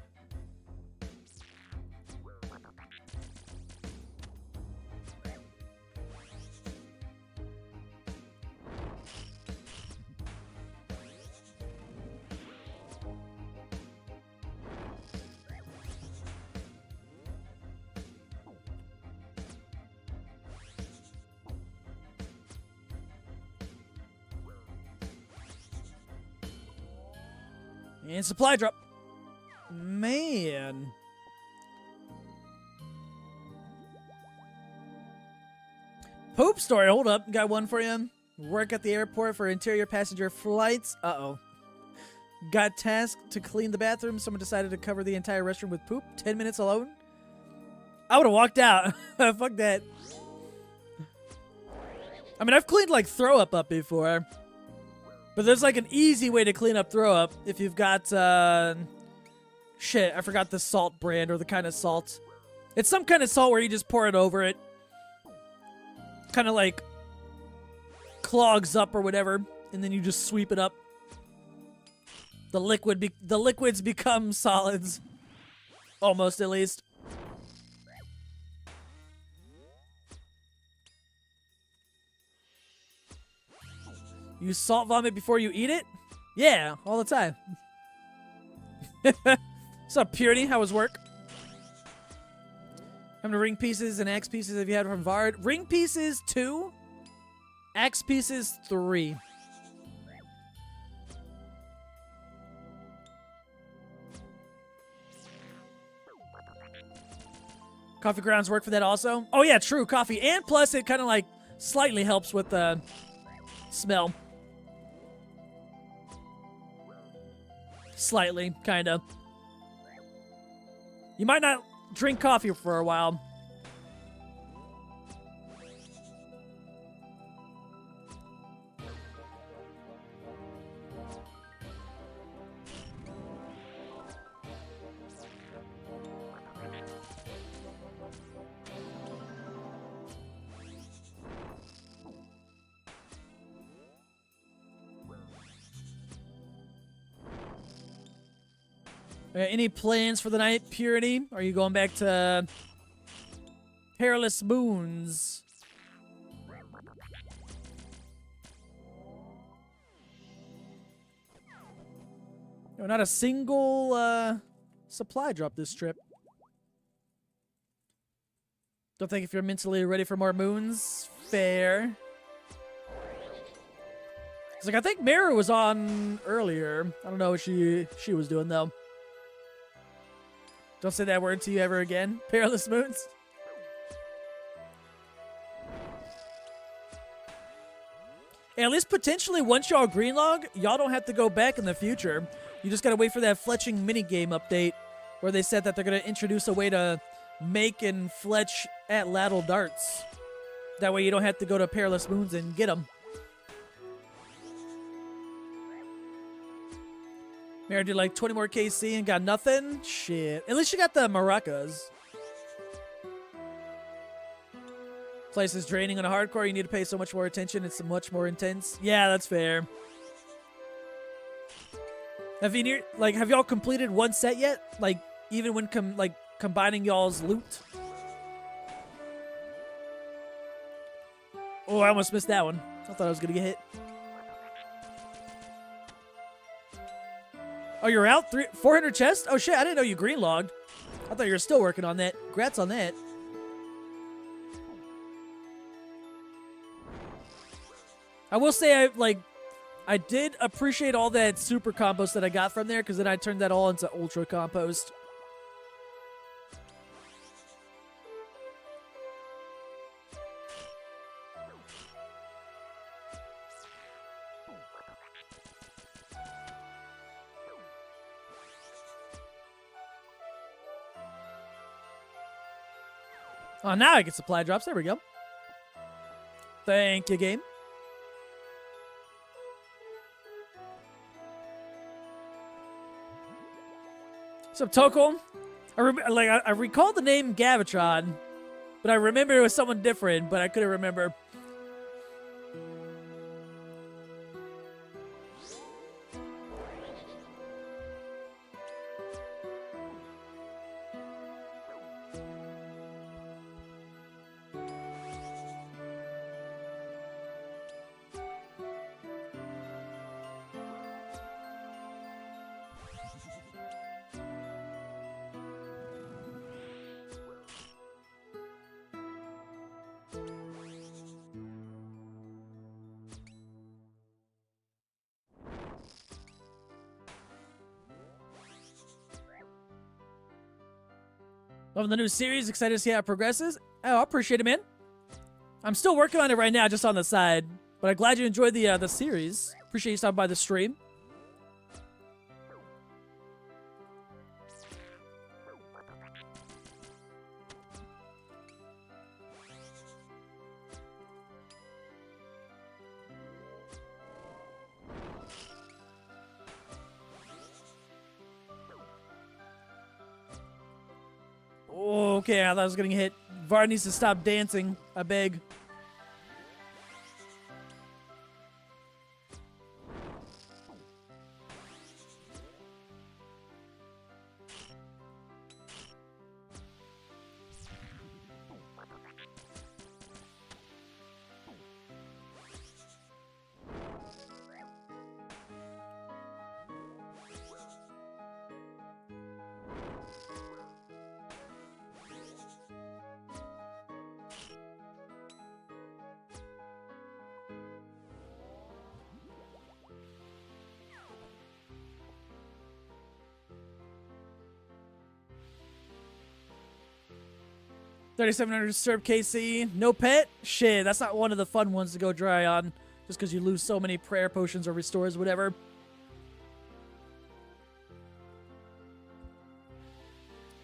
And supply drop. Man. Poop story. Hold up. Got one for you. Work at the airport for interior passenger flights. Uh-oh. Got tasked to clean the bathroom. Someone decided to cover the entire restroom with poop. 10 minutes alone. I would have walked out. Fuck that. I mean, I've cleaned like throw up before. But there's like an easy way to clean up throw up if you've got, shit, I forgot the salt brand or the kind of salt. It's some kind of salt where you just pour it over it. Kind of like clogs up or whatever, and then you just sweep it up. The liquids become solids. Almost, at least. You salt vomit before you eat it? Yeah, all the time. What's up, Purity? How was work? How many ring pieces and axe pieces have you had from Vard? Ring pieces 2, axe pieces 3. Coffee grounds work for that also? Oh yeah, true, coffee. And plus it kind of like slightly helps with the smell. Slightly, kind of. You might not drink coffee for a while. Any plans for the night, Purity? Are you going back to Perilous Moons? No, not a single supply drop this trip. Don't think if you're mentally ready for more moons. Fair. It's like I think Mara was on earlier. I don't know what she was doing though. Don't say that word to you ever again. Perilous Moons. And at least potentially once y'all greenlog, y'all don't have to go back in the future. You just gotta wait for that fletching minigame update where they said that they're gonna introduce a way to make and fletch at ladle darts. That way you don't have to go to Perilous Moons and get them. Mary did like 20 more KC and got nothing? Shit. At least you got the maracas. Place is draining on a hardcore. You need to pay so much more attention. It's much more intense. Yeah, that's fair. Have y'all completed one set yet? Like, even when combining y'all's loot? Oh, I almost missed that one. I thought I was gonna get hit. Oh, you're out? 400 chests? Oh, shit, I didn't know you greenlogged. I thought you were still working on that. Congrats on that. I will say, I did appreciate all that super compost that I got from there, because then I turned that all into ultra compost. Oh, now I get supply drops. There we go. Thank you, game. What's up, Toko? I recall the name Gavatron, but I remember it was someone different, but I couldn't remember. Loving the new series. Excited to see how it progresses. Oh, I appreciate it, man. I'm still working on it right now, just on the side. But I'm glad you enjoyed the series. Appreciate you stopping by the stream. Oh, okay, I thought I was getting hit. Vard needs to stop dancing. I beg. 3,700 disturb KC. No pet? Shit, that's not one of the fun ones to go dry on. Just because you lose so many prayer potions or restores, whatever.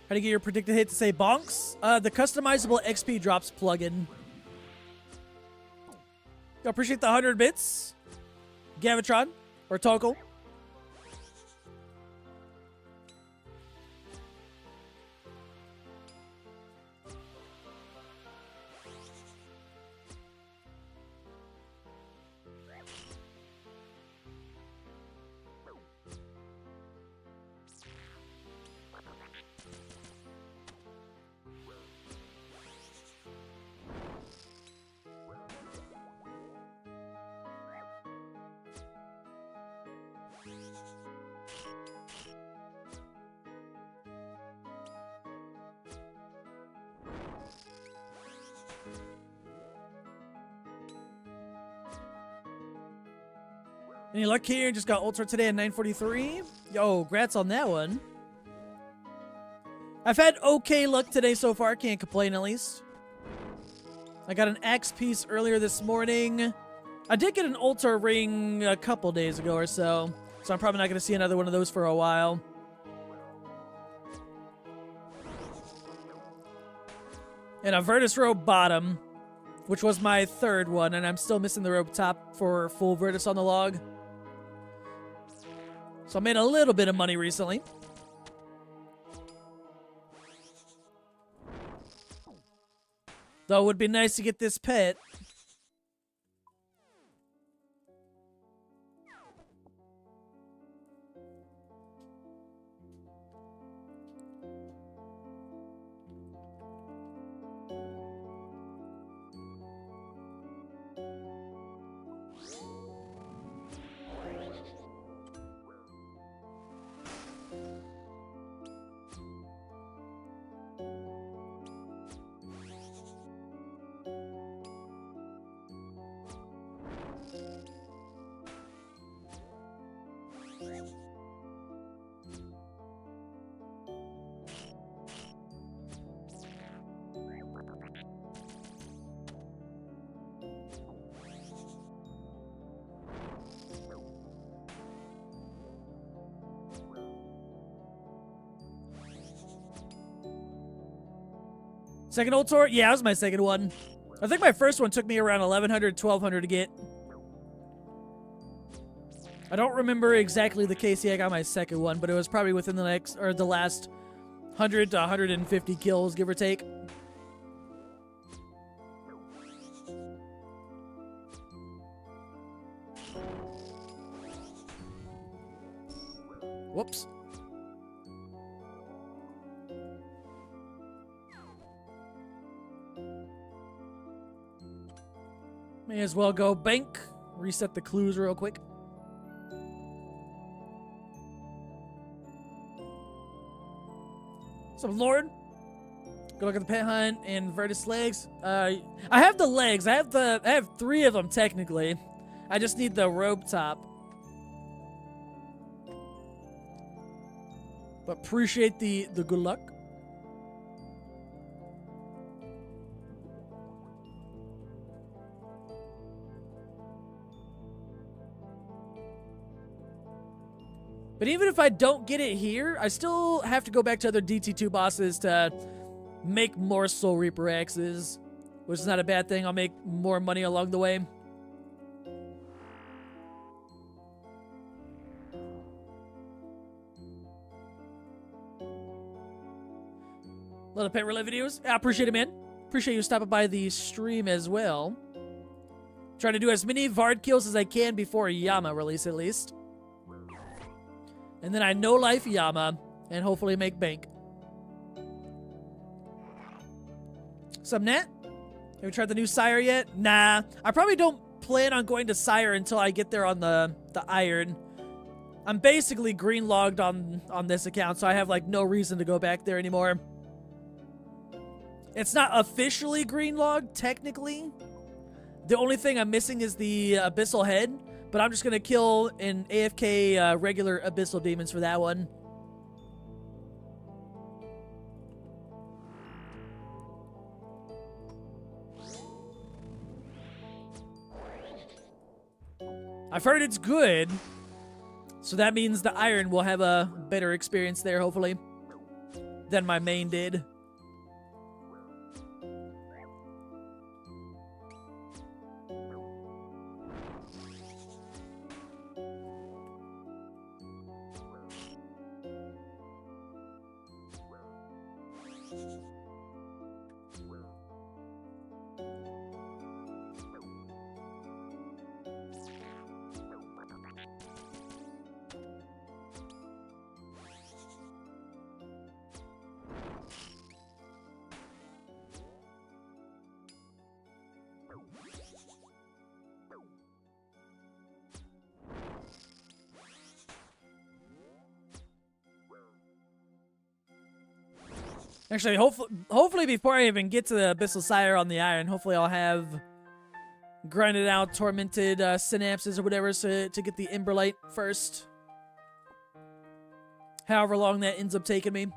How do you get your predicted hit to say bonks? The customizable XP drops plugin. I appreciate the 100 bits. Gavitron or Toggle. Any luck here? Just got Ultra today at 9:43. Yo, grats on that one. I've had okay luck today so far. Can't complain at least. I got an axe piece earlier this morning. I did get an Ultra ring a couple days ago or so. So I'm probably not going to see another one of those for a while. And a Virtus robe bottom, which was my third one. And I'm still missing the robe top for full Virtus on the log. So I made a little bit of money recently. Though it would be nice to get this pet. Second Ultor? Yeah, that was my second one. I think my first one took me around 1,100, 1,200 to get. I don't remember exactly the KC I got my second one, but it was probably within the last 100 to 150 kills, give or take. Whoops. May as well go bank. Reset the clues real quick. What's up, Lord? Go look at the pet hunt and Virtus legs. I have the legs. I have 3 of them technically. I just need the robe top. But appreciate the good luck. But even if I don't get it here, I still have to go back to other DT2 bosses to make more Soul Reaper axes, which is not a bad thing. I'll make more money along the way. A lot of pet relay videos. I appreciate it, man. Appreciate you stopping by the stream as well. Trying to do as many Vard kills as I can before Yama release, at least. And then I no-life Yama, and hopefully make bank. Some net? Have you tried the new Sire yet? Nah. I probably don't plan on going to Sire until I get there on the Iron. I'm basically green logged on this account, so I have like no reason to go back there anymore. It's not officially green logged, technically. The only thing I'm missing is the Abyssal Head. But I'm just going to kill an AFK regular Abyssal Demons for that one. I've heard it's good. So that means the iron will have a better experience there, hopefully, than my main did. Actually, hopefully before I even get to the Abyssal Sire on the iron, hopefully I'll have grinded out tormented synapses or whatever to get the Emberlight first. However long that ends up taking me.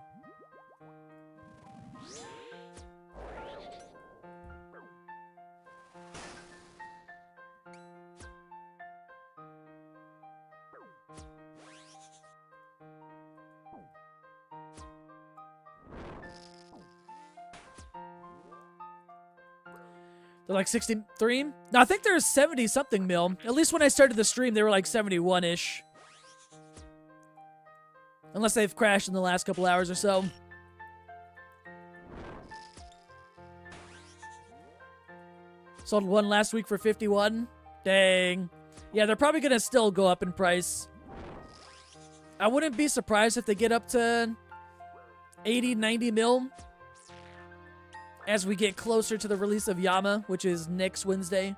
They're like 63? No, I think there's 70-something mil. At least when I started the stream, they were like 71-ish. Unless they've crashed in the last couple hours or so. Sold one last week for 51. Dang. Yeah, they're probably going to still go up in price. I wouldn't be surprised if they get up to 80, 90 mil. As we get closer to the release of Yama, which is next Wednesday.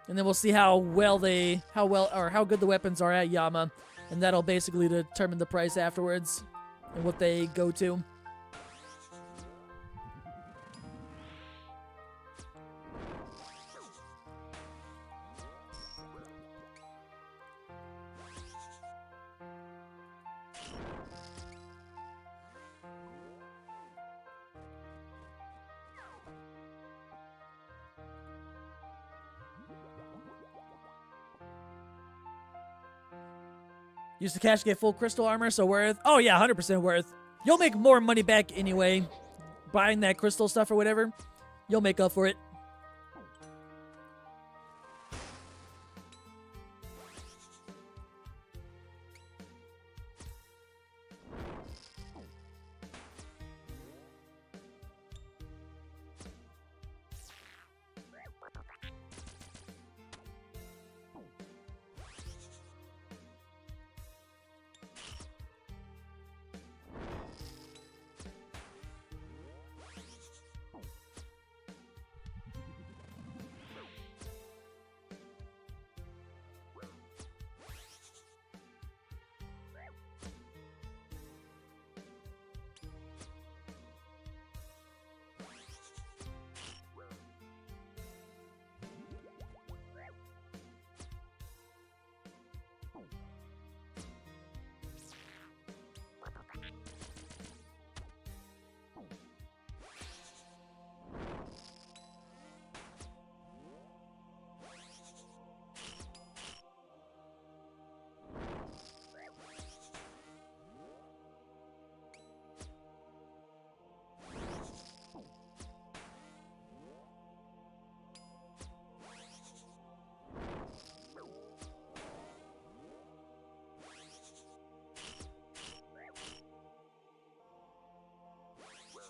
And then we'll see how good the weapons are at Yama. And that'll basically determine the price afterwards and what they go to. Use the cash to get full crystal armor, so worth. Oh yeah, 100% worth. You'll make more money back anyway. Buying that crystal stuff or whatever. You'll make up for it.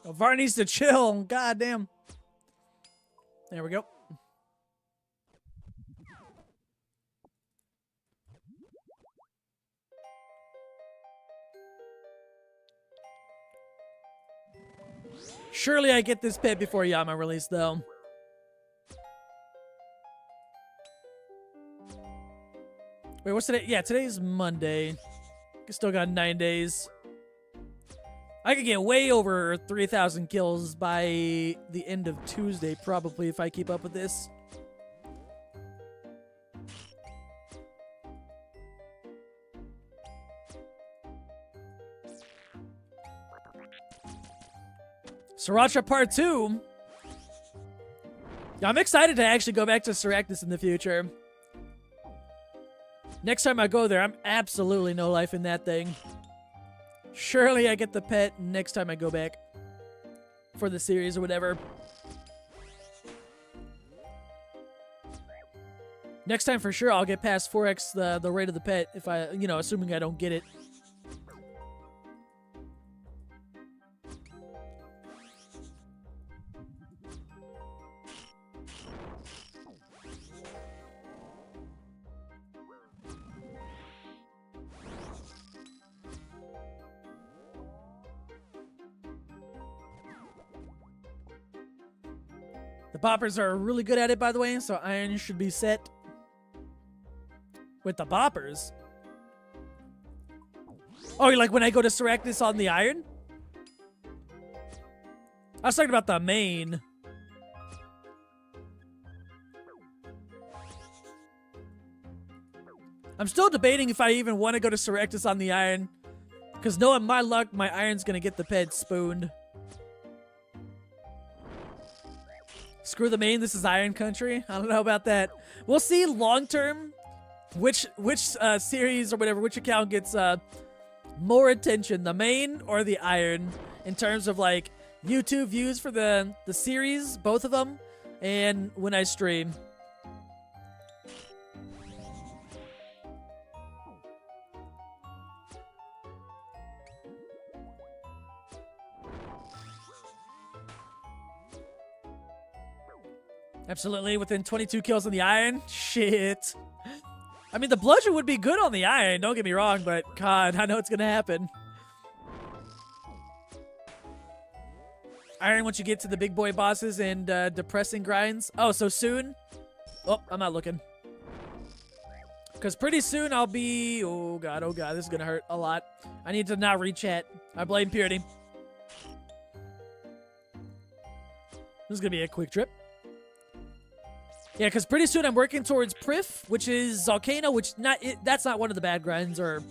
Oh, Vard needs to chill. God damn. There we go. Surely I get this pet before Yama release, though. Wait, what's today? Yeah, today's Monday. Still got 9 days. I could get way over 3,000 kills by the end of Tuesday, probably, if I keep up with this. Sriracha Part 2. Yeah, I'm excited to actually go back to Syracuse in the future. Next time I go there, I'm absolutely no life in that thing. Surely I get the pet next time I go back for the series or whatever. Next time for sure I'll get past 4x the rate of the pet if I, you know, assuming I don't get it. The boppers are really good at it, by the way, so iron should be set. With the boppers? Oh, you like when I go to Seractus on the iron? I was talking about the main. I'm still debating if I even want to go to Seractus on the iron. Because knowing my luck, my iron's going to get the pet spooned. Screw the main, this is Iron Country. I don't know about that. We'll see long term which series or whatever, which account gets more attention, the main or the iron, in terms of like YouTube views for the series, both of them, and when I stream. Absolutely, within 22 kills on the iron. Shit. I mean, the bludgeon would be good on the iron, don't get me wrong, but God, I know it's gonna happen. Iron once you get to the big boy bosses and depressing grinds. Oh, so soon? Oh, I'm not looking. Because pretty soon I'll be... Oh God, this is gonna hurt a lot. I need to not re-chat. I blame Purity. This is gonna be a quick trip. Yeah, because pretty soon I'm working towards Prif, which is Volcano, which that's not one of the bad grinds or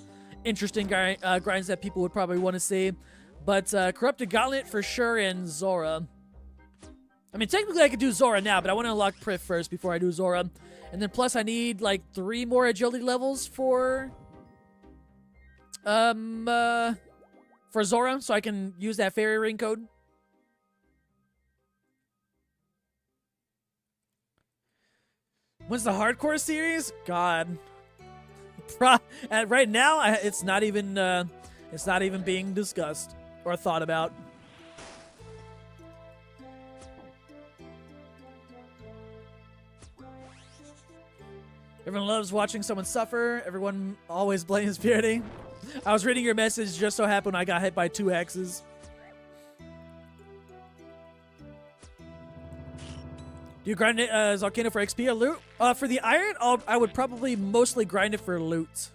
interesting grinds that people would probably want to see. But Corrupted Gauntlet for sure and Zora. I mean, technically I could do Zora now, but I want to unlock Prif first before I do Zora. And then plus I need like 3 more agility levels for Zora, so I can use that fairy ring code. When's the hardcore series? God. Right now, it's not even being discussed or thought about. Everyone loves watching someone suffer. Everyone always blames Purity. I was reading your message, just so happened I got hit by 2 axes. Do you grind it Volcano for XP or loot? For the iron, I would probably mostly grind it for loot.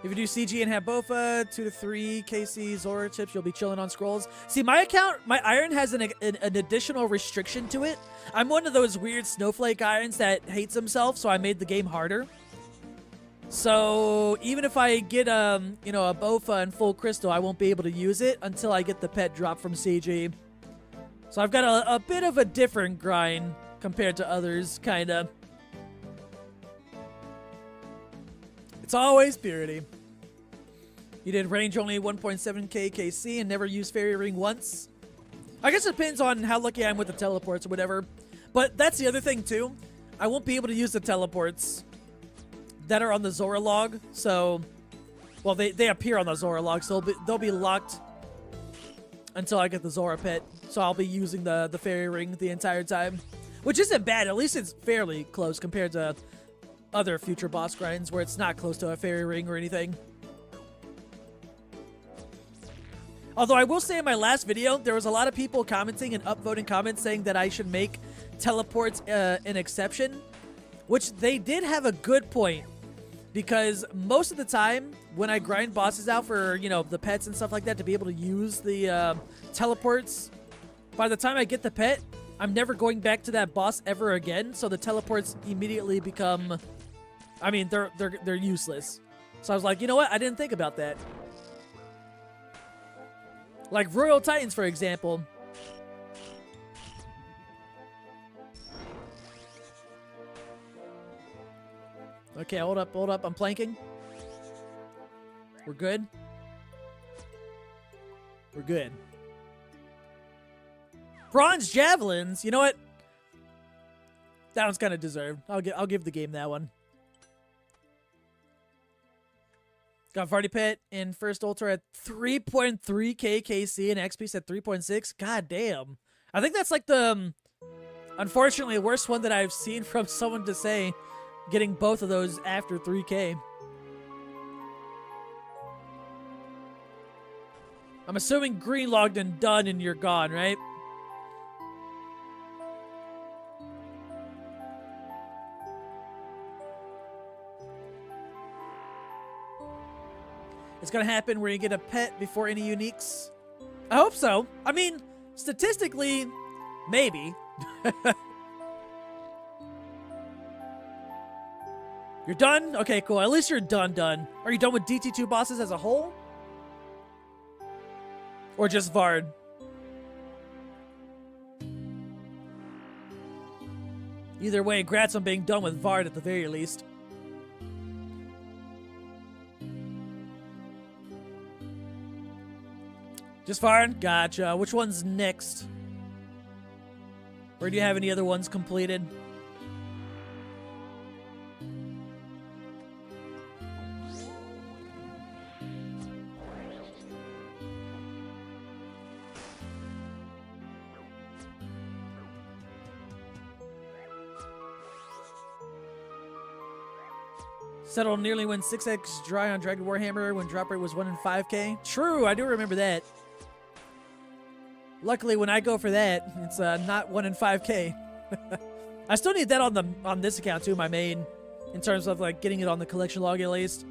If you do CG and have Bofa, 2 to 3 KC Zora chips, you'll be chilling on scrolls. See, my account, my iron has an additional restriction to it. I'm one of those weird snowflake irons that hates himself, so I made the game harder. So even if I get you know, a Bofa and full crystal, I won't be able to use it until I get the pet drop from CG. So I've got a bit of a different grind compared to others, kinda. It's always Purity. You did range only 1.7k KC and never used Fairy Ring once? I guess it depends on how lucky I am with the teleports or whatever. But that's the other thing too. I won't be able to use the teleports that are on the Zora log. So, well, they appear on the Zora log, so they'll be locked until I get the Zora pet. So I'll be using the Fairy Ring the entire time. Which isn't bad. At least it's fairly close compared to other future boss grinds where it's not close to a Fairy Ring or anything. Although I will say in my last video, there was a lot of people commenting and upvoting comments saying that I should make teleports an exception, which they did have a good point, because most of the time when I grind bosses out for, you know, the pets and stuff like that to be able to use the teleports, by the time I get the pet, I'm never going back to that boss ever again, so the teleports immediately become, I mean, they're useless. So I was like, you know what? I didn't think about that. Like Royal Titans, for example. Okay, hold up, hold up. I'm planking. We're good. We're good. Bronze javelins. You know what? That one's kind of deserved. I'll give the game that one. Got Vardy Pet in first ultra at 3.3k KC and XP at 3.6. God damn. I think that's like the unfortunately worst one that I've seen from someone to say, getting both of those after 3k. I'm assuming green logged and done and you're gone, right? It's gonna happen where you get a pet before any uniques. I hope so. I mean, statistically, maybe. You're done? Okay, cool. At least you're done. Are you done with DT2 bosses as a whole? Or just Vard? Either way, grats on being done with Vard at the very least. Just Vard? Gotcha. Which one's next? Or do you have any other ones completed? Settle nearly went 6x dry on Dragon Warhammer when drop rate was 1 in 5k. True, I do remember that. Luckily, when I go for that, it's not 1 in 5k. I still need that on this account too, my main, in terms of like getting it on the collection log at least.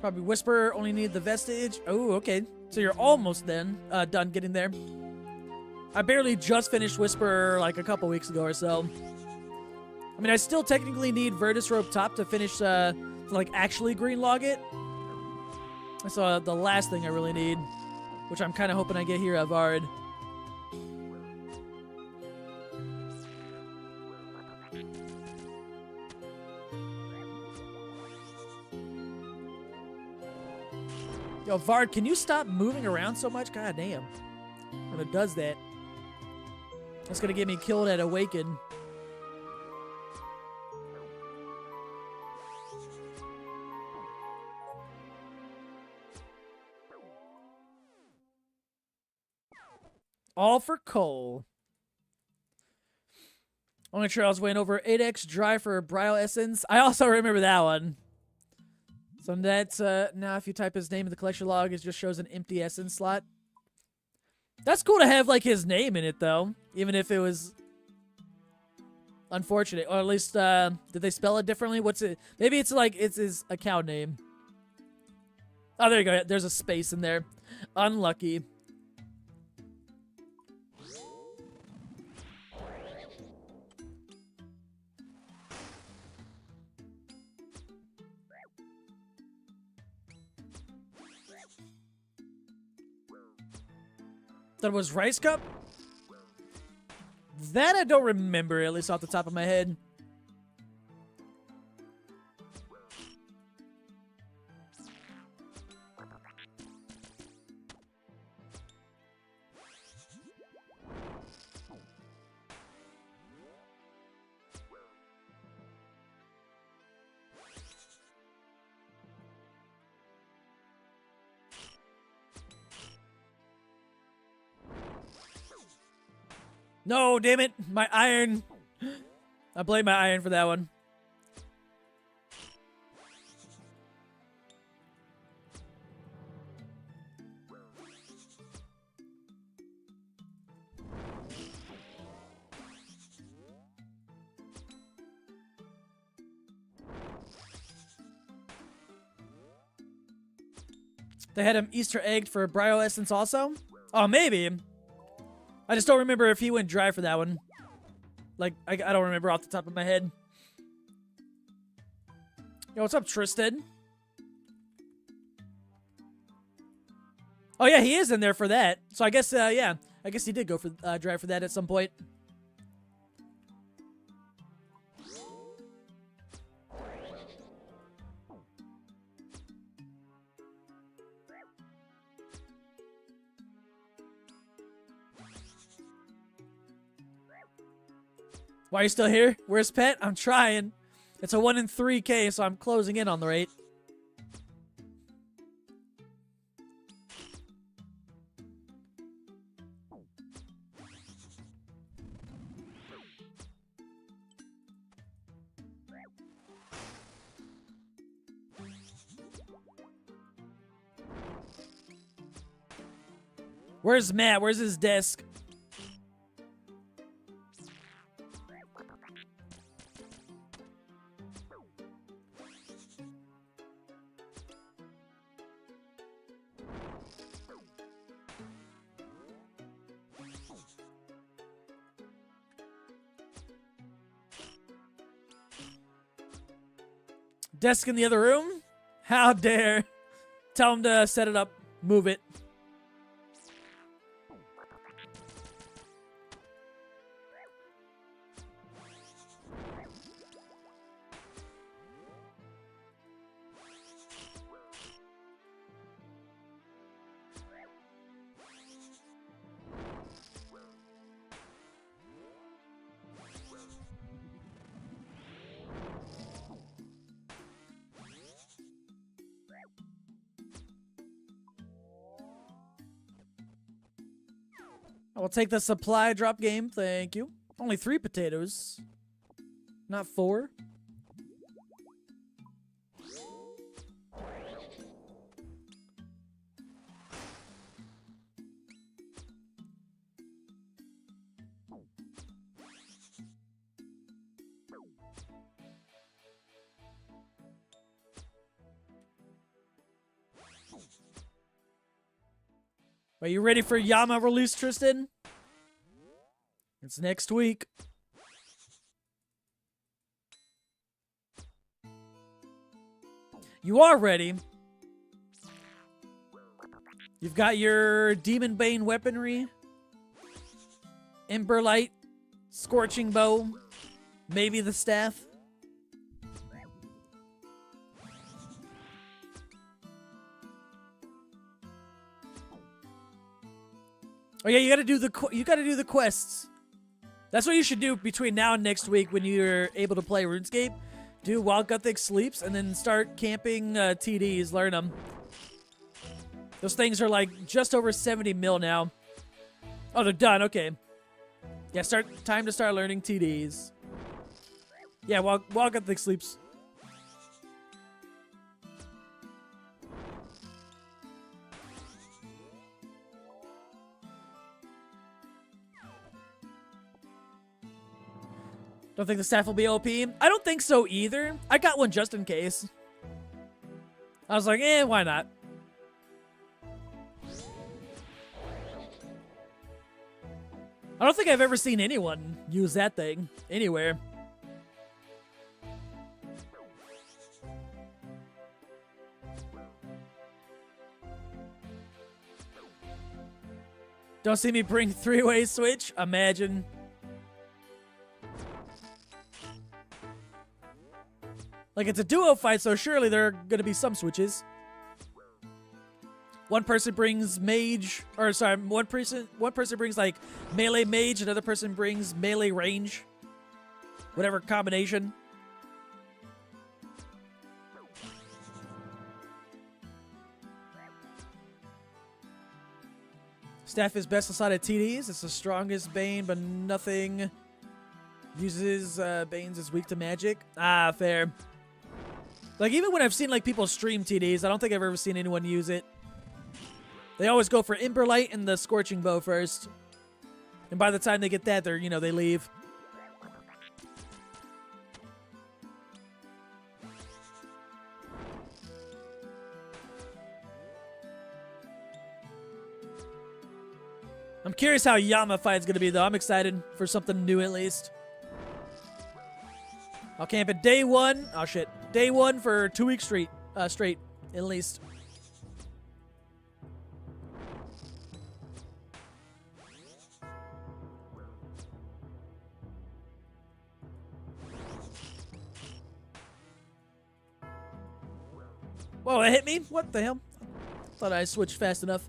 Probably Whisper, only need the Vestige. Oh, okay. So you're almost then done getting there. I barely just finished Whisper like a couple weeks ago or so. I mean, I still technically need Virtus Rope Top to finish, to like actually green log it. So the last thing I really need, which I'm kind of hoping I get here at Vard. Yo, Vard, can you stop moving around so much? God damn. When it does that, that's gonna get me killed at Awaken. All for coal. Only Trails went over 8x dry for Brile Essence. I also remember that one. So that's, now if you type his name in the collection log, it just shows an empty essence slot. That's cool to have, like, his name in it, though. Even if it was unfortunate. Or at least, did they spell it differently? What's it? Maybe it's, like, it's his account name. Oh, there you go. There's a space in there. Unlucky. That was Rice Cup? That I don't remember, at least off the top of my head. No, damn it. My iron. I blame my iron for that one. They had him Easter egged for Brio Essence also? Oh, maybe. I just don't remember if he went dry for that one. Like, I don't remember off the top of my head. Yo, what's up, Tristan? Oh, yeah, he is in there for that. So I guess, yeah. I guess he did go for dry for that at some point. Why are you still here? Where's Pet? I'm trying. It's a 1 in 3K, so I'm closing in on the rate. Where's Matt? Where's his desk? Desk in the other room? How dare. Tell him to set it up. Move it. I will take the supply drop game. Thank you. Only 3 potatoes. Not 4. Are you ready for Yama release, Tristan? It's next week. You are ready. You've got your Demon Bane weaponry, Ember Light, Scorching Bow, maybe the staff. Oh yeah, you gotta do the quests. That's what you should do between now and next week when you're able to play RuneScape. Do while Gothic sleeps, and then start camping TDs. Learn them. Those things are like just over 70 mil now. Oh, they're done. Okay. Yeah, time to start learning TDs. Yeah, while Gothic sleeps. Don't think the staff will be OP? I don't think so either. I got one just in case. I was like, why not? I don't think I've ever seen anyone use that thing anywhere. Don't see me bring 3-way switch? Imagine. Like, it's a duo fight, so surely there are going to be some switches. One person brings mage, or sorry, one person brings like melee mage, another person brings melee range. Whatever combination. Staff is best aside at TDs. It's the strongest Bane, but nothing uses Banes is weak to magic. Ah, fair. Like, even when I've seen, like, people stream TDs, I don't think I've ever seen anyone use it. They always go for Ember Light and the Scorching Bow first. And by the time they get that, they're, you know, they leave. curious how Yama fight's gonna be, though. I'm excited for something new, at least. I'll camp at day 1. Oh, shit. Day 1 for 2 weeks straight, at least. Whoa, it hit me? What the hell? Thought I switched fast enough.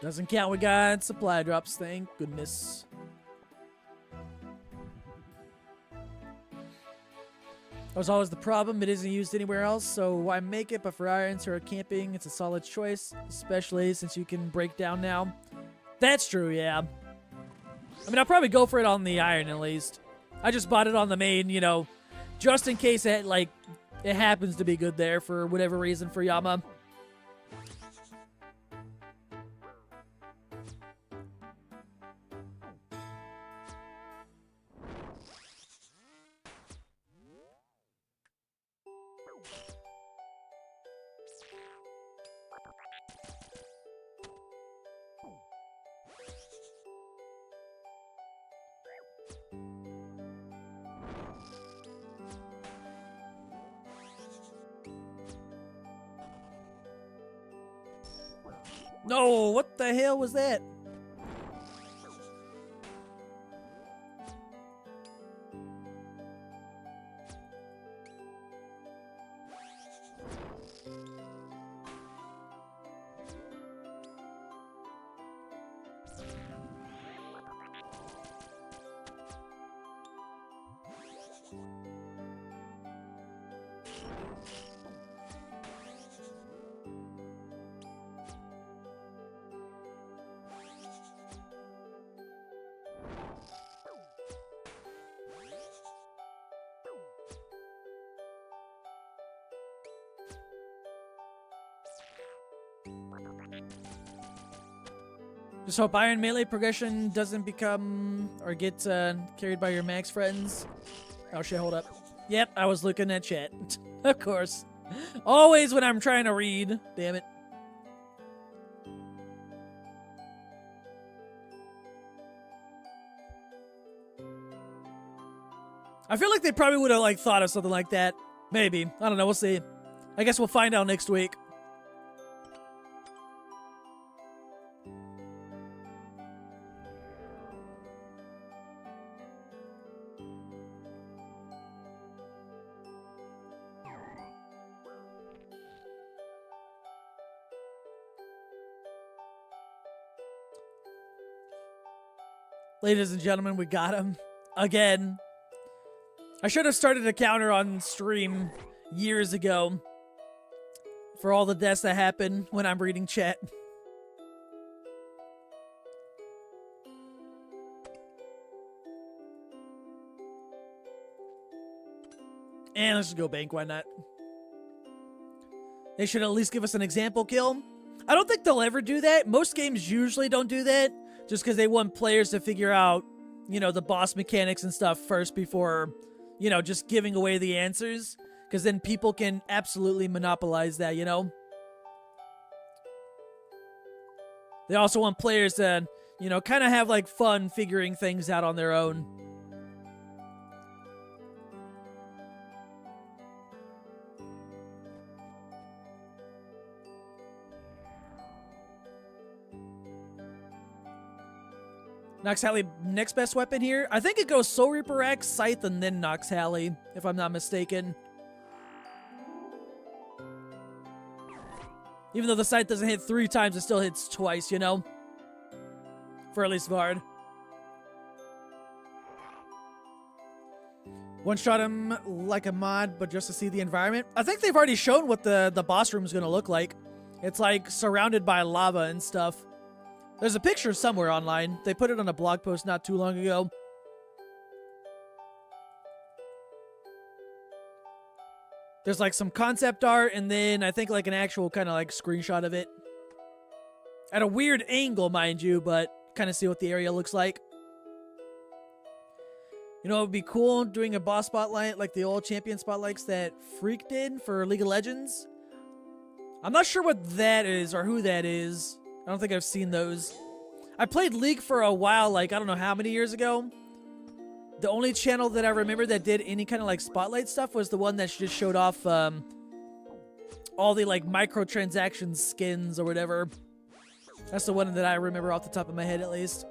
Doesn't count, we got supply drops, thank goodness. That was always the problem, it isn't used anywhere else, so why make it? But for irons or camping, it's a solid choice, especially since you can break down now. That's true, yeah. I mean, I'll probably go for it on the iron at least. I just bought it on the main, you know, just in case it, like, it happens to be good there for whatever reason for Yama. No, what the hell was that? Just hope iron melee progression doesn't become or get carried by your max friends. Oh shit, hold up. Yep, I was looking at chat. Of course. Always when I'm trying to read. Damn it. I feel like they probably would have like thought of something like that. Maybe. I don't know, we'll see. I guess we'll find out next week. Ladies and gentlemen, we got him. Again. I should have started a counter on stream years ago for all the deaths that happen when I'm reading chat. And let's just go bank, why not? They should at least give us an example kill. I don't think they'll ever do that. Most games usually don't do that, just because they want players to figure out, you know, the boss mechanics and stuff first before, you know, just giving away the answers. Because then people can absolutely monopolize that, you know? They also want players to, you know, kind of have, like, fun figuring things out on their own. Nox Halley, next best weapon here? I think it goes Soul Reaper X, Scythe, and then Nox Halley, if I'm not mistaken. Even though the Scythe doesn't hit 3 times, it still hits twice, you know? For at least Vard. One-shot him like a mod, but just to see the environment. I think they've already shown what the boss room is going to look like. It's like surrounded by lava and stuff. There's a picture somewhere online. They put it on a blog post not too long ago. There's like some concept art and then I think like an actual kind of like screenshot of it. At a weird angle, mind you, but kind of see what the area looks like. You know, it would be cool doing a boss spotlight like the old champion spotlights that Freak did for League of Legends. I'm not sure what that is or who that is. I don't think I've seen those. I played League for a while, like I don't know how many years ago. The only channel that I remember that did any kind of like spotlight stuff was the one that just showed off all the like microtransaction skins or whatever. That's the one that I remember off the top of my head at least.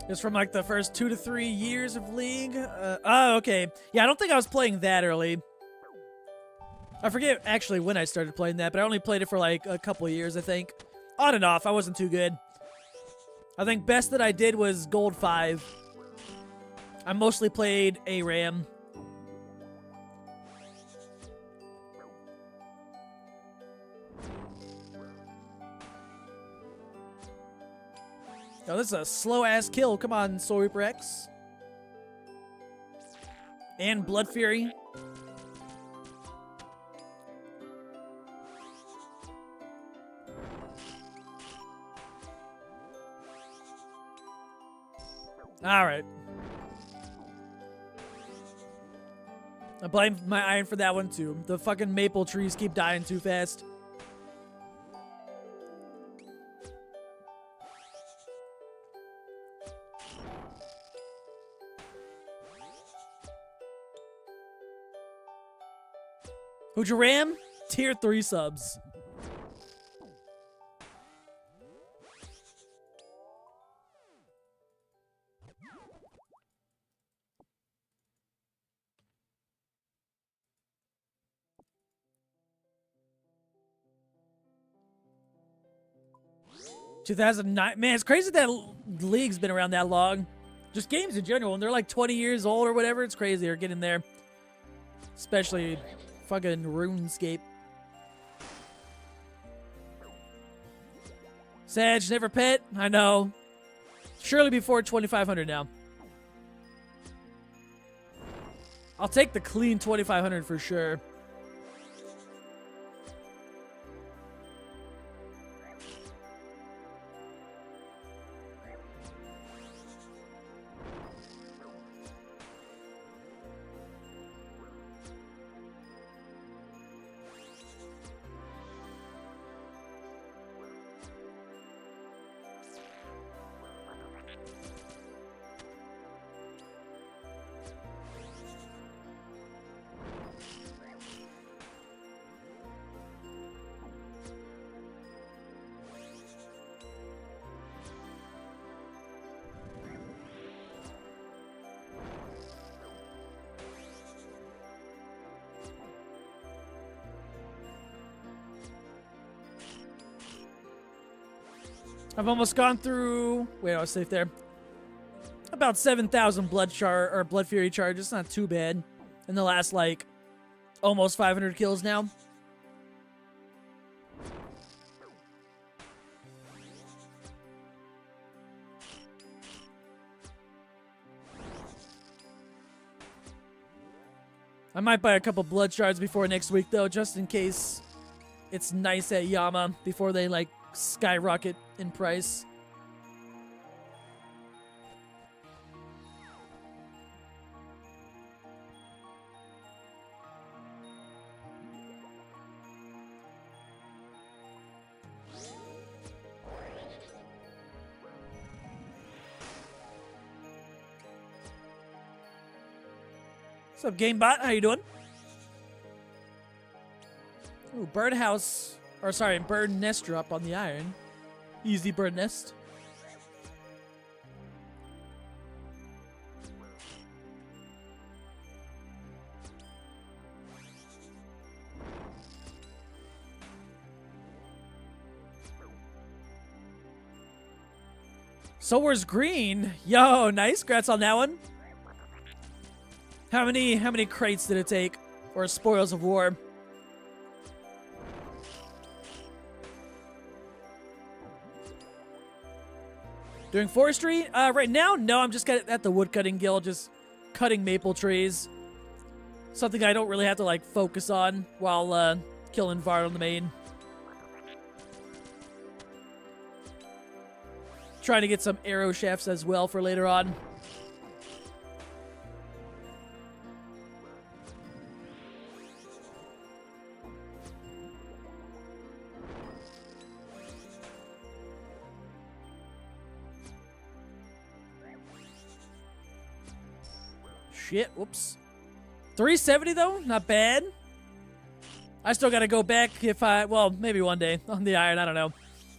It's from like the first 2 to 3 years of League. Oh, okay. Yeah, I don't think I was playing that early. I forget actually when I started playing that, but I only played it for like a couple of years, I think. On and off, I wasn't too good. I think best that I did was Gold 5. I mostly played ARAM. Oh, this is a slow-ass kill. Come on, Soul Reaper X. And Blood Fury. Alright. I blame my iron for that one, too. The fucking maple trees keep dying too fast. Who'd you ram? Tier 3 subs. (2009) Man, it's crazy that League's been around that long. Just games in general, and they're like 20 years old or whatever. It's crazy they're getting there. Especially fucking RuneScape. Sag, never pet? I know. Surely before 2,500 now. I'll take the clean 2,500 for sure. I've almost gone through. Wait, I was safe there. About 7,000 blood fury charges. Not too bad. In the last like almost 500 kills now. I might buy a couple blood shards before next week though, just in case it's nice at Yama before they like skyrocket in price. What's up, GameBot? How you doing? Ooh, birdhouse. Or sorry, bird nest drop on the iron. Easy bird nest. So where's green? Yo, nice. Congrats on that one. How many crates did it take? Or spoils of war? Doing forestry? Right now, no. I'm just at the woodcutting guild, just cutting maple trees. Something I don't really have to, like, focus on while killing Vard on the main. Trying to get some arrow shafts as well for later on. Shit, whoops. 370 though, not bad. I still gotta go back well, maybe one day on the iron, I don't know.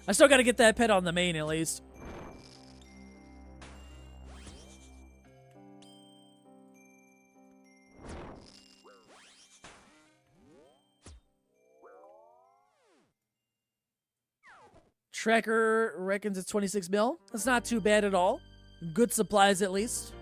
I still gotta get that pet on the main at least. Tracker reckons it's 26 mil. That's not too bad at all. Good supplies at least.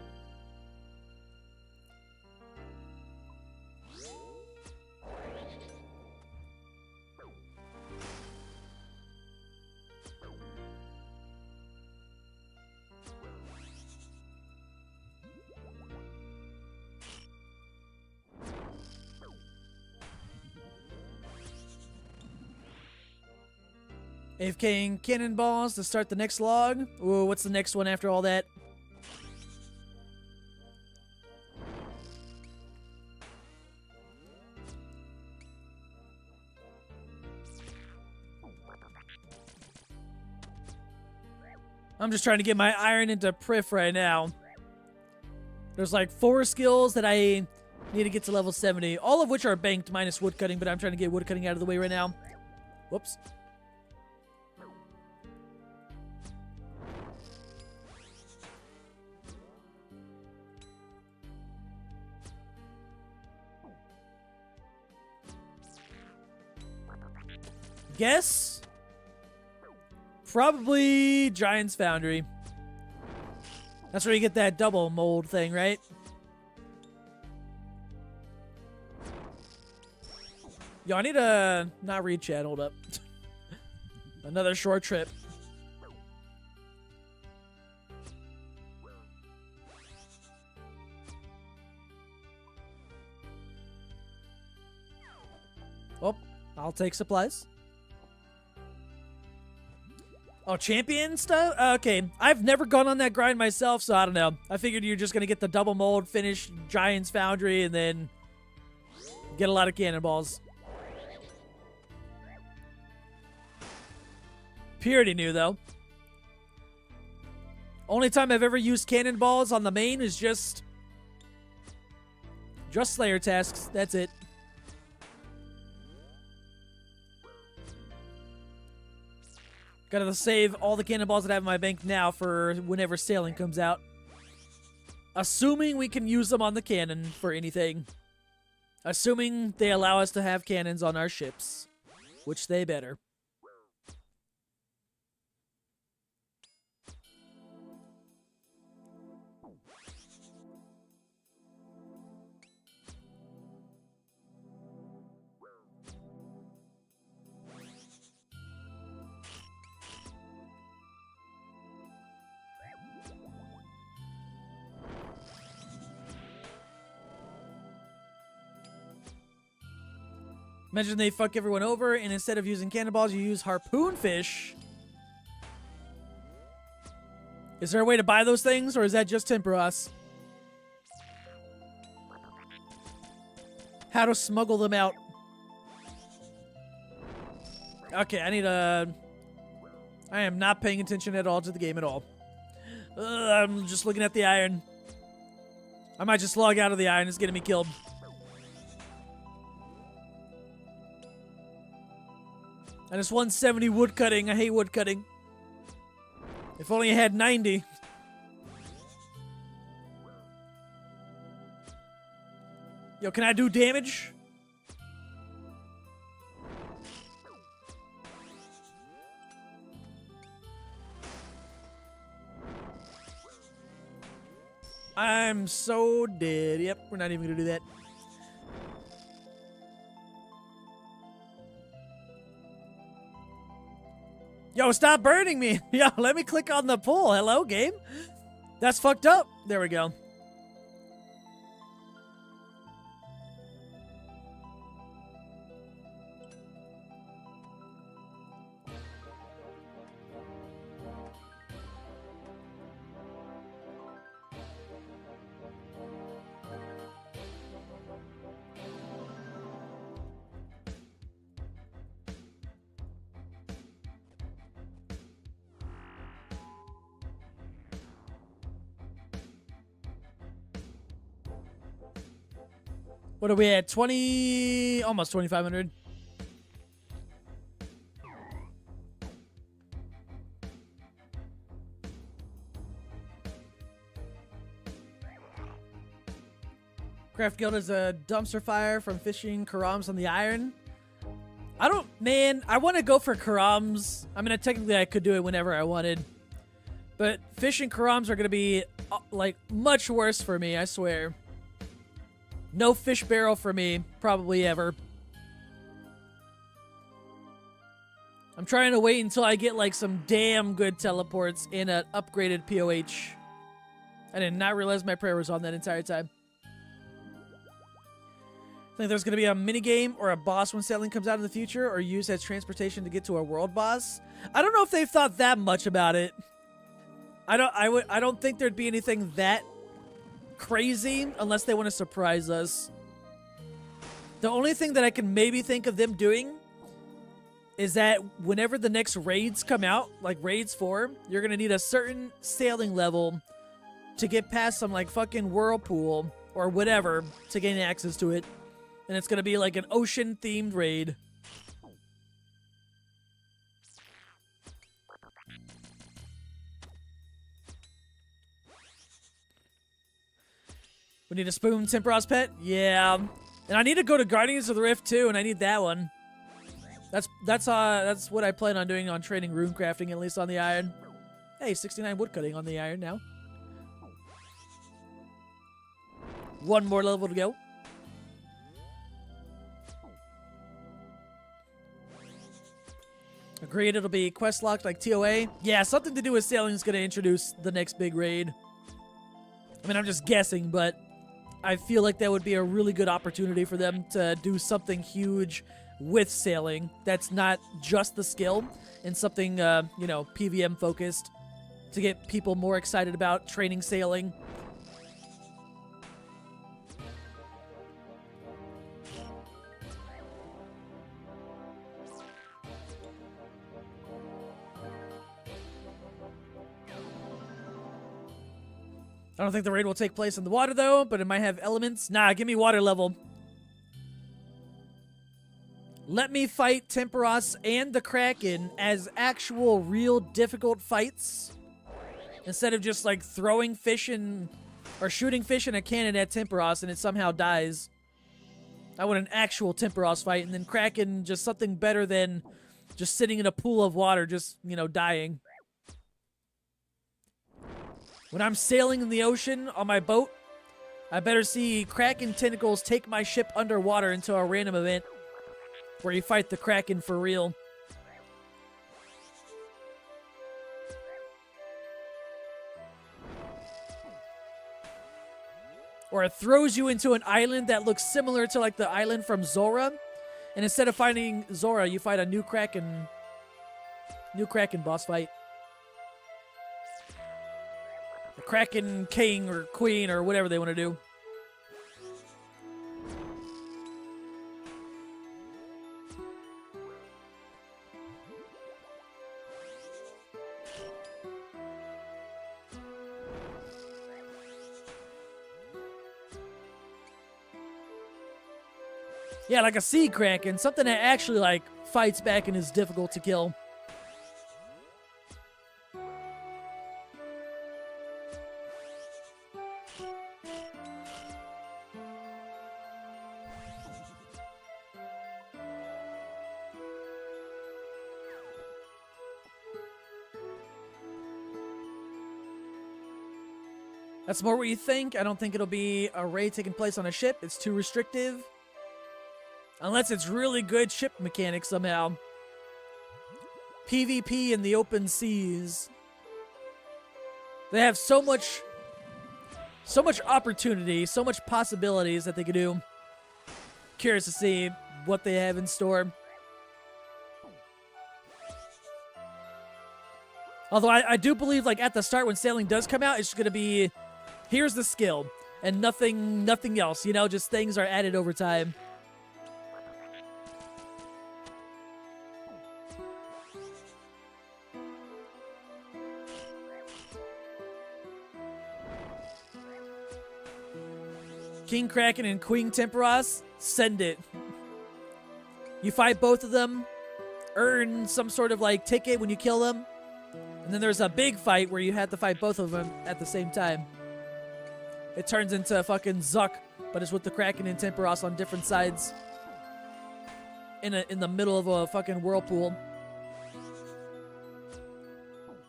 AFKing cannonballs to start the next log. Ooh, what's the next one after all that? I'm just trying to get my iron into Prif right now. There's like 4 skills that I need to get to level 70, all of which are banked minus woodcutting, but I'm trying to get woodcutting out of the way right now. Whoops. Guess probably Giant's Foundry. That's where you get that double mold thing, right? Yo, I need to not read chat. Hold up. Another short trip. Oh, I'll take supplies. Oh, champion stuff? Okay. I've never gone on that grind myself, so I don't know. I figured you're just going to get the double mold, finish Giant's Foundry, and then get a lot of cannonballs. Purity new, though. Only time I've ever used cannonballs on the main is just Slayer tasks. That's it. Gotta save all the cannonballs that I have in my bank now for whenever sailing comes out. Assuming we can use them on the cannon for anything. Assuming they allow us to have cannons on our ships. Which they better. Imagine they fuck everyone over, and instead of using cannonballs, you use harpoon fish. Is there a way to buy those things, or is that just Temperos? How to smuggle them out. Okay, I am not paying attention at all to the game at all. I'm just looking at the iron. I might just log out of the iron. It's getting me killed. And it's 170 woodcutting. I hate woodcutting. If only I had 90. Yo, can I do damage? I'm so dead. Yep, we're not even gonna do that. Yo, stop burning me. Yo, let me click on the pool. Hello, game. That's fucked up. There we go. What are we at? 20, almost 2,500. Craft Guild is a dumpster fire from fishing Karams on the iron. I want to go for Karams. I mean, technically I could do it whenever I wanted. But fishing Karams are going to be, like, much worse for me, I swear. No fish barrel for me, probably ever. I'm trying to wait until I get, like, some damn good teleports in an upgraded POH. I did not realize my prayer was on that entire time. Think there's going to be a minigame or a boss when sailing comes out in the future, or used as transportation to get to a world boss? I don't know if they've thought that much about it. I don't think there'd be anything that crazy unless they want to surprise us. The only thing that I can maybe think of them doing is that whenever the next raids come out, like raids 4, you're going to need a certain sailing level to get past some like fucking whirlpool or whatever to gain access to it. And it's going to be like an ocean themed raid. We need a spoon Temperos pet? Yeah. And I need to go to Guardians of the Rift too, and I need that one. That's what I plan on doing on training rune crafting, at least on the iron. Hey, 69 woodcutting on the iron now. One more level to go. Agreed, it'll be quest locked like TOA. Yeah, something to do with sailing is going to introduce the next big raid. I mean, I'm just guessing, but I feel like that would be a really good opportunity for them to do something huge with sailing that's not just the skill and something, you know, PVM focused to get people more excited about training sailing. I don't think the raid will take place in the water, though, but it might have elements. Nah, give me water level. Let me fight Temperos and the Kraken as actual, real, difficult fights. Instead of just, like, throwing fish in... or shooting fish in a cannon at Temperos and it somehow dies. I want an actual Temperos fight, and then Kraken just something better than just sitting in a pool of water, just, you know, dying. When I'm sailing in the ocean on my boat, I better see Kraken tentacles take my ship underwater into a random event where you fight the Kraken for real. Or it throws you into an island that looks similar to like the island from Zora, and instead of fighting Zora, you fight a new Kraken boss fight. The Kraken King or Queen or whatever they want to do. Yeah, like a sea Kraken, something that actually like fights back and is difficult to kill. That's more what you think. I don't think it'll be a raid taking place on a ship. It's too restrictive. Unless it's really good ship mechanics somehow. PvP in the open seas. They have so much opportunity, so much possibilities that they could do. Curious to see what they have in store. Although I do believe, like, at the start when sailing does come out, it's just going to be, here's the skill, and nothing else, you know, just things are added over time. King Kraken and Queen Temperos, send it. You fight both of them, earn some sort of, like, ticket when you kill them. And then there's a big fight where you have to fight both of them at the same time. It turns into fucking Zuck, but it's with the Kraken and Temperos on different sides. In the middle of a fucking whirlpool.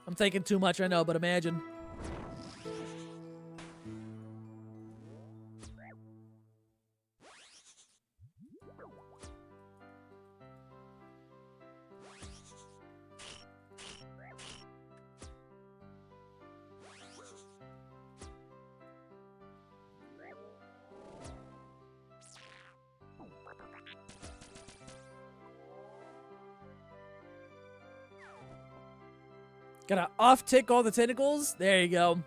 I'm thinking too much, I know, but imagine. Gotta off-tick all the tentacles. There you go.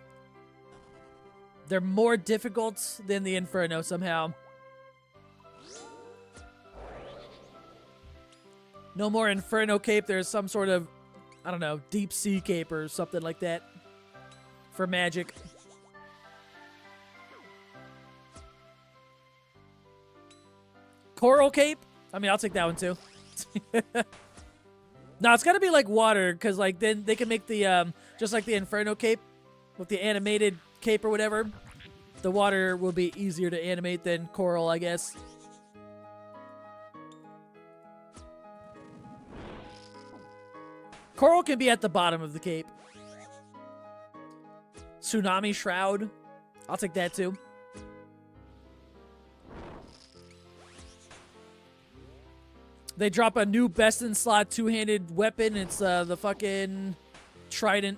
They're more difficult than the Inferno somehow. No more Inferno cape. There's some sort of, I don't know, deep sea cape or something like that. For magic. Coral cape? I mean, I'll take that one too. No, it's gotta be like water, because like then they can make the just like the Inferno cape with the animated cape or whatever. The water will be easier to animate than coral, I guess. Coral can be at the bottom of the cape. Tsunami Shroud. I'll take that too. They drop a new best in slot two-handed weapon. It's the fucking trident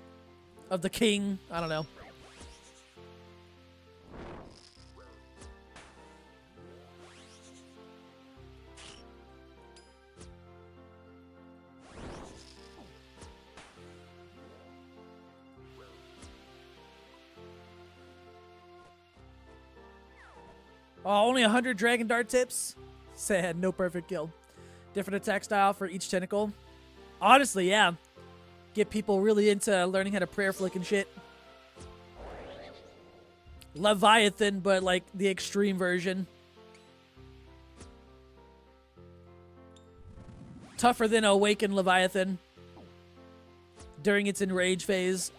of the king. I don't know. Oh, only 100 Dragon Dart tips? Sad, no perfect kill. Different attack style for each tentacle. Honestly, yeah. Get people really into learning how to prayer flick and shit. Leviathan, but like the extreme version. Tougher than Awakened Leviathan during its enrage phase.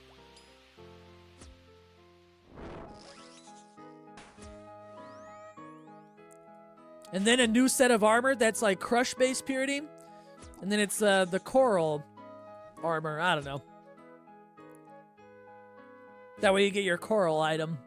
And then a new set of armor that's like crush-based purity. And then it's the coral armor. I don't know. That way you get your coral item.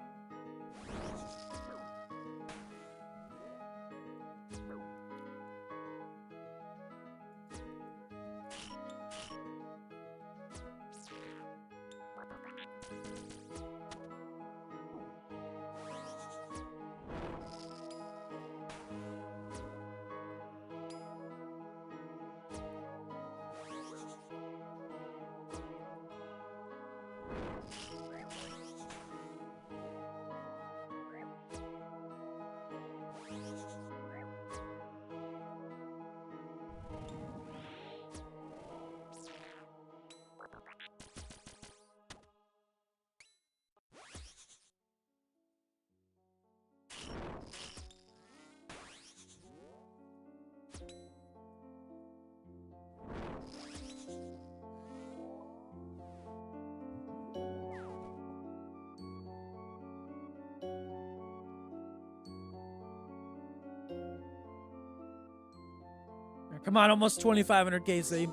Come on, almost 2,500 KC.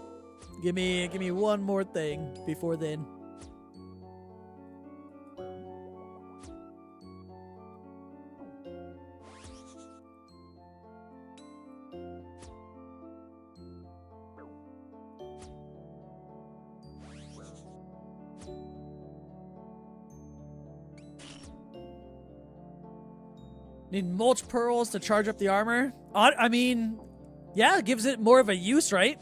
Give me one more thing before then. Need mulch pearls to charge up the armor. I mean, yeah, it gives it more of a use, right?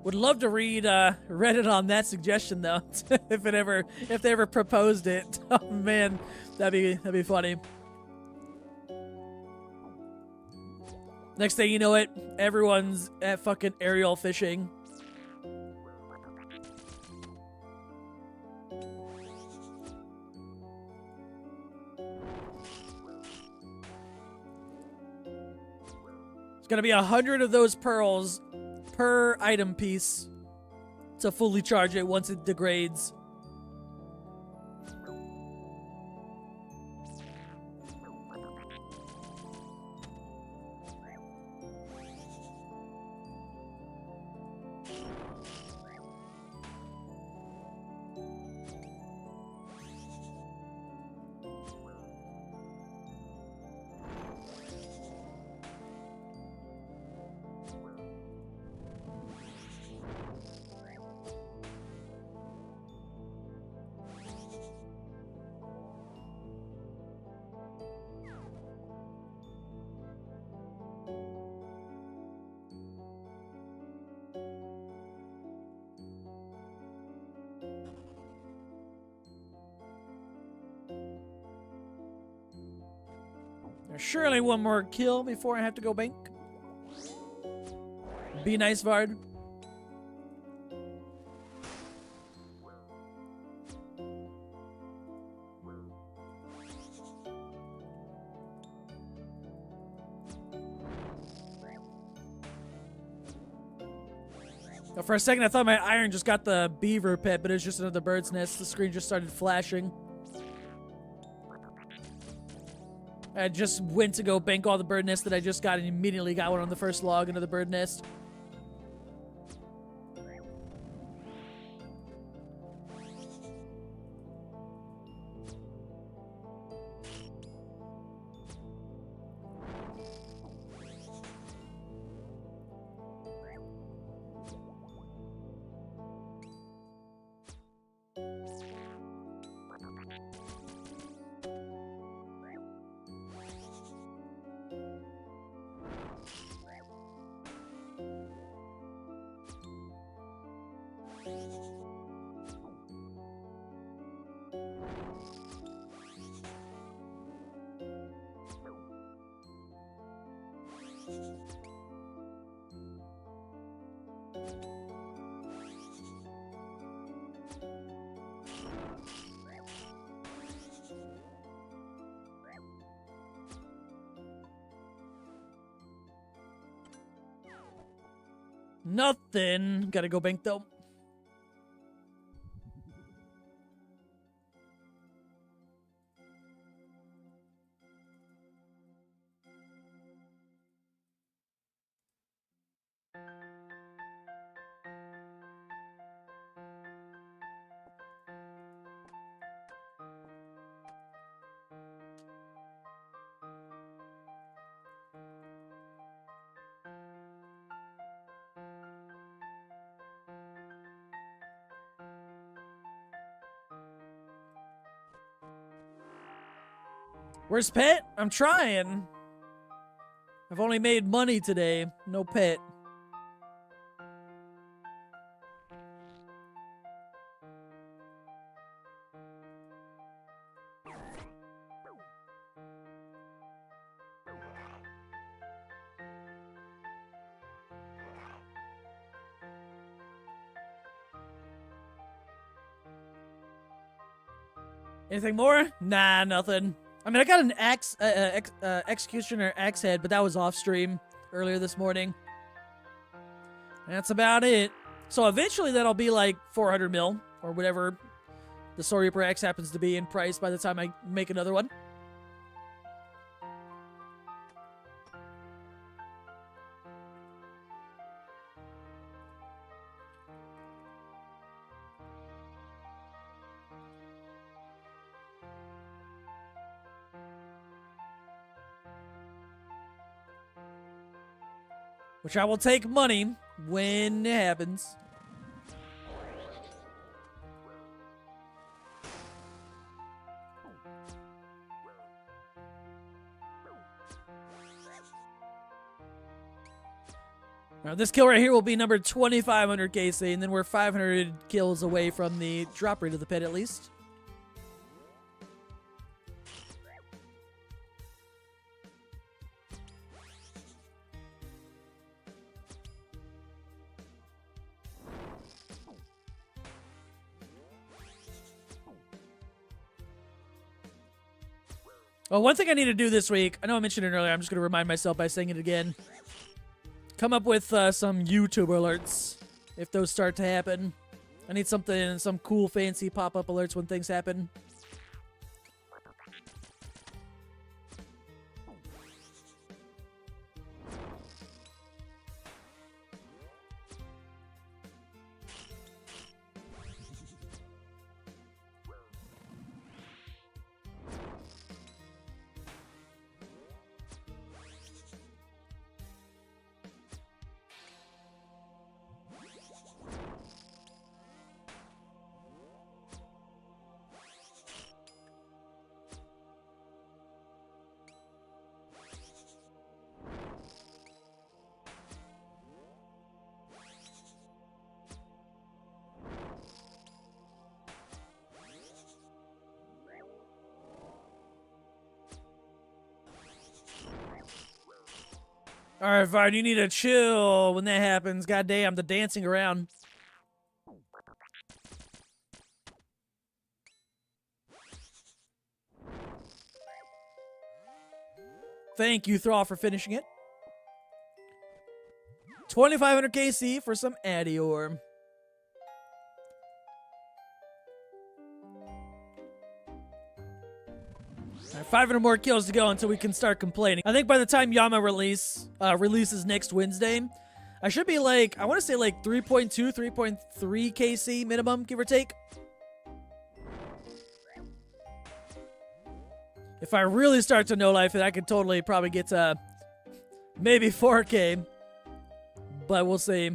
Would love to read Reddit on that suggestion though, if they ever proposed it. Oh man, that'd be funny. Next thing you know it, everyone's at fucking aerial fishing. It's gonna be 100 of those pearls per item piece to fully charge it once it degrades. There's surely one more kill before I have to go bank. Be nice, Vard. For a second, I thought my iron just got the beaver pet, but it's just another bird's nest. The screen just started flashing. I just went to go bank all the bird nests that I just got and immediately got one on the first log into the bird nest. Nothing. Gotta go bank though. Where's Pet? I'm trying. I've only made money today. No Pet. Anything more? Nah, nothing. I mean, I got an executioner axe head, but that was off stream earlier this morning. That's about it. So eventually that'll be like 400 mil or whatever the Sword Reaper X happens to be in price by the time I make another one. Which I will take money when it happens. Now, this kill right here will be number 2500 KC, and then we're 500 kills away from the drop rate of the pet at least. Oh, one thing I need to do this week, I know I mentioned it earlier, I'm just going to remind myself by saying it again. Come up with some YouTube alerts if those start to happen. I need something, some cool, fancy pop-up alerts when things happen. Alright, Vard, you need to chill when that happens. Goddamn, the dancing around. Thank you, Thrall, for finishing it. 2500 KC for some Addior. Alright, 500 more kills to go until we can start complaining. I think by the time Yama releases next Wednesday, I should be like, I want to say like 3.2, 3.3 KC minimum, give or take. If I really start to no life it, I could totally probably get to maybe 4K. But we'll see.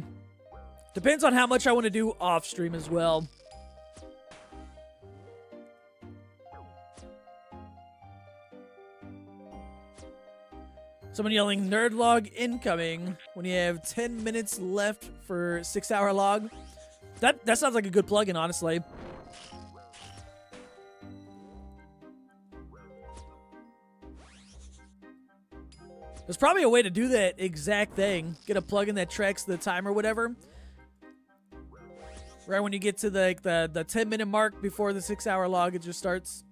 Depends on how much I want to do off stream as well. Someone yelling nerd log incoming when you have 10 minutes left for 6-hour log. That sounds like a good plugin, honestly. There's probably a way to do that exact thing. Get a plugin that tracks the time or whatever. Right when you get to the 10-minute mark before the 6-hour log, it just starts.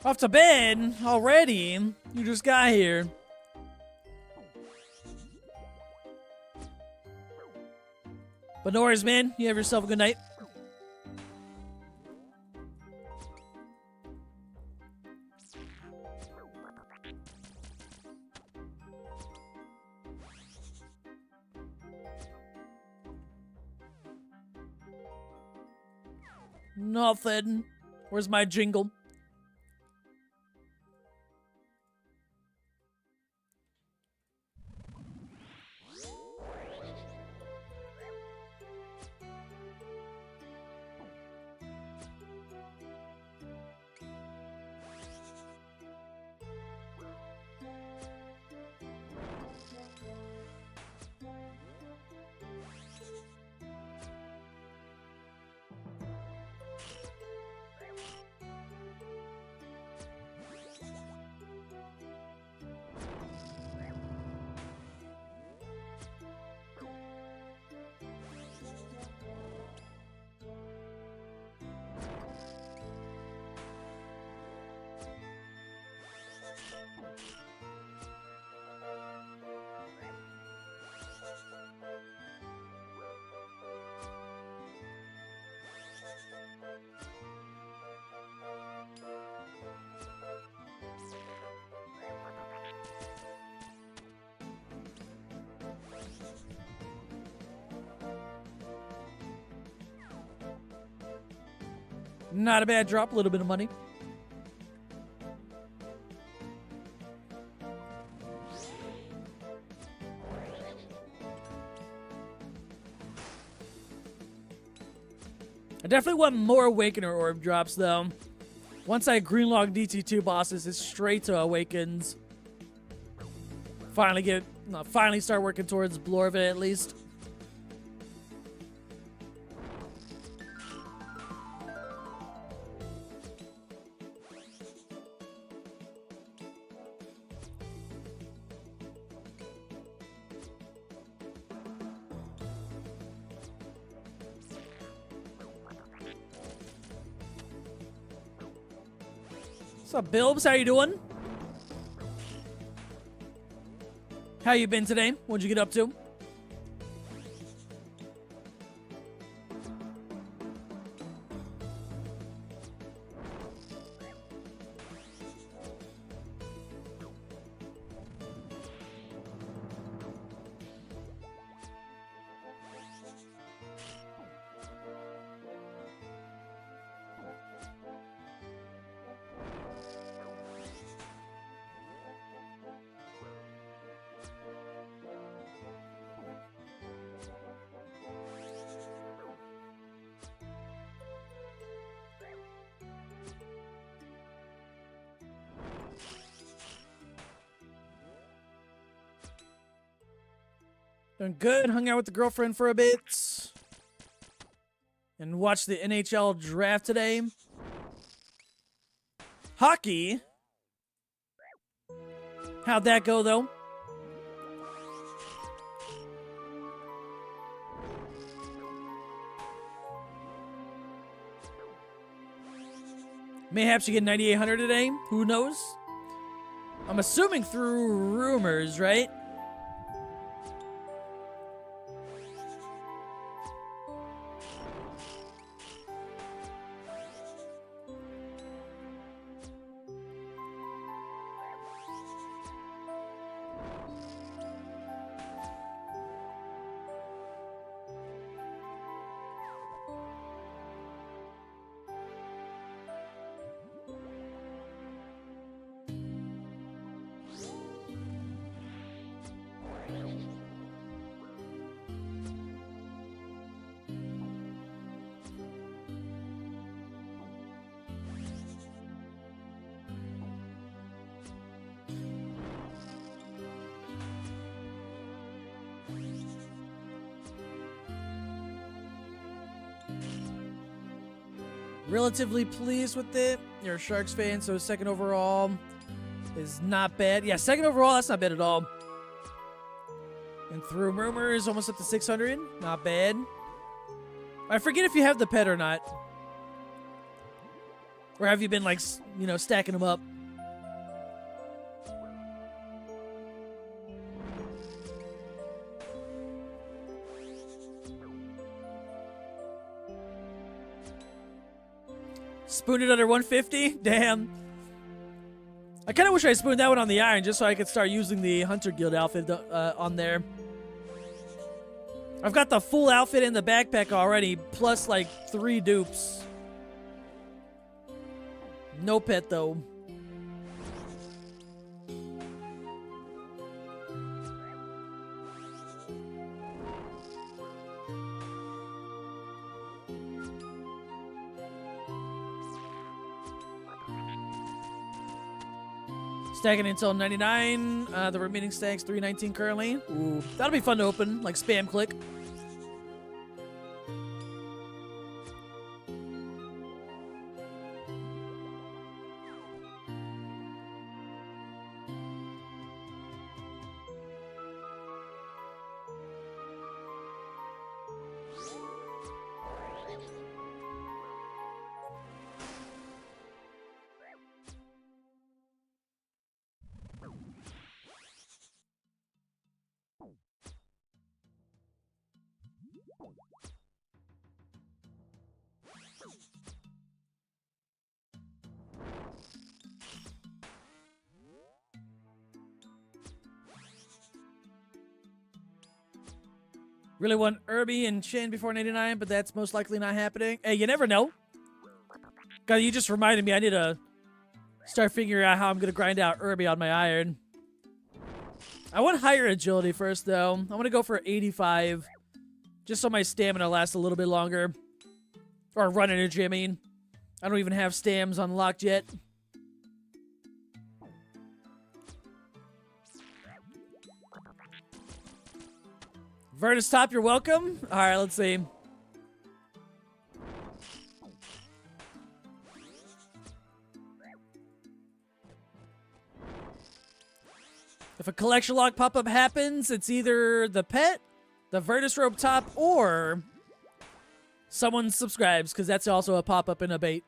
Off to bed already? You just got here. But no worries, man. You have yourself a good night. Nothing. Where's my jingle? Not a bad drop, a little bit of money. I definitely want more Awakener orb drops, though. Once I greenlog DT2 bosses, it's straight to Awakens. Finally start working towards Blorva at least. What's up, Bilbs? How you doing? How you been today? What'd you get up to? Doing good. Hung out with the girlfriend for a bit. And watched the NHL draft today. Hockey. How'd that go, though? Mayhaps you get 9,800 today. Who knows? I'm assuming through rumors, right? Relatively pleased with it. You're a Sharks fan, so second overall is not bad. Yeah, second overall, that's not bad at all. And through rumors, almost up to 600. Not bad. I forget if you have the pet or not. Or have you been, like, you know, stacking them up? Spooned it under 150? Damn. I kind of wish I spooned that one on the iron just so I could start using the Hunter Guild outfit on there. I've got the full outfit in the backpack already, plus like 3 dupes. No pet though. Stacking until 99. The remaining stacks 319 currently. Ooh, that'll be fun to open, like spam click. Really want Irby and Chin before 99, but that's most likely not happening. Hey, you never know. God, you just reminded me. I need to start figuring out how I'm gonna grind out Irby on my iron. I want higher agility first, though. I'm gonna go for 85, just so my stamina lasts a little bit longer. Or run energy, I mean. I don't even have stams unlocked yet. Vertus Top, you're welcome. All right, let's see. If a collection log pop-up happens, it's either the pet, the Vertus Rope Top, or someone subscribes, because that's also a pop-up in a bait.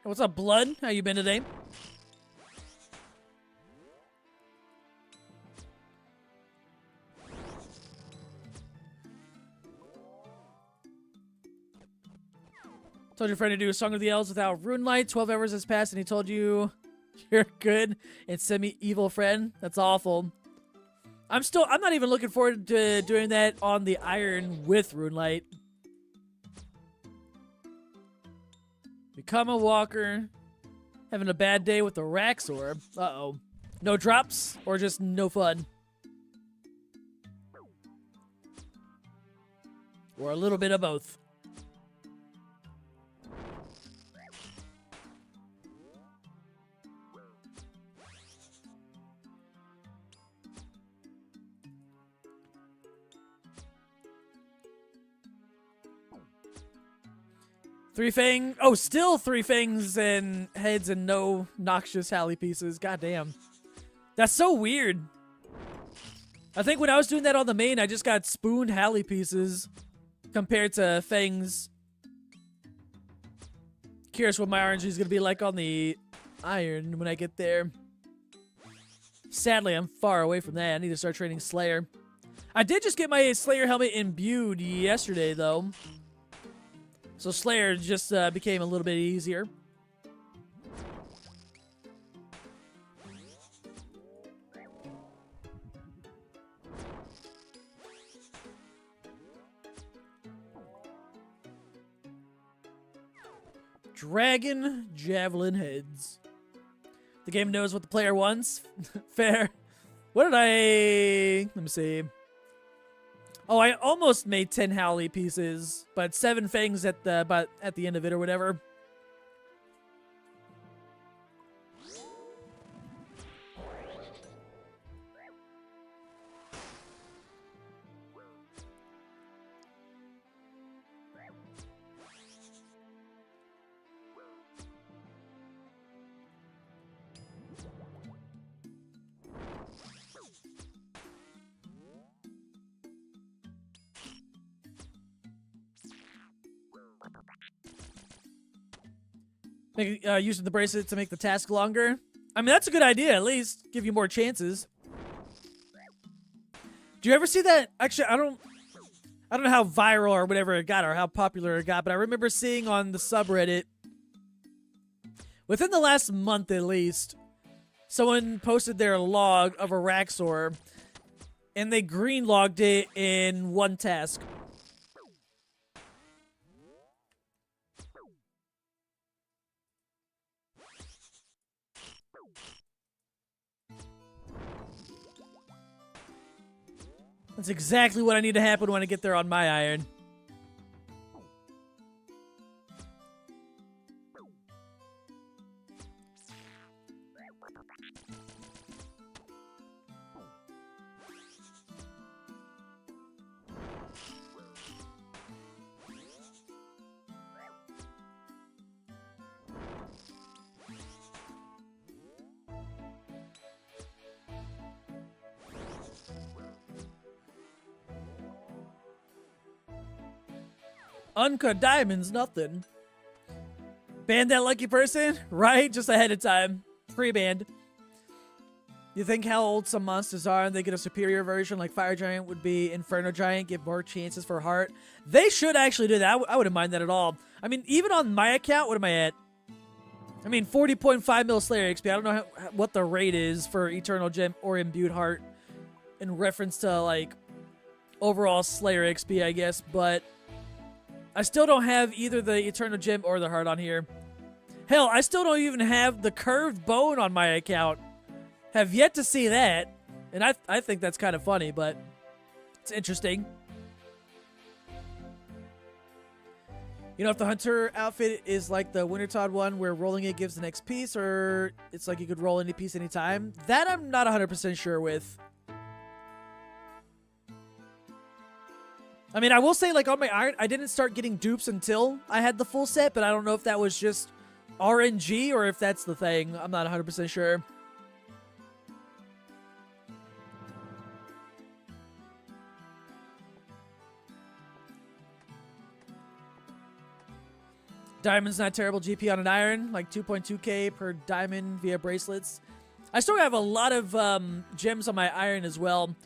What's up, Blood? How you been today? Told your friend to do a Song of the Elves without Rune Light. 12 hours has passed and he told you you're good and semi-evil friend. That's awful. I'm not even looking forward to doing that on the Iron with Rune Light. Become a walker. Having a bad day with the Raxor. Uh-oh. No drops or just no fun? Or a little bit of both. Three Fang. Oh, still Three Fangs and heads and no noxious Halley pieces. God damn. That's so weird. I think when I was doing that on the main, I just got spooned Halley pieces compared to Fangs. Curious what my RNG is going to be like on the Iron when I get there. Sadly, I'm far away from that. I need to start training Slayer. I did just get my Slayer helmet imbued yesterday, though. So Slayer just became a little bit easier. Dragon Javelin Heads. The game knows what the player wants. Fair. What did I... Let me see. Oh, I almost made 10 Howley pieces, but 7 Fangs at the end of it or whatever. Using the bracelet to make the task longer. I mean, that's a good idea, at least. Give you more chances. Do you ever see that? Actually, I don't know how viral or whatever it got or how popular it got, but I remember seeing on the subreddit, within the last month at least, someone posted their log of a Raxor, and they green logged it in one task. That's exactly what I need to happen when I get there on my Iron. Uncut diamonds, nothing. Ban that lucky person, right? Just ahead of time. Pre-banned. You think how old some monsters are and they get a superior version like Fire Giant would be Inferno Giant, give more chances for heart? They should actually do that. I wouldn't mind that at all. I mean, even on my account, what am I at? I mean, 40.5 mil Slayer XP. I don't know what the rate is for Eternal Gem or Imbued Heart in reference to, like, overall Slayer XP, I guess, but I still don't have either the Eternal Gem or the Heart on here. Hell, I still don't even have the Curved Bone on my account. Have yet to see that, and I think that's kind of funny, but it's interesting. You know, if the Hunter outfit is like the Wintertod one where rolling it gives the next piece, or it's like you could roll any piece anytime, that I'm not 100% sure with. I mean, I will say, like, on my Iron, I didn't start getting dupes until I had the full set, but I don't know if that was just RNG or if that's the thing. I'm not 100% sure. Diamond's not terrible GP on an Iron, like 2.2k per diamond via bracelets. I still have a lot of gems on my Iron as well.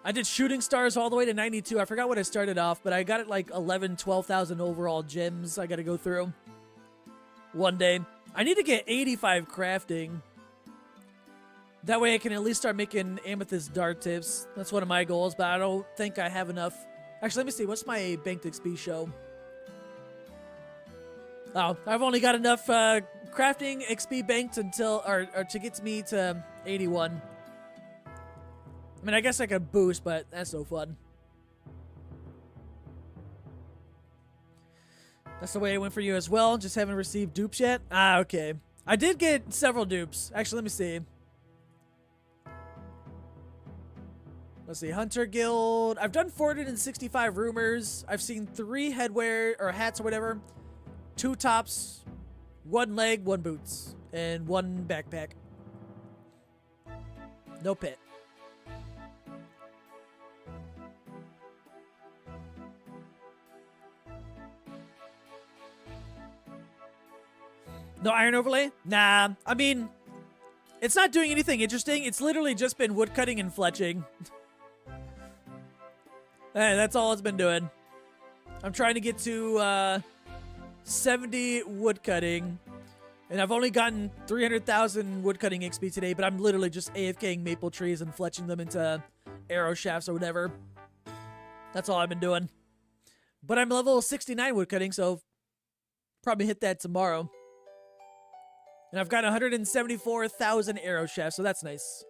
I did Shooting Stars all the way to 92. I forgot what I started off, but I got it like 11, 12,000 overall gems I got to go through one day. I need to get 85 crafting. That way I can at least start making amethyst dart tips. That's one of my goals, but I don't think I have enough. Actually, let me see. What's my banked XP show? Oh, I've only got enough crafting XP banked until, or to get me to 81. I mean, I guess I could boost, but that's no fun. That's the way it went for you as well. Just haven't received dupes yet. Ah, okay. I did get several dupes. Actually, let me see. Let's see. Hunter Guild. I've done 465 rumors. I've seen 3 headwear or hats or whatever. 2 tops, 1 leg, 1 boots, and 1 backpack. No pet. No Iron Overlay? Nah. I mean, it's not doing anything interesting. It's literally just been woodcutting and fletching. Hey, that's all it's been doing. I'm trying to get to 70 woodcutting, and I've only gotten 300,000 woodcutting XP today, but I'm literally just AFKing maple trees and fletching them into arrow shafts or whatever. That's all I've been doing. But I'm level 69 woodcutting, so probably hit that tomorrow. And I've got 174,000 arrow shafts, so that's nice.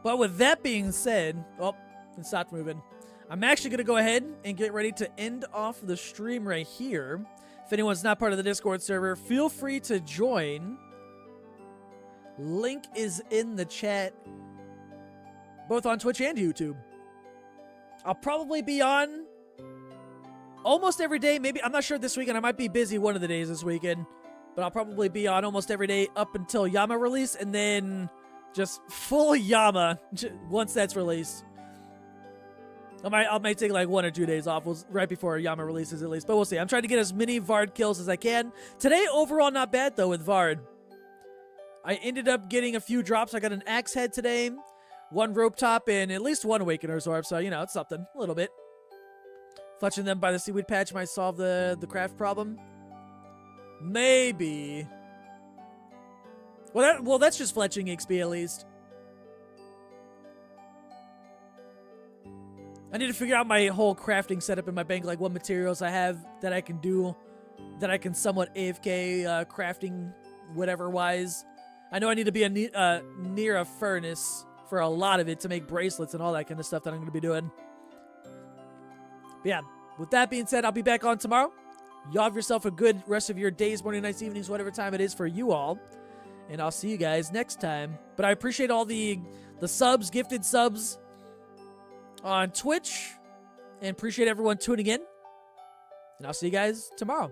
But with that being said, oh, it stopped moving. I'm actually going to go ahead and get ready to end off the stream right here. If anyone's not part of the Discord server, feel free to join. Link is in the chat, both on Twitch and YouTube. I'll probably be on almost every day. Maybe, I'm not sure this weekend. I might be busy one of the days this weekend. But I'll probably be on almost every day up until Yama release, and then just full Yama once that's released. I might take like 1 or 2 days off right before Yama releases at least, but we'll see. I'm trying to get as many Vard kills as I can. Today, overall, not bad though with Vard. I ended up getting a few drops. I got an axe head today, 1 rope top, and at least 1 awakener's orb, so, you know, it's something. A little bit. Fletching them by the seaweed patch might solve the craft problem. Maybe. Well, that's just fletching XP at least. I need to figure out my whole crafting setup in my bank, like what materials I have that I can do, that I can somewhat AFK crafting whatever-wise. I know I need to be near a furnace for a lot of it to make bracelets and all that kind of stuff that I'm going to be doing. But yeah, with that being said, I'll be back on tomorrow. Y'all have yourself a good rest of your days, morning, nights, evenings, whatever time it is for you all. And I'll see you guys next time. But I appreciate all the subs, gifted subs on Twitch. And appreciate everyone tuning in. And I'll see you guys tomorrow.